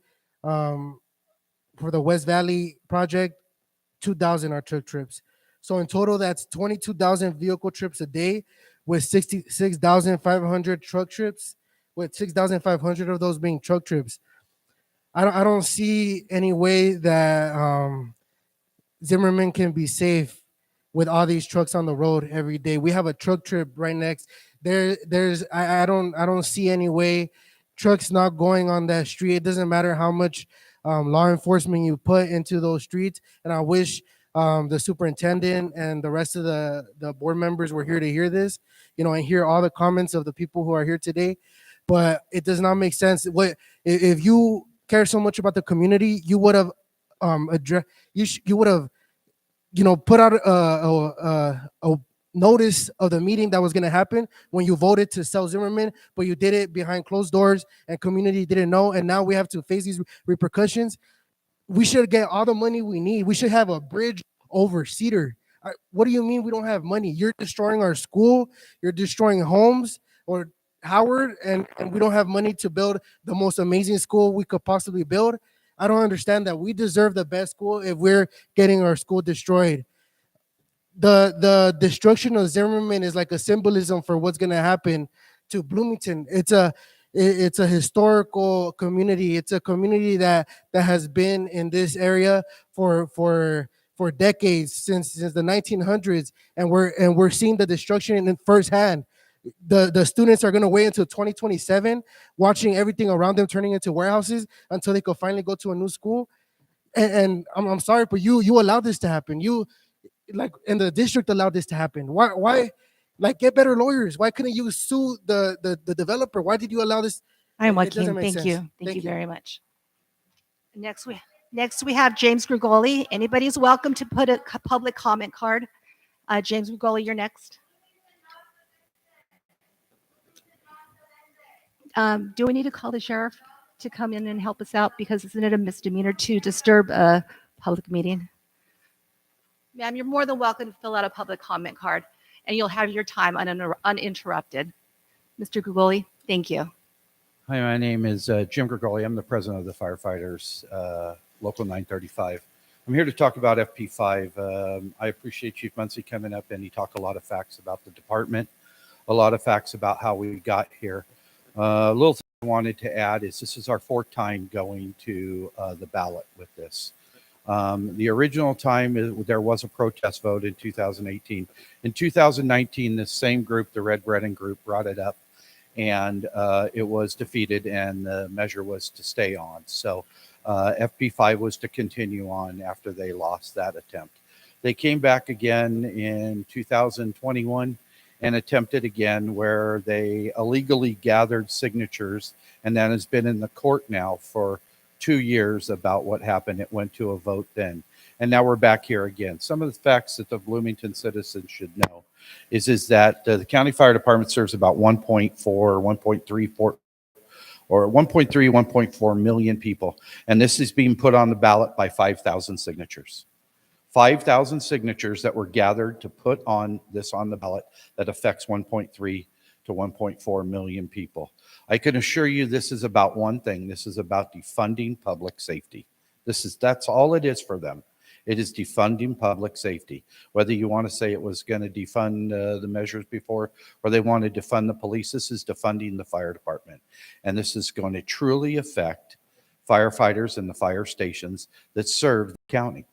project, 2,000 are truck trips. So in total, that's 22,000 vehicle trips a day, with 66,500 truck trips, with 6,500 of those being truck trips. I don't see any way that Zimmerman can be safe with all these trucks on the road every day. We have a truck trip right next. I don't see any way trucks not going on that street. It doesn't matter how much law enforcement you put into those streets. And I wish the superintendent and the rest of the board members were here to hear this, and hear all the comments of the people who are here today. But it does not make sense. If you care so much about the community, you would have you would have put out a notice of the meeting that was going to happen when you voted to sell Zimmerman, but you did it behind closed doors and community didn't know, and now we have to face these repercussions. We should get all the money we need. We should have a bridge over Cedar. What do you mean we don't have money? You're destroying our school, you're destroying homes, or Howard, and we don't have money to build the most amazing school we could possibly build. I don't understand that. We deserve the best school if we're getting our school destroyed. The destruction of Zimmerman is like a symbolism for what's going to happen to Bloomington. It's It's a historical community. It's a community that has been in this area for decades, since the 1900s, and we're seeing the destruction in firsthand. The students are going to wait until 2027, watching everything around them turning into warehouses until they could finally go to a new school. And I'm sorry, but you allowed this to happen. You, like, and the district allowed this to happen. Why like, get better lawyers? Why couldn't you sue the developer? Why did you allow this? I'm It doesn't Joaquin. make Thank sense. you. Thank you very much. Next we have James Grigoli. Anybody's welcome to put a public comment card. James Grigoli, you're next. Do we need to call the sheriff to come in and help us out? Because isn't it a misdemeanor to disturb a public meeting? Ma'am, you're more than welcome to fill out a public comment card, and you'll have your time uninterrupted. Mr. Grigoli, thank you. Hi, my name is Jim Grigoli. I'm the president of the firefighters, Local 935. I'm here to talk about FP5. I appreciate Chief Muncie coming up, and he talked a lot of facts about the department, a lot of facts about how we got here. A little thing I wanted to add is this is our fourth time going to the ballot with this. The original time there was a protest vote in 2018. In 2019, this same group, the Red Brennan group, brought it up, and it was defeated, and the measure was to stay on. So FP5 was to continue on after they lost that attempt. They came back again in 2021 and attempted again, where they illegally gathered signatures, and that has been in the court now for 2 years about what happened. It went to a vote then, and now we're back here again. Some of the facts that the Bloomington citizens should know is that the county fire department serves about 1.3, 1.4 million people, and this is being put on the ballot by 5,000 signatures. 5,000 signatures that were gathered to put on this on the ballot that affects 1.3 to 1.4 million people. I can assure you this is about one thing. This is about defunding public safety. That's all it is for them. It is defunding public safety. Whether you want to say it was going to defund the measures before, or they want to defund the police, this is defunding the fire department. And this is going to truly affect firefighters and the fire stations that serve the county.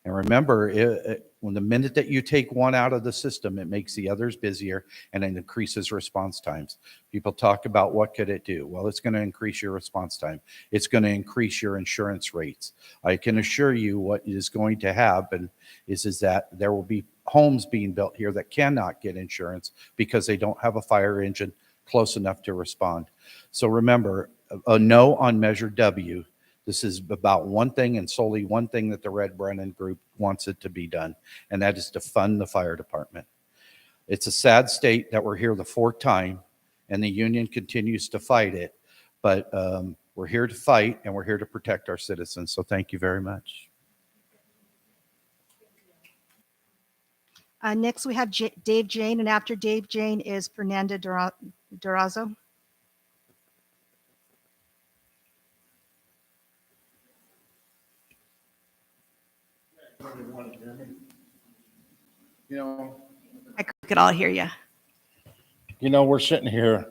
And remember, when the minute that you take one out of the system, it makes the others busier and it increases response times. People talk about what could it do? Well, it's going to increase your response time. It's going to increase your insurance rates. I can assure you what is going to happen is that there will be homes being built here that cannot get insurance because they don't have a fire engine close enough to respond. So remember, a no on Measure W. This is about one thing and solely one thing that the Red Brennan group wants it to be done, and that is to fund the fire department. It's a sad state that we're here the fourth time, and the union continues to fight it, but we're here to fight, and we're here to protect our citizens, so thank you very much. Next, we have Dave Jane, and after Dave Jane is Fernanda Durazo. You know, I could all hear you. you know, we're sitting here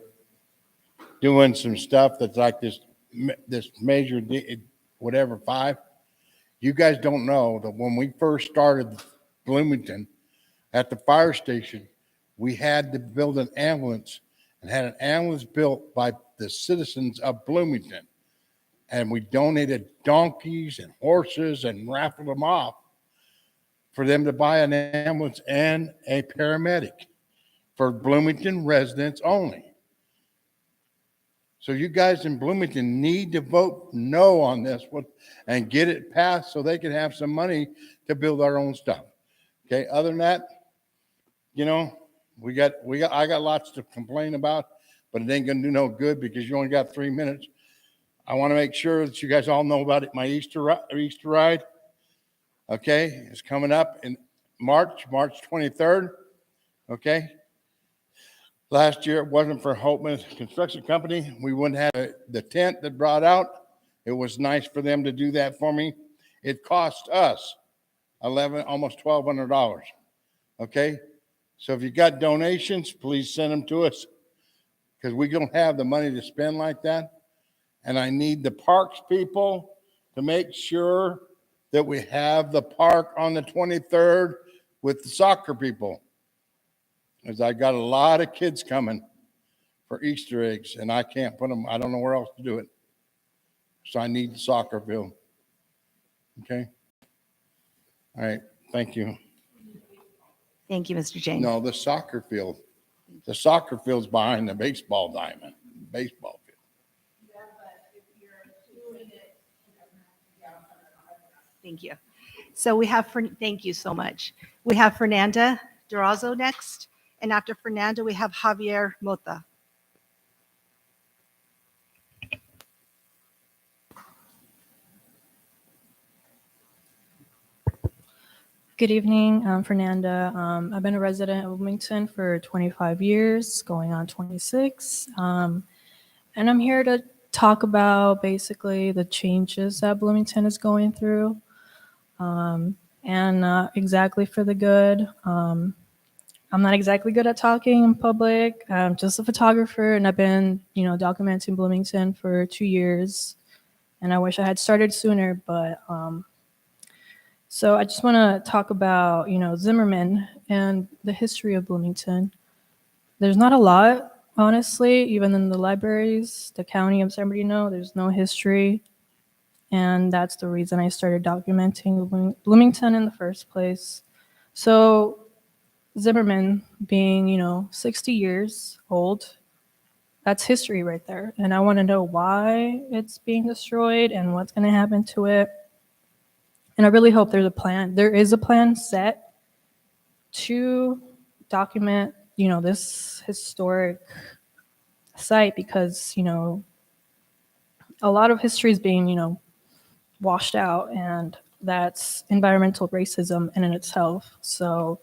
doing some stuff that's like this measure, whatever, 5. You guys don't know that when we first started Bloomington at the fire station, we had to build an ambulance and had an ambulance built by the citizens of Bloomington. And we donated donkeys and horses and raffled them off for them to buy an ambulance and a paramedic for Bloomington residents only. So you guys in Bloomington need to vote no on this one and get it passed so they can have some money to build our own stuff. Okay, other than that, you know, I got lots to complain about, but it ain't gonna do no good because you only got 3 minutes. I want to make sure that you guys all know about it. My Easter ride, okay, is coming up in March 23rd, okay? Last year, it wasn't for Holtman Construction Company. We wouldn't have the tent that brought out. It was nice for them to do that for me. It cost us almost $1,200, okay? So if you got donations, please send them to us. because we don't have the money to spend like that. And I need the parks people to make sure that we have the park on the 23rd with the soccer people. Because I got a lot of kids coming for Easter eggs, and I can't put them, I don't know where else to do it. So I need the soccer field. Okay? All right, thank you. Thank you, Mr. James. No, the soccer field. The soccer field's behind the baseball diamond, baseball field. Thank you. So we have, thank you so much. We have Fernanda Durazo next, and after Fernanda, we have Javier Mota. Good evening, I'm Fernanda. I've been a resident of Bloomington for 25 years, going on 26. And I'm here to talk about basically the changes that Bloomington is going through, and not exactly for the good. I'm not exactly good at talking in public. I'm just a photographer, and I've been, documenting Bloomington for 2 years. And I wish I had started sooner, but so I just want to talk about, Zimmerman and the history of Bloomington. There's not a lot, honestly, even in the libraries, the county of San Bernardino, there's no history. And that's the reason I started documenting Bloomington in the first place. So Zimmerman being, 60 years old, that's history right there. And I want to know why it's being destroyed and what's going to happen to it. And I really hope there's a plan. There is a plan set to document, this historic site because, a lot of history is being, washed out, and that's environmental racism in itself. So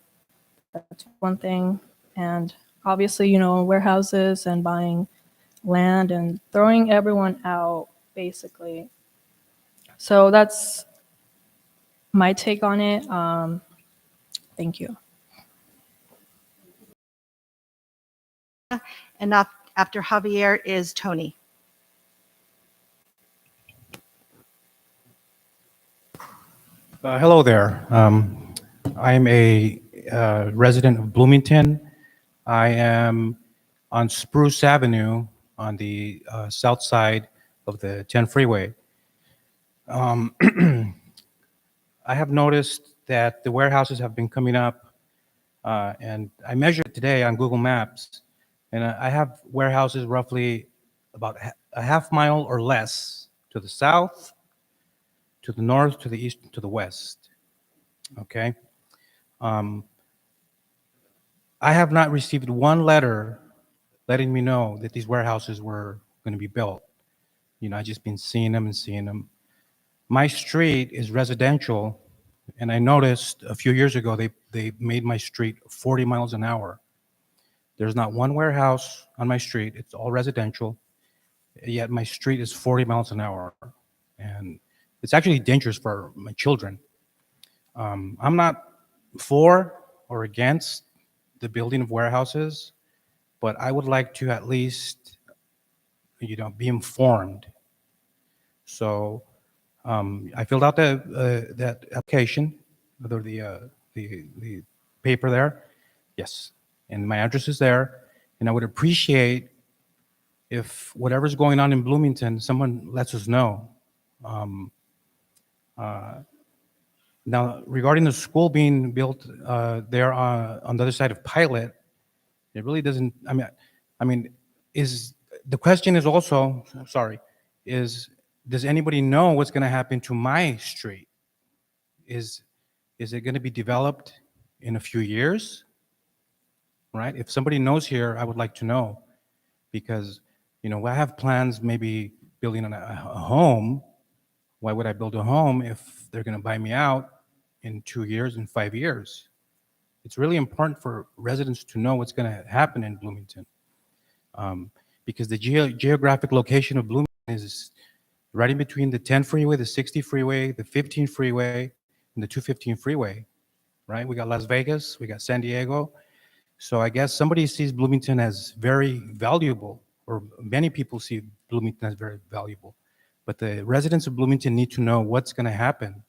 that's one thing. And obviously, warehouses and buying land and throwing everyone out, basically. So that's my take on it. Thank you. And after Javier is Tony. Hello there. I'm a resident of Bloomington. I am on Spruce Avenue on the south side of the 10 freeway. I have noticed that the warehouses have been coming up, and I measured today on Google Maps, and I have warehouses roughly about a half mile or less to the south, to the north, to the east, to the west. Okay. I have not received one letter letting me know that these warehouses were going to be built. I've just been seeing them and seeing them. My street is residential, and I noticed a few years ago they made my street 40 miles an hour. There's not one warehouse on my street. It's all residential, yet my street is 40 miles an hour. And it's actually dangerous for my children. I'm not for or against the building of warehouses, but I would like to at least, be informed. So I filled out that application, the paper there. Yes, and my address is there. And I would appreciate if whatever's going on in Bloomington, someone lets us know. Now, regarding the school being built there on the other side of Pilot, it really doesn't. I mean, is the question is also does anybody know what's going to happen to my street? Is it going to be developed in a few years? Right? If somebody knows here, I would like to know, because I have plans maybe building a home. Why would I build a home if they're going to buy me out in 2 years and 5 years? It's really important for residents to know what's going to happen in Bloomington, because the geographic location of Bloomington is right in between the 10 freeway, the 60 freeway, the 15 freeway, and the 215 freeway, right? We got Las Vegas, we got San Diego. So I guess somebody sees Bloomington as very valuable or many people see Bloomington as very valuable. But the residents of Bloomington need to know what's going to happen.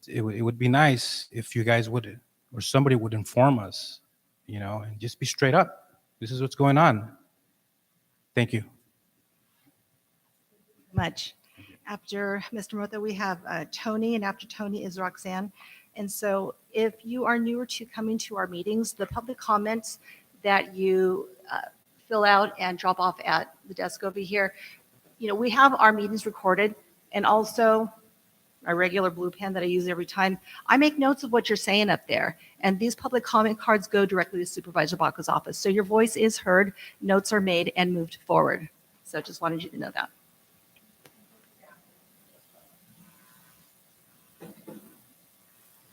It would be nice if you guys would, or somebody would inform us, and just be straight up. This is what's going on. Thank you. Much. After Mr. Mota, we have Tony, and after Tony is Roxanne. And so if you are newer to coming to our meetings, the public comments that you fill out and drop off at the desk over here, we have our meetings recorded, and also my regular blue pen that I use every time. I make notes of what you're saying up there, and these public comment cards go directly to Supervisor Baca's office. So your voice is heard, notes are made, and moved forward. So just wanted you to know that.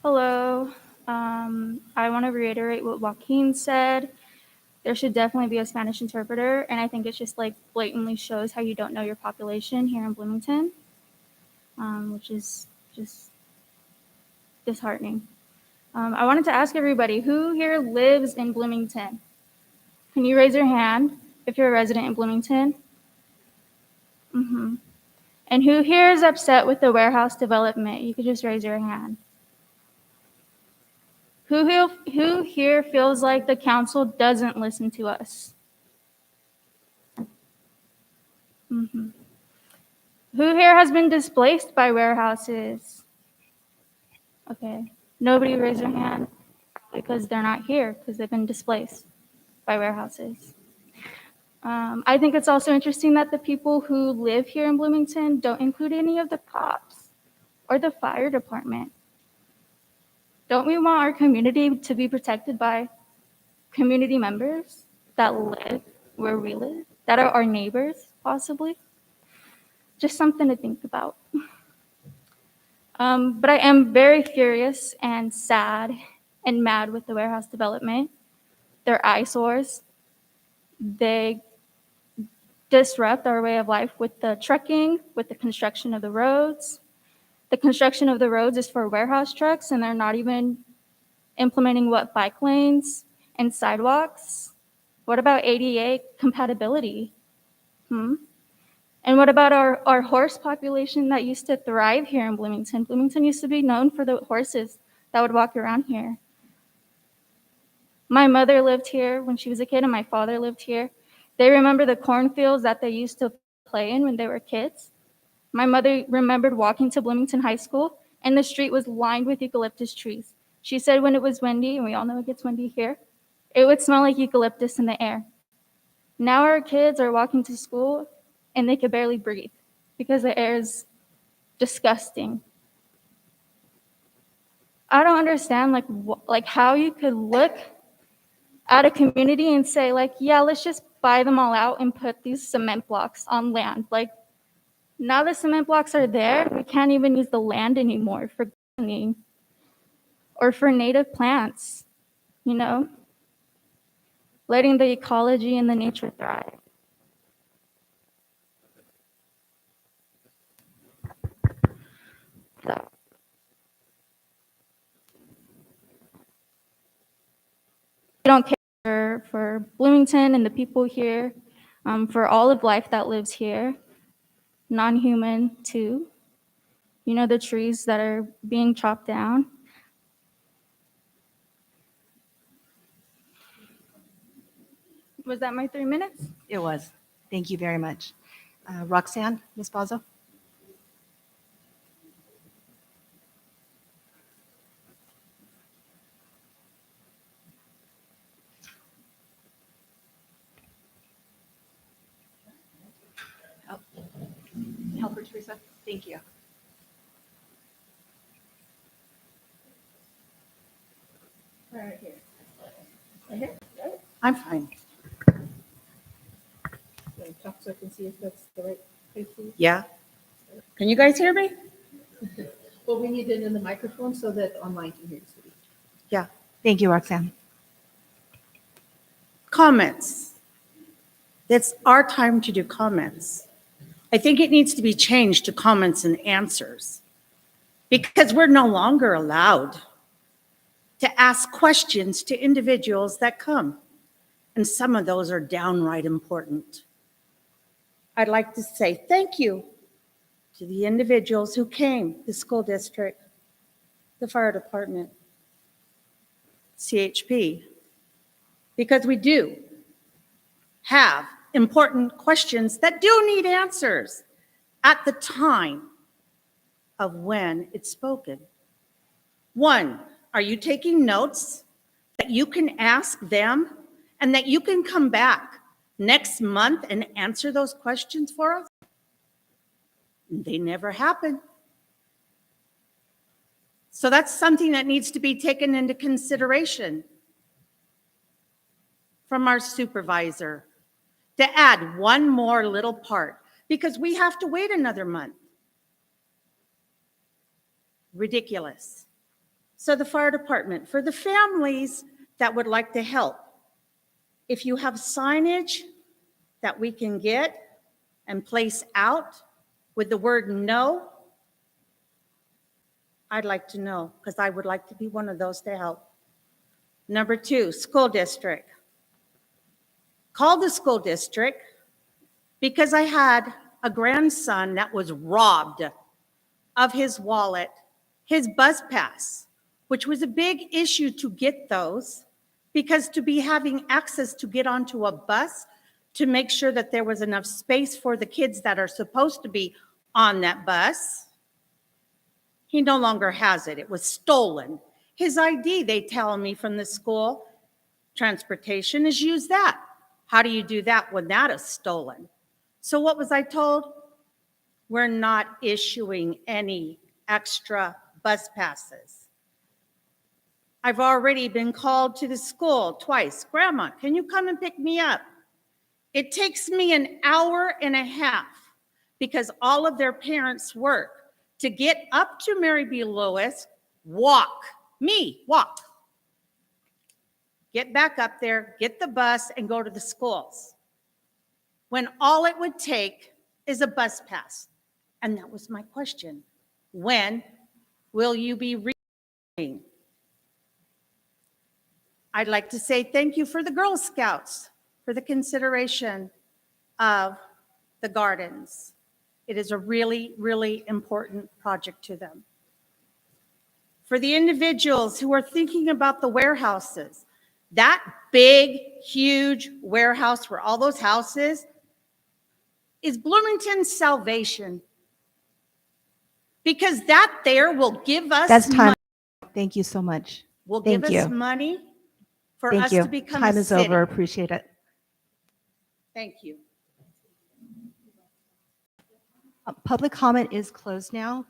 Hello. I want to reiterate what Joaquin said. There should definitely be a Spanish interpreter, and I think it just blatantly shows how you don't know your population here in Bloomington, which is just disheartening. I wanted to ask everybody, who here lives in Bloomington? Can you raise your hand if you're a resident in Bloomington? And who here is upset with the warehouse development? You could just raise your hand. Who here feels like the council doesn't listen to us? Who here has been displaced by warehouses? Okay, nobody raise their hand because they're not here because they've been displaced by warehouses. I think it's also interesting that the people who live here in Bloomington don't include any of the cops or the fire department. Don't we want our community to be protected by community members that live where we live, that are our neighbors, possibly? Just something to think about. But I am very furious and sad and mad with the warehouse development. They're eyesores. They disrupt our way of life with the trucking, with the construction of the roads. The construction of the roads is for warehouse trucks, and they're not even implementing bike lanes and sidewalks. What about ADA compatibility? And what about our horse population that used to thrive here in Bloomington? Bloomington used to be known for the horses that would walk around here. My mother lived here when she was a kid, and my father lived here. They remember the cornfields that they used to play in when they were kids. My mother remembered walking to Bloomington High School, and the street was lined with eucalyptus trees. She said when it was windy, and we all know it gets windy here, it would smell like eucalyptus in the air. Now our kids are walking to school, and they could barely breathe because the air is disgusting. I don't understand like how you could look at a community and say yeah, let's just buy them all out and put these cement blocks on land. Now the cement blocks are there, we can't even use the land anymore for gardening or for native plants, letting the ecology and the nature thrive. So. We don't care for Bloomington and the people here, for all of life that lives here. Non-human too. The trees that are being chopped down. Was that my 3 minutes? It was. Thank you very much. Roxanne, Ms. Bazo? Help her, Teresa. Thank you. Right here. Right here? I'm fine. Talk so I can see if that's the right place. Yeah. Can you guys hear me? Well, we need it in the microphone so that online can hear you. Yeah. Thank you, Roxanne. Comments. It's our time to do comments. I think it needs to be changed to comments and answers because we're no longer allowed to ask questions to individuals that come. and some of those are downright important. I'd like to say thank you to the individuals who came, the school district, the fire department, CHP, because we do have important questions that do need answers at the time of when it's spoken. One, are you taking notes that you can ask them and that you can come back next month and answer those questions for us? They never happen. So that's something that needs to be taken into consideration from our supervisor, to add one more little part, because we have to wait another month. Ridiculous. So the fire department, for the families that would like to help, if you have signage that we can get and place out with the word no, I'd like to know, because I would like to be one of those to help. Number two, school district. Call the school district, because I had a grandson that was robbed of his wallet, his bus pass, which was a big issue to get those, because to be having access to get onto a bus to make sure that there was enough space for the kids that are supposed to be on that bus, he no longer has it. It was stolen. His ID, they tell me from the school, transportation is use that. How do you do that when that is stolen? So what was I told? We're not issuing any extra bus passes. I've already been called to the school twice. Grandma, can you come and pick me up? It takes me an hour and a half, because all of their parents work, to get up to Mary B. Lewis, walk, get back up there, get the bus, and go to the schools, when all it would take is a bus pass. And that was my question. When will you be reading? I'd like to say thank you for the Girl Scouts for the consideration of the gardens. It is a really, really important project to them. For the individuals who are thinking about the warehouses, that big, huge warehouse where all those houses is Bloomington's salvation, because that there will give us That's time. money. Thank you so much. Will Thank give you. us money for Thank us you. to become Time a is city. over. Appreciate it. Thank you. Public comment is closed now.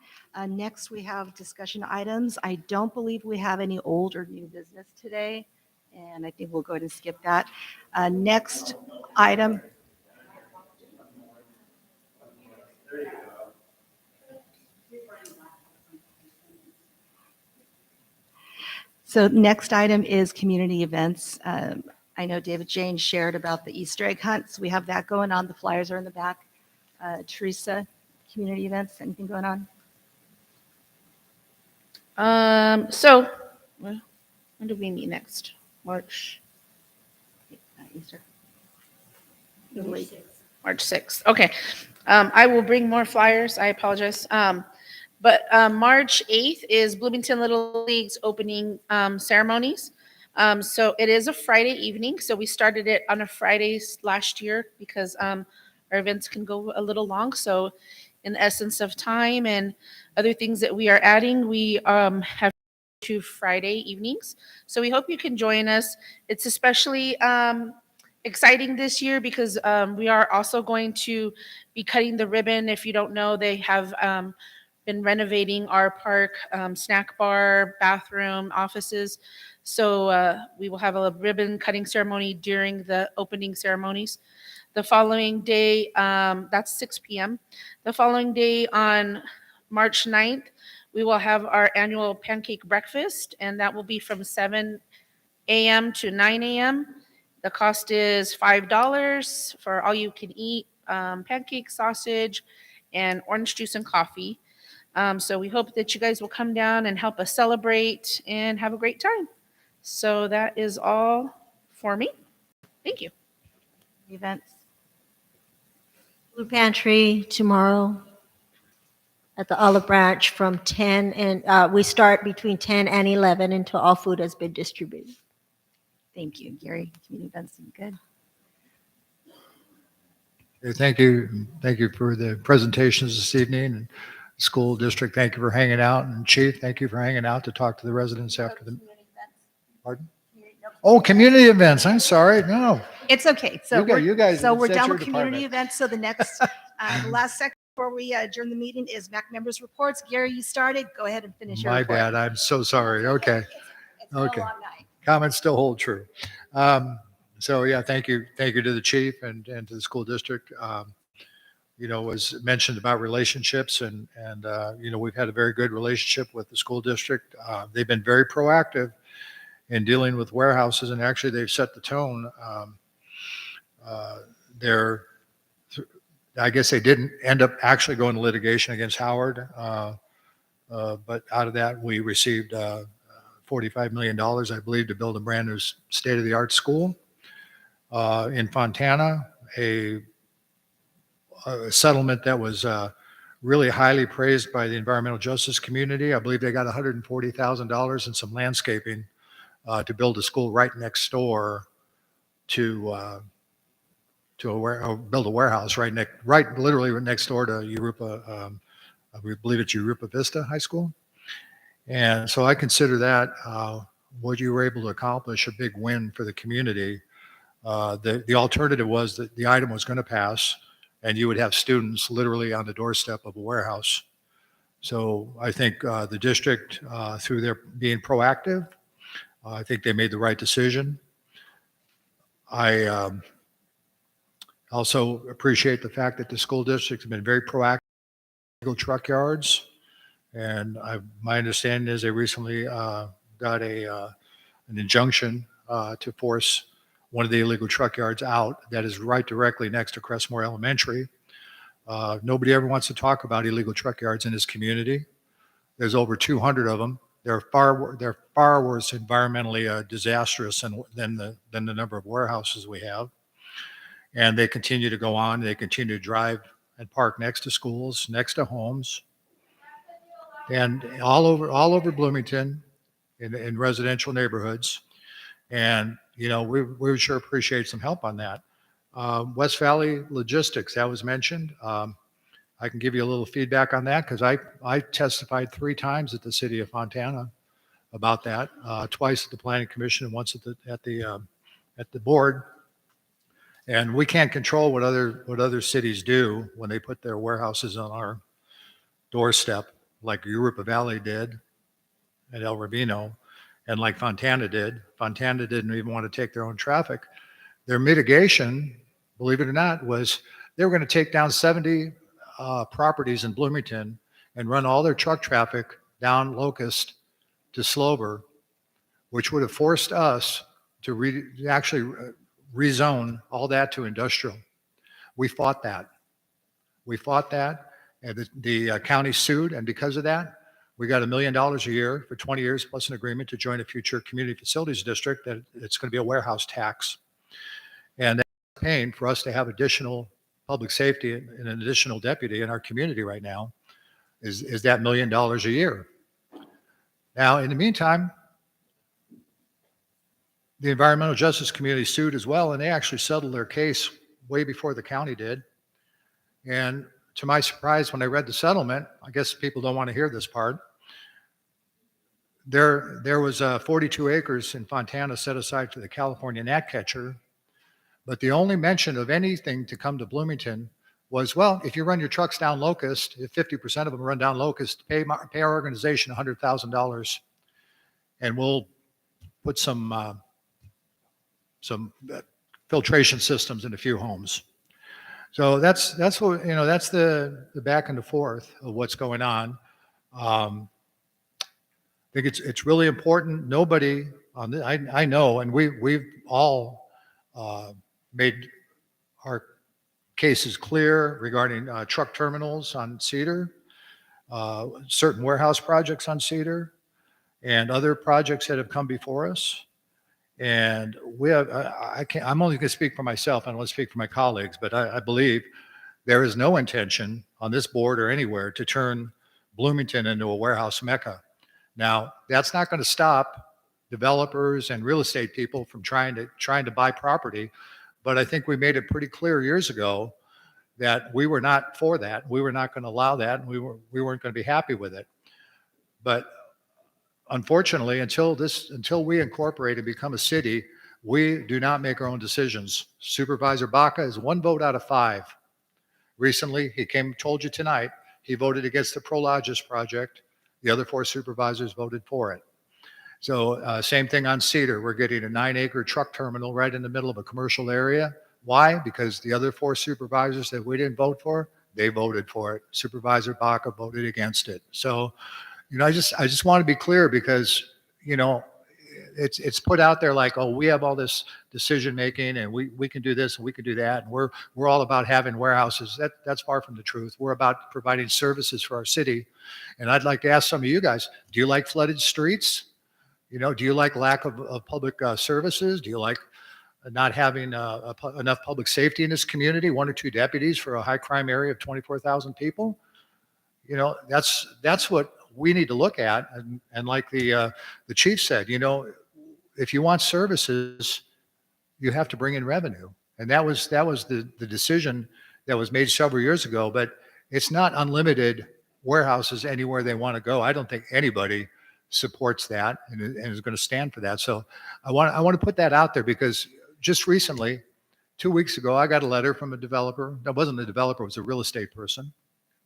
Next, we have discussion items. I don't believe we have any old or new business today, and I think we'll go ahead and skip that. Next item. So next item is community events. I know David Jane shared about the Easter egg hunt, so we have that going on. The flyers are in the back. Teresa, community events, anything going on? When do we meet next? March? Easter. March 6th. Okay. I will bring more flyers. I apologize. But March 8th is Bloomington Little League's opening ceremonies. So it is a Friday evening. So we started it on a Friday last year, because our events can go a little long. So in the essence of time and other things that we are adding, we have 2 Friday evenings. So we hope you can join us. It's especially exciting this year because we are also going to be cutting the ribbon. If you don't know, they have been renovating our park, snack bar, bathroom, offices. So we will have a ribbon cutting ceremony during the opening ceremonies. The following day, that's 6 p.m. The following day on March 9th, we will have our annual pancake breakfast, and that will be from 7 a.m. to 9 a.m. The cost is $5 for all you can eat, pancake, sausage, and orange juice and coffee. So we hope that you guys will come down and help us celebrate and have a great time. So that is all for me. Thank you. Events. Blue Pantry tomorrow at the Olive Branch from 10 and we start between 10 and 11 until all food has been distributed. Thank you, Gary. Community events, good. Okay, thank you. Thank you for the presentations this evening. And school district, thank you for hanging out. And chief, thank you for hanging out to talk to the residents after the. Pardon? Oh, community events. I'm sorry. No. It's okay. So You guys. we're that's done your with community department. events. So the next, the last section before we adjourn the meeting is MAC members reports. Gary, you started. Go ahead and finish your My report. bad. I'm so sorry. Okay. It's been a Okay. long night. Comments still hold true. So yeah, thank you. Thank you to the chief and to the school district. Was mentioned about relationships and we've had a very good relationship with the school district. They've been very proactive in dealing with warehouses, and actually they've set the tone. I guess they didn't end up actually going to litigation against Howard, but out of that we received $45 million, I believe, to build a brand new state-of-the-art school in Fontana. A settlement that was really highly praised by the environmental justice community. I believe they got $140,000 in some landscaping to build a school right next door to build a warehouse right literally right next door to Europa. I believe it's Europa Vista High School. And so I consider that what you were able to accomplish a big win for the community. The alternative was that the item was going to pass, and you would have students literally on the doorstep of a warehouse. So I think the district, through their being proactive, I think they made the right decision. I also appreciate the fact that the school district has been very proactive with illegal truck yards. And my understanding is they recently got an injunction to force one of the illegal truck yards out that is right directly next to Crestmore Elementary. Nobody ever wants to talk about illegal truck yards in this community. There's over 200 of them. They're far worse environmentally disastrous than the number of warehouses we have. And they continue to go on. They continue to drive and park next to schools, next to homes, and all over Bloomington in residential neighborhoods. And we would sure appreciate some help on that. West Valley Logistics, that was mentioned. I can give you a little feedback on that because I testified 3 times at the city of Fontana about that, twice at the Planning Commission and once at the board. And we can't control what other cities do when they put their warehouses on our doorstep, like Europa Valley did at El Rabino, and like Fontana did. Fontana didn't even want to take their own traffic. Their mitigation, believe it or not, was they were going to take down 70 properties in Bloomington and run all their truck traffic down Locust to Slover, which would have forced us to actually rezone all that to industrial. We fought that. And the county sued, and because of that, we got $1 million a year for 20 years plus an agreement to join a future community facilities district that it's going to be a warehouse tax. And that's paying for us to have additional public safety and an additional deputy in our community right now is that $1 million a year. Now, in the meantime, the environmental justice community sued as well, and they actually settled their case way before the county did. And to my surprise, when I read the settlement, I guess people don't want to hear this part. There was 42 acres in Fontana set aside for the California gnatcatcher, but the only mention of anything to come to Bloomington was, well, if you run your trucks down Locust, if 50% of them run down Locust, pay our organization $100,000, and we'll put some filtration systems in a few homes. So that's what that's the back and the forth of what's going on. I think it's really important. Nobody on the, I know, and we've all made our cases clear regarding truck terminals on Cedar, certain warehouse projects on Cedar, and other projects that have come before us. And we have, I'm only going to speak for myself. I don't want to speak for my colleagues, but I believe there is no intention on this board or anywhere to turn Bloomington into a warehouse mecca. Now, that's not going to stop developers and real estate people from trying to buy property. But I think we made it pretty clear years ago that we were not for that. We were not going to allow that, and we weren't going to be happy with it. But unfortunately, until we incorporate and become a city, we do not make our own decisions. Supervisor Baca is 1 vote out of 5. Recently, he told you tonight, he voted against the Prologis project. The other 4 supervisors voted for it. So same thing on Cedar. We're getting a 9-acre truck terminal right in the middle of a commercial area. Why? Because the other 4 supervisors that we didn't vote for, they voted for it. Supervisor Baca voted against it. So, I just want to be clear because, it's put out there like, oh, we have all this decision making and we can do this and we can do that. And we're all about having warehouses. That's far from the truth. We're about providing services for our city. And I'd like to ask some of you guys, do you like flooded streets? Do you like lack of public services? Do you like not having enough public safety in this community? 1 or 2 deputies for a high crime area of 24,000 people? That's what we need to look at. And like the chief said, if you want services, you have to bring in revenue. And that was the decision that was made several years ago. But it's not unlimited warehouses anywhere they want to go. I don't think anybody supports that and is going to stand for that. So I want to put that out there because just recently, 2 weeks ago, I got a letter from a developer. That wasn't a developer, it was a real estate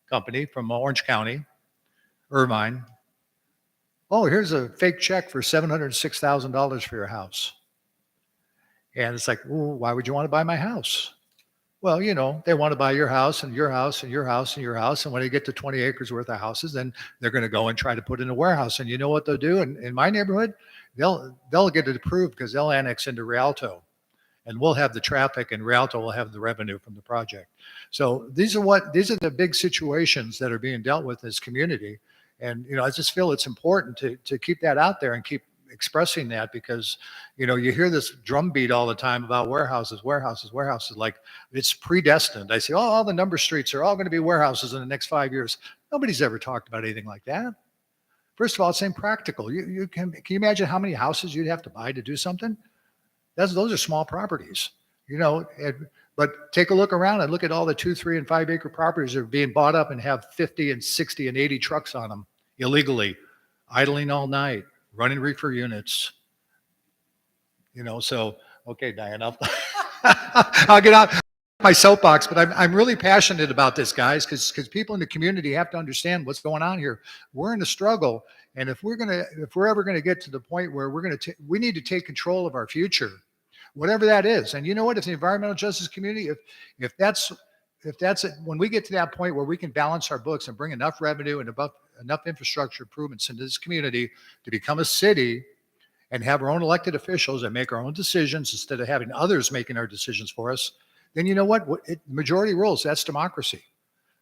company from Orange County, Irvine. Oh, here's a fake check for $706,000 for your house. And it's like, well, why would you want to buy my house? Well, they want to buy your house and your house and your house and your house. And when they get to 20 acres worth of houses, then they're going to go and try to put in a warehouse. And you know what they'll do? In my neighborhood, they'll get it approved because they'll annex into Rialto. And we'll have the traffic and Rialto will have the revenue from the project. So these are the big situations that are being dealt with in this community. And, I just feel it's important to keep that out there and keep expressing that because, you hear this drumbeat all the time about warehouses, like it's predestined. I say, oh, all the number streets are all going to be warehouses in the next 5 years. Nobody's ever talked about anything like that. First of all, it's impractical. Can you imagine how many houses you'd have to buy to do something? Those are small properties, but take a look around and look at all the 2, 3, and 5 acre properties that are being bought up and have 50 and 60 and 80 trucks on them illegally, idling all night, running reefer units. So, okay, Diane, I'll get out my soapbox, but I'm really passionate about this, guys, because people in the community have to understand what's going on here. We're in a struggle, and if we're ever gonna get to the point where we need to take control of our future, whatever that is. And you know what? If the environmental justice community, if that's it, when we get to that point where we can balance our books and bring enough revenue and enough infrastructure improvements into this community to become a city and have our own elected officials and make our own decisions instead of having others making our decisions for us, then you know what? Majority rules. That's democracy.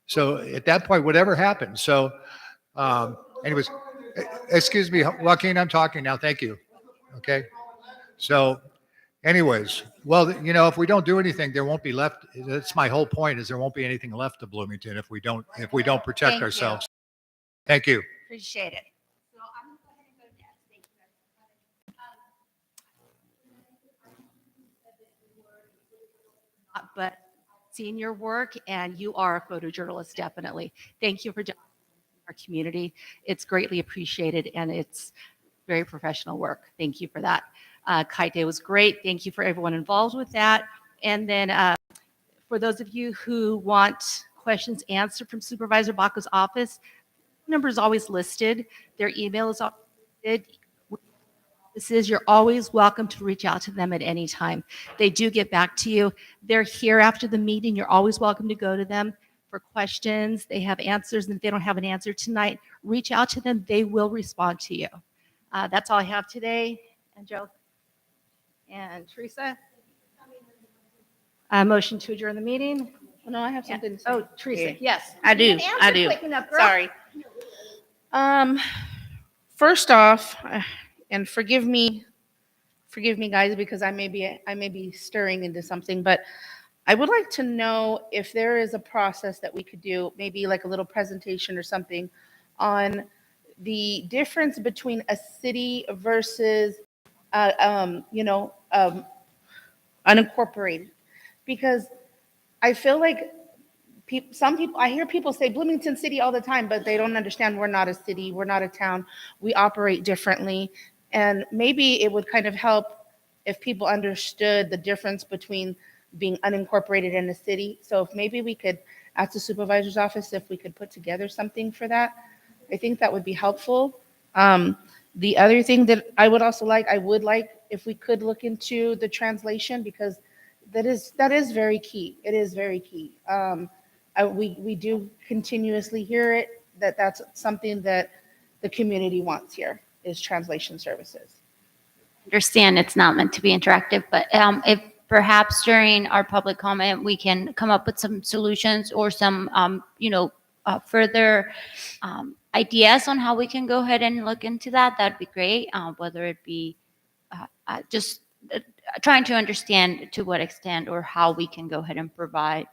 So at that point, whatever happens. So anyways, excuse me, Joaquin, I'm talking now. Thank you. Okay. So anyways, well, if we don't do anything, there won't be left. That's my whole point is there won't be anything left of Bloomington if we don't protect Thank you. ourselves. Thank you. Appreciate it. But seeing your work, and you are a photojournalist, definitely. Thank you for doing our community. It's greatly appreciated, and it's very professional work. Thank you for that. Kite Day was great. Thank you for everyone involved with that. And then for those of you who want questions answered from Supervisor Baca's office, number is always listed. Their email is always listed. You're always welcome to reach out to them at any time. They do get back to you. They're here after the meeting. You're always welcome to go to them for questions. They have answers, and if they don't have an answer tonight, reach out to them. They will respond to you. That's all I have today. And Joe and Teresa, motion to adjourn the meeting. Oh, no, I have something to say. Oh, Teresa, yes. I do. You didn't I answer do. quick enough, girl. Sorry. First off, and forgive me forgive me guys, because I may be stirring into something, but I would like to know if there is a process that we could do, maybe like a little presentation or something on the difference between a city versus, unincorporated. Because I feel like some people, I hear people say Bloomington City all the time, but they don't understand we're not a city, we're not a town, we operate differently. And maybe it would kind of help if people understood the difference between being unincorporated in a city. So if maybe we could ask the supervisor's office if we could put together something for that, I think that would be helpful. The other thing that I would also like, I would like if we could look into the translation, because that is very key. It is very key. We do continuously hear it, that's something that the community wants here, is translation services. Understand it's not meant to be interactive, but if perhaps during our public comment, we can come up with some solutions or some, further ideas on how we can go ahead and look into that, that'd be great. Whether it be just trying to understand to what extent or how we can go ahead and provide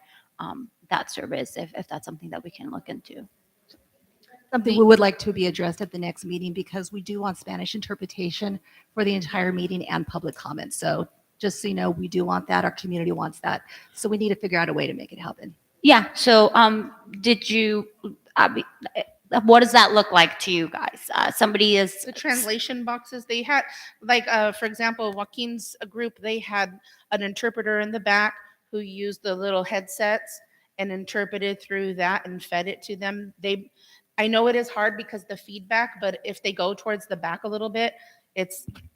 that service, if that's something that we can look into. Something we would like to be addressed at the next meeting, because we do want Spanish interpretation for the entire meeting and public comment. So just so you know, we do want that. Our community wants that. So we need to figure out a way to make it happen. Yeah. So, did you? What does that look like to you guys? Somebody is The translation boxes they had, like for example, Joaquin's group, they had an interpreter in the back who used the little headsets and interpreted through that and fed it to them. I know it is hard because the feedback, but if they go towards the back a little bit,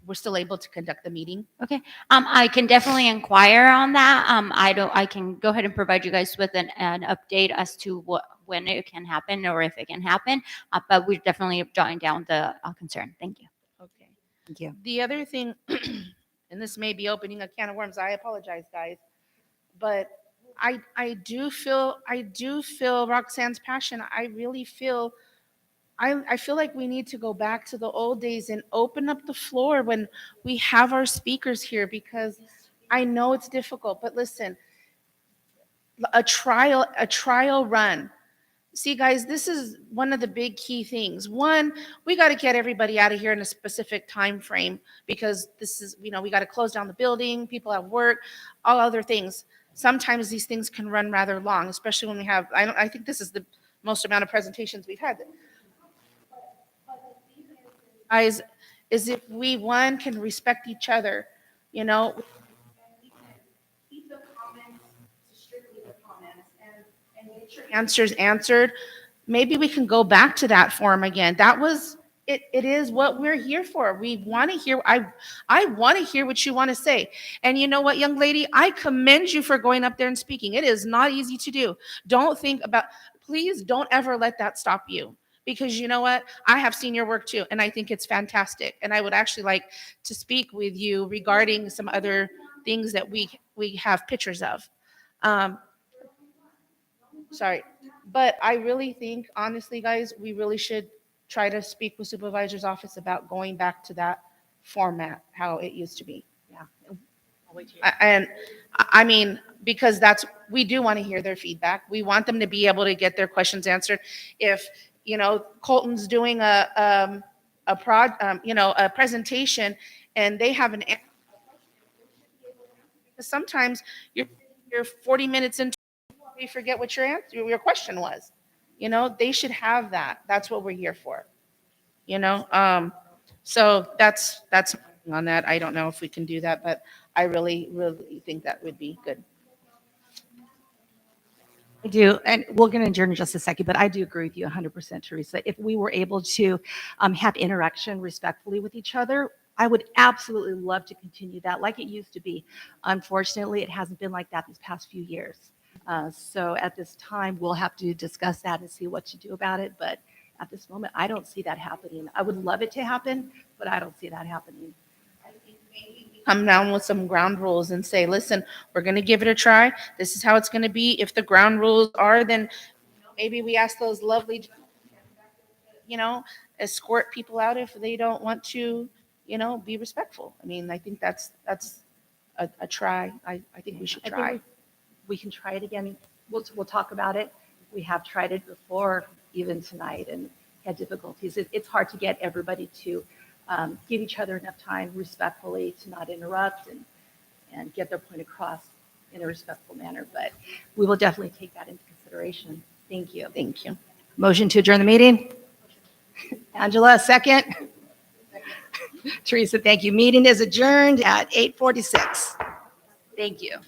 we're still able to conduct the meeting. Okay. I can definitely inquire on that. I can go ahead and provide you guys with an update as to when it can happen or if it can happen. But we're definitely jotting down the concern. Thank you. Okay. Thank you. The other thing, and this may be opening a can of worms, I apologize, guys, but I do feel Roxanne's passion. I really feel I feel like we need to go back to the old days and open up the floor when we have our speakers here, because I know it's difficult, but listen, a trial run. See, guys, this is one of the big key things. One, we got to get everybody out of here in a specific time frame, because this is, we got to close down the building, people have work, all other things. Sometimes these things can run rather long, especially when we have, I think this is the most amount of presentations we've had. Guys, is if we, one, can respect each other, keep the comments to strictly the comments and get your answers answered. Maybe we can go back to that form again. That was, it is what we're here for. We want to hear, I want to hear what you want to say. And you know what, young lady, I commend you for going up there and speaking. It is not easy to do. Please don't ever let that stop you. Because you know what? I have seen your work too, and I think it's fantastic. And I would actually like to speak with you regarding some other things that we have pictures of. Sorry. But I really think, honestly, guys, we really should try to speak with supervisor's office about going back to that format, how it used to be. Yeah. And I mean, because we do want to hear their feedback. We want them to be able to get their questions answered. If Colton's doing a presentation and they have an answer, sometimes you're 40 minutes into you forget what your question was. They should have that. That's what we're here for. So that's on that. I don't know if we can do that, but I really, really think that would be good. I do, and we're going to adjourn in just a second, but I do agree with you 100%, Teresa. If we were able to have interaction respectfully with each other, I would absolutely love to continue that like it used to be. Unfortunately, it hasn't been like that these past few years. So at this time, we'll have to discuss that and see what to do about it. But at this moment, I don't see that happening. I would love it to happen, but I don't see that happening. Come down with some ground rules and say, listen, we're going to give it a try. This is how it's going to be. If the ground rules are, then maybe we ask those lovely, escort people out if they don't want to, be respectful. I mean, I think that's a try. I think we should I think try. we can try it again. We'll talk about it. We have tried it before, even tonight, and had difficulties. It's hard to get everybody to give each other enough time respectfully to not interrupt and get their point across in a respectful manner. But we will definitely take that into consideration. Thank you. Thank you. Motion to adjourn the meeting? Angela, second? Teresa, thank you. Meeting is adjourned at 8:46. Thank you.